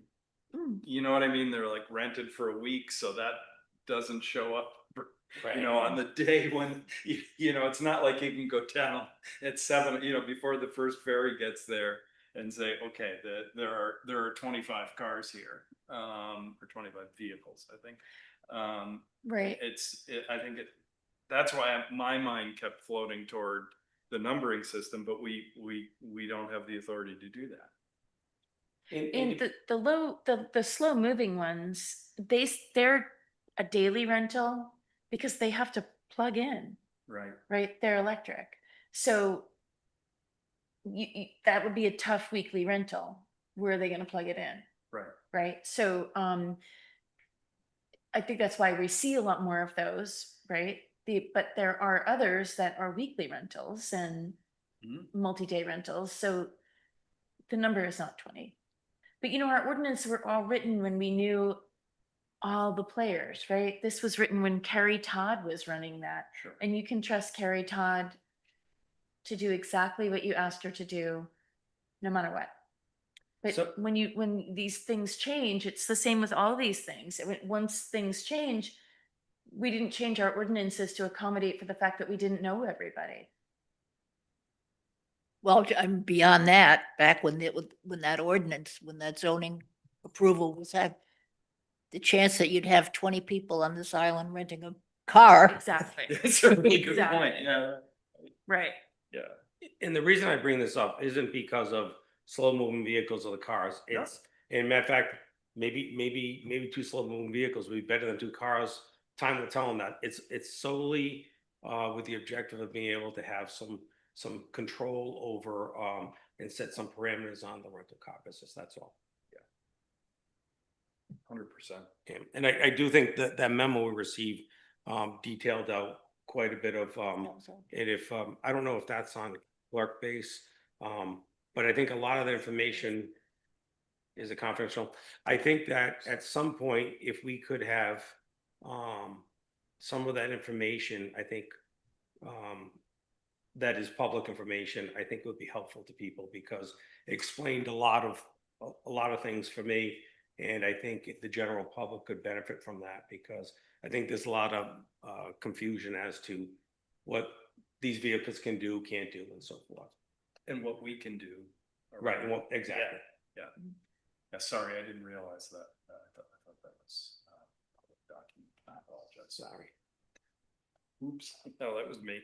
you know what I mean? They're like rented for a week, so that doesn't show up, on the day when, it's not like you can go down at 7, before the first ferry gets there and say, okay, there are 25 cars here, or 25 vehicles, I think. Right. I think that's why my mind kept floating toward the numbering system, but we don't have the authority to do that. And the slow moving ones, they're a daily rental because they have to plug in, Right. right? They're electric. So that would be a tough weekly rental. Where are they going to plug it in? Right. Right. So I think that's why we see a lot more of those, right? But there are others that are weekly rentals and multi-day rentals. So the number is not 20. But our ordinance were all written when we knew all the players, right? This was written when Carrie Todd was running that. Sure. And you can trust Carrie Todd to do exactly what you asked her to do, no matter what. But when these things change, it's the same with all these things. Once things change, we didn't change our ordinances to accommodate for the fact that we didn't know everybody. Well, I'm beyond that, back when that ordinance, when that zoning approval was that the chance that you'd have 20 people on this island renting a car. Exactly. That's a really good Exactly. point, yeah. Right. Yeah. And the reason I bring this up isn't because of slow moving vehicles or the cars. It's, and matter of fact, maybe two slow moving vehicles would be better than two cars. Time will tell them that. It's solely with the objective of being able to have some control over and set some parameters on the rental car business. That's all. 100%. And I do think that that memo we received detailed out quite a bit of, and if, I don't know if that's on Clark base, but I think a lot of the information is confidential. I think that at some point, if we could have some of that information, I think that is public information, I think would be helpful to people because it explained a lot of things for me. And I think the general public could benefit from that because I think there's a lot of confusion as to what these vehicles can do, can't do, and so forth. And what we can do. Right, and what, exactly. Yeah. Yeah, sorry, I didn't realize that. I thought that was public document. I apologize. Sorry. Oops, no, that was me.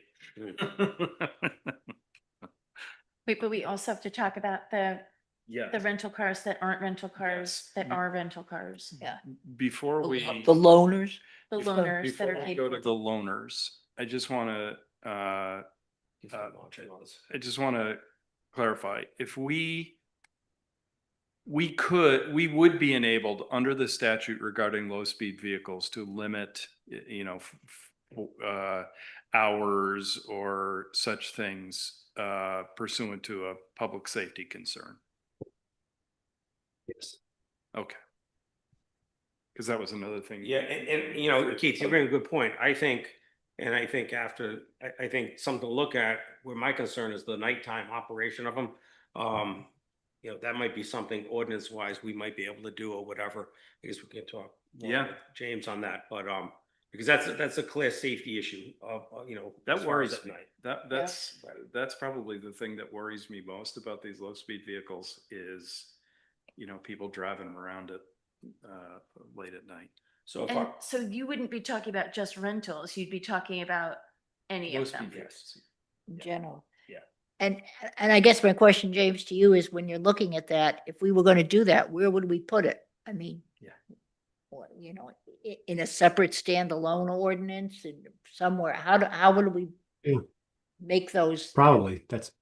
Wait, but we also have to talk about the Yeah, rental cars that aren't rental cars, that Be- are rental cars. Yeah. before we. The loaners. The Before- loaners that Before are we paid go to for. the loaners, I just want to, I just want to clarify, if we would be enabled under the statute regarding low-speed vehicles to limit, hours or such things pursuant to a public safety concern. Yes. Okay. Because that was another thing. Yeah, and Keith, you bring a good point. I think something to look at, where my concern is the nighttime operation of them. That might be something ordinance wise we might be able to do or whatever. I guess we can talk more Yeah. with James on that, but because that's a clear safety issue of, That as far as worries at me. night. That's probably the thing that worries me most about these low speed vehicles is, people driving around it late at night. So if And so you wouldn't be talking about just rentals, you'd be talking about any Low of them. speed vehicles. In general. Yeah. And I guess my question, James, to you is when you're looking at that, if we were going to do that, where would we put it? I mean. Yeah. Or, in a separate standalone ordinance and somewhere, how would we Yeah. make those? Probably that's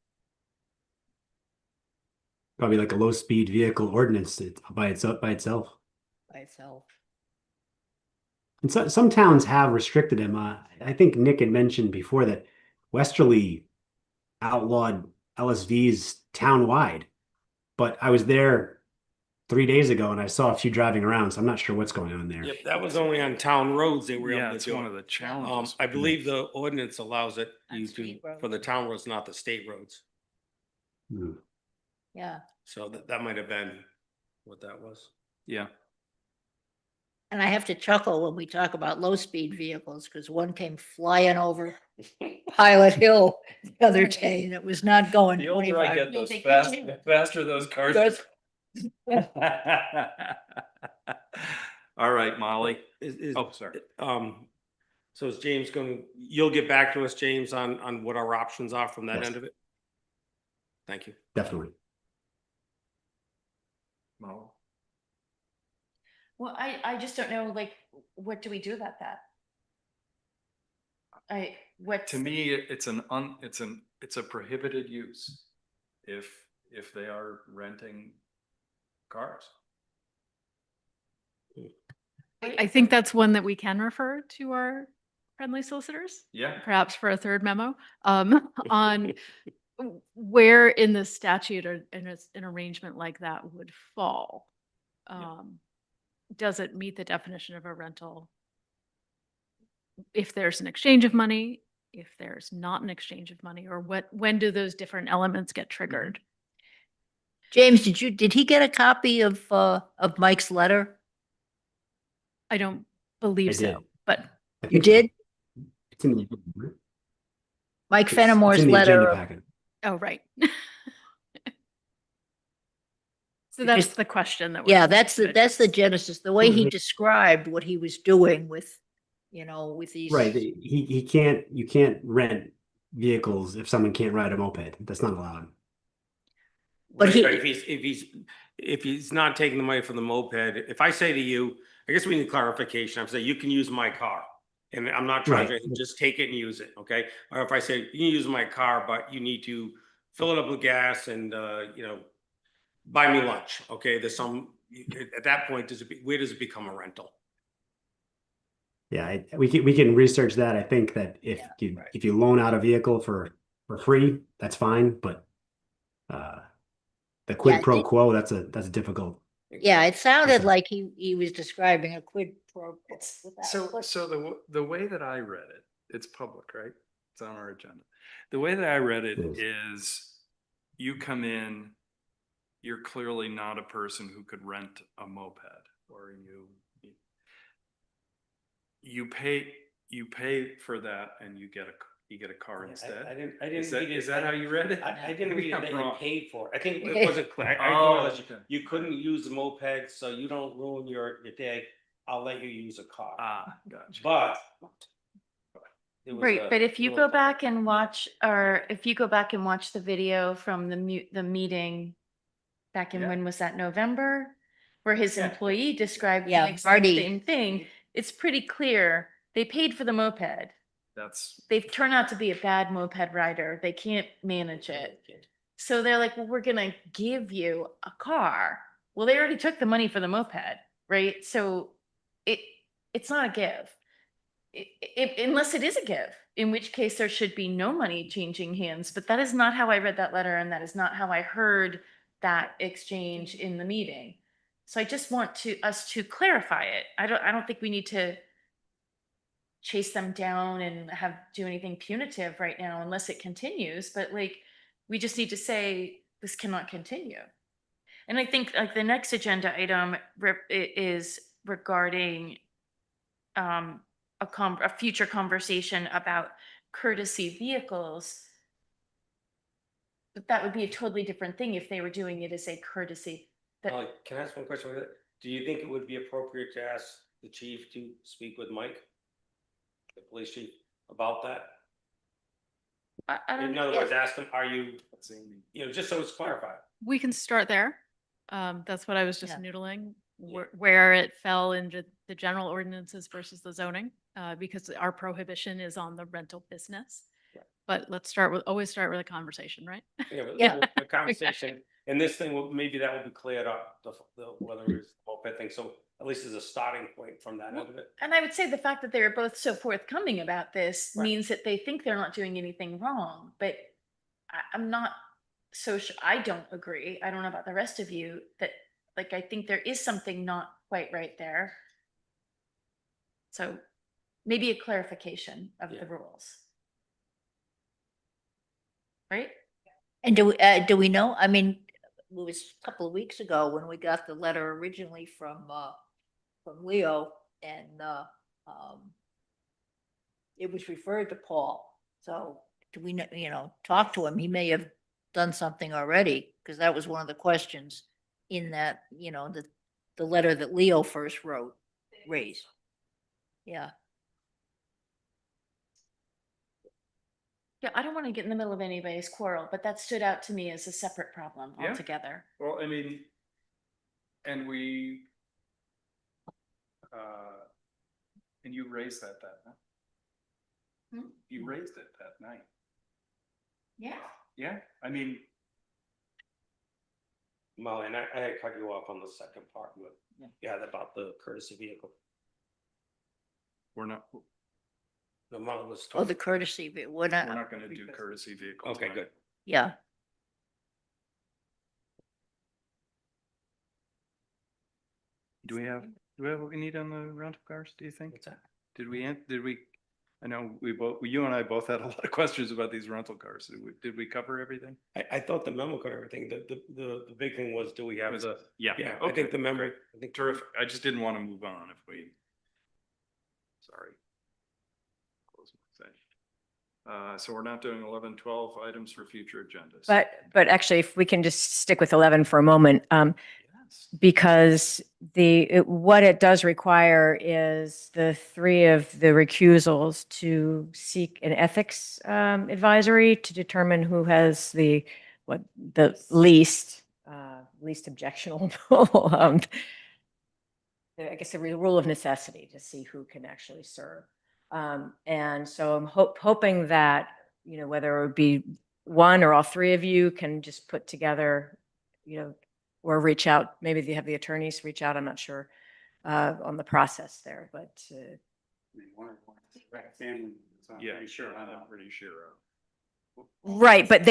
probably like a low speed vehicle ordinance by itself. By itself? And some towns have restricted them. I think Nick had mentioned before that Westerly outlawed LSVs townwide, but I was there 3 days ago and I saw a few driving around, so I'm not sure what's going on there. Yep, that was only on town roads they were Yeah, able to it's do one it. of the challenges. I believe the ordinance allows it On you to, state roads. for the town roads, not the state roads. Hmm. Yeah. So that might have been what that was. Yeah. And I have to chuckle when we talk about low-speed vehicles, because one came flying over Pilot Hill the other day, and it was not going The older I 25. get, those fast- the faster those cars. Goes- All right, Molly. Is, Oh, sorry. so is James you'll get back to us, James, on what our options are from that Yes. end of it? Thank you. Definitely. Molly. Well, I just don't know, like, what do we do about that? To me, it's a prohibited use if they are renting cars. I think that's one that we can refer to our friendly solicitors, Yeah. perhaps for a third memo, on where in the statute or in an arrangement like that would fall. Does it meet the definition of a rental? If there's an exchange of money, if there's not an exchange of money, or when do those different elements get triggered? James, did he get a copy of Mike's letter? I don't believe I so, did. but I You think so. did? It's in the, Mike it's Fenimore's in the agenda letter? packet. oh, right. So that's Because- the question that. Yeah, we're that's gonna the address. genesis, the way he Mhm. described what he was doing with, with these. Right, he can't, you can't rent vehicles if someone can't ride a moped. That's not allowed. But Right, he- but if he's not taking the money from the moped, if I say to you, I guess we need clarification. I'm saying you can use my car. And I'm not charging, Right. anything, just take it and use it, okay? Or if I say, you can use my car, but you need to fill it up with gas and, buy me lunch, okay? There's some, at that point, where does it become a rental? Yeah, we can research that. I think that if Yeah, if you loan out a vehicle for free, that's fine, but the Yeah, quid I pro think- quo, that's difficult. Yeah, it sounded Okay. like he was describing a quid pro quo. without So, put- so the way that I read it, it's public, right? It's on our agenda. The way that I read it Yes. is you come in, you're clearly not a person who could rent a moped, or you pay for that and you get a car instead. I didn't Is read it. that how you read it? I didn't Maybe read it I'm that you wrong. paid for it. I think it wasn't clear. I Oh, realized okay. you couldn't use the moped, so you don't ruin your day. I'll let you use a car. Ah, gotcha. But. there was Right, a but if you little- go back and watch, or if you go back and watch the video from the meeting back in, Yeah. when was that, November? Where his Yeah. employee described the Yeah, exact Marty. same thing, it's pretty clear, they paid for the moped. That's, They've turned out to be a bad moped rider, they can't manage it. So they're like, well, we're gonna give you a car. Well, they already took the money for the moped, right? So it's not a give. Unless it is a give, in which case there should be no money changing hands. But that is not how I read that letter, and that is not how I heard that exchange in the meeting. So I just want us to clarify it. I don't think we need to chase them down and do anything punitive right now unless it continues. But like, we just need to say this cannot continue. And I think like the next agenda item is regarding a future conversation about courtesy vehicles. But that would be a totally different thing if they were doing it as a courtesy. Can I ask one question? Do you think it would be appropriate to ask the chief to speak with Mike? The police chief about that? I don't In know. other words, ask him, are you, just so it's clarified. We can start there. That's what I was just Yeah. noodling, where it fell into the general ordinances versus the zoning, because our prohibition is on the rental business. But let's always start with a conversation, right? Yeah. The conversation, and this thing, maybe that will be cleared up, whether it's the moped thing, so at least as a starting point from that end of it. And I would say the fact that they are both so forthcoming about this Right. means that they think they're not doing anything wrong, but I'm not so sure. I don't agree. I don't know about the rest of you that, like, I think there is something not quite right there. So maybe a clarification of Yeah. the rules. Right? And do we know, I mean, it was a couple of weeks ago when we got the letter originally from Leo, and it was referred to Paul. So do we know, talk to him? He may have done something already, because that was one of the questions in that, the letter that Leo first raised. Yeah. Yeah, I don't want to get in the middle of anybody's quarrel, but that stood out to me as a separate problem Yeah. altogether. well, I mean, and and you raised that night. Hmm? You raised it that night. Yeah. Yeah, I mean, Molly, and I had cut you off on the second part, but yeah, about the courtesy vehicle. we're not, The Molly was Oh, the talking. courtesy, but we're not gonna do courtesy vehicles. Okay, good. yeah. Do we have what we need on the rental cars, do you think? What's that? Did we, I know you and I both had a lot of questions about these rental cars. Did we cover everything? I thought the memo covered everything. The big thing was, do we have the, Yeah. yeah, I okay, think the memo, great. I think. Terrific. I just didn't want to move on if we. Sorry. Close my thing. So we're not doing 11, 12 items for future agendas. But actually, if we can just stick with 11 for a moment, because what it does require is the three of the recusals to seek an ethics advisory to determine who has the least objectionable, I guess the rule of necessity to see who can actually serve. And so I'm hoping that, whether it would be one or all three of you can just put together, or reach out, maybe they have the attorneys reach out, I'm not sure, on the process there, but. Yeah, sure, I'm pretty sure. Right, but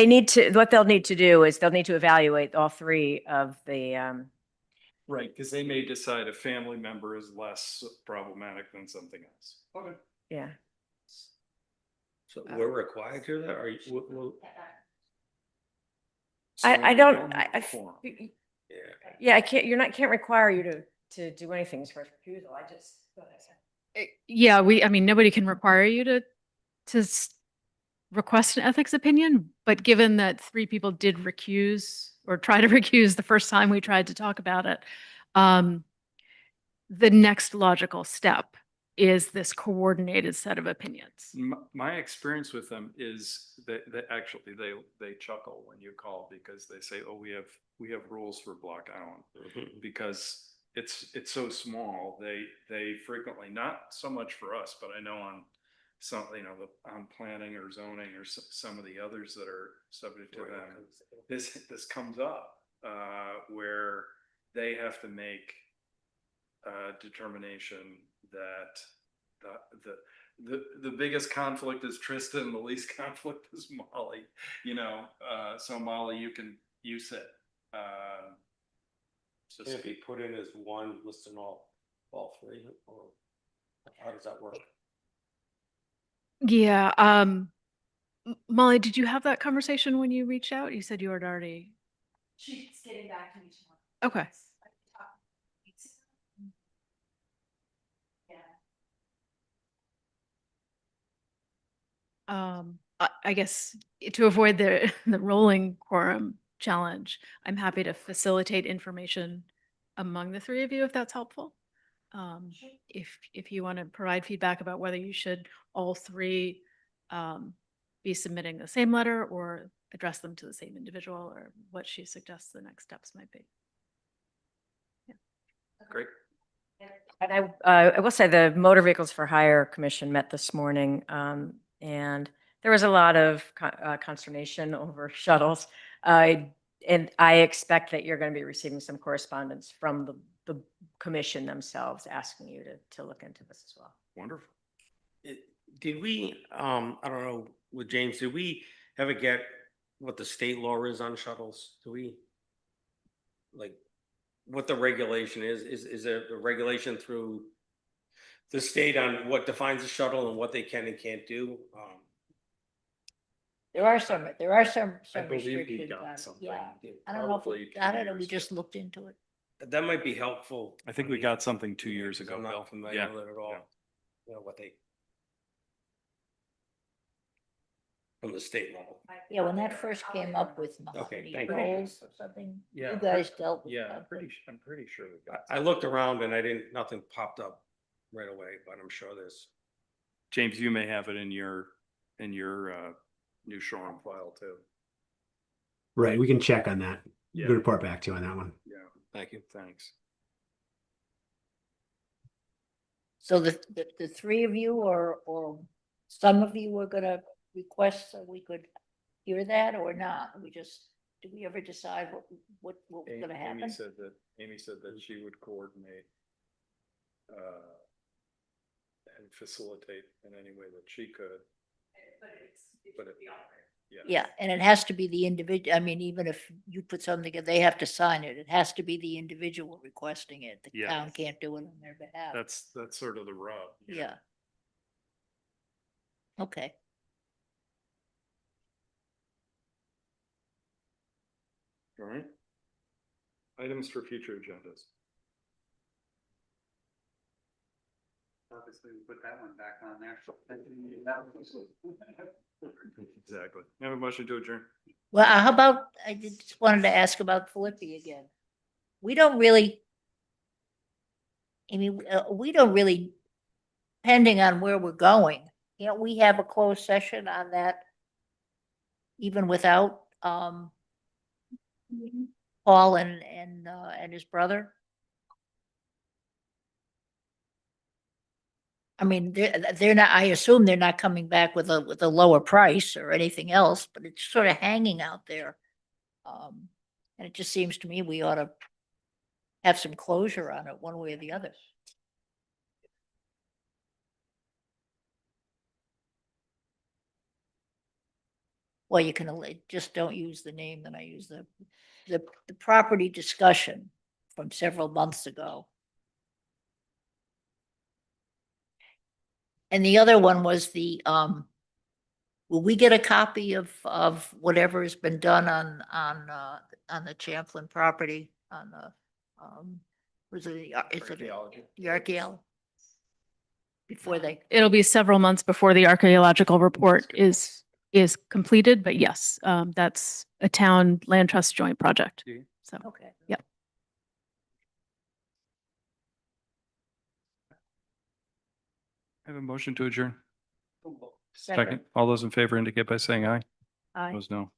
what they'll need to do is they'll need to evaluate all three of the, Right, because they may decide a family member is less problematic than something else. Okay. yeah. So we're required to do that, or Yeah, can't require you to do anything as far as refusal. Yeah, nobody can require you to request an ethics opinion, but given that three people did recuse or try to recuse the first time we tried to talk about it, the next logical step is this coordinated set of opinions. My experience with them is that actually they chuckle when you call because they say, "Oh, we have rules for Block Island," because it's so small. They frequently, not so much for us, but I know on some, on planning or zoning or some of the others that are subject to them, this comes up where they have to make a determination that the biggest conflict is Tristan, the least conflict is Molly, so Molly, you sit. So if he put in as one, listing all three, or how does that work? Yeah. Molly, did you have that conversation when you reached out? You said you had already. She's getting back to me tomorrow. Okay. I guess to avoid the rolling quorum challenge, I'm happy to facilitate information among the three of you if that's helpful. If you want to provide feedback about whether you should all three be submitting the same letter or address them to the same individual, or what she suggests the next steps might be. Yeah. Great. And I will say the Motor Vehicles for Hire Commission met this morning, and there was a lot of consternation over shuttles. And I expect that you're going to be receiving some correspondence from the commission themselves asking you to look into this as well. Wonderful. Did we, I don't know, with James, did we ever get what the state law is on shuttles? Do we, like, what the regulation is? Is there a regulation through the state on what defines a shuttle and what they can and can't do? There are some I believe he restrictions got on it. something. Yeah. I don't know if we got it or we just looked into it. That might be helpful. I think we got something 2 years ago. I'm Bill. not familiar Yeah. with it at all. Yeah. What they, from the state level. Yeah, when that first came up with Okay, Mahoney thank you. Rolls or something, Yeah. you guys dealt with Yeah, that. I'm pretty sure we got. I looked around and nothing popped up right away, but I'm sure there's. James, you may have it in your New Shoreham file too. Right, we can check on that. Yeah. We'll report back to you on that one. Yeah. Thank you. Thanks. So the three of you or some of you were gonna request so we could hear that or not? Did we ever decide what was gonna happen? Amy said that she would coordinate and facilitate in any way that she could. But Yeah, and it has to be the individual, even if you put something together, they have to sign it. It has to be the individual requesting it. The Yeah. town can't do it on their behalf. That's sort of the rub. Yeah. Okay. All right. Items for future agendas. Obviously, we put that one back on there. Exactly. Have a motion to adjourn. Well, how about, I just wanted to ask about Philippi again. we don't really, I mean, we don't really, depending on where we're going, can't we have a closed session on that? Even without, Paul and his brother? I mean, they're not, I assume they're not coming back with a lower price or anything else, but it's sort of hanging out there. And it just seems to me we ought to have some closure on it one way or the other. Well, you can just don't use the name, then I use the property discussion from several months ago. And the other one was will we get a copy of whatever has been done on the Champlin property on the, was it, is it the archaeology? Before they, It'll be several months before the archaeological report is completed, but yes, that's a town land trust joint project. So, okay. yep. I have a motion to adjourn. Second. Second. All those in favor indicate by saying aye. Aye. Opposed, no.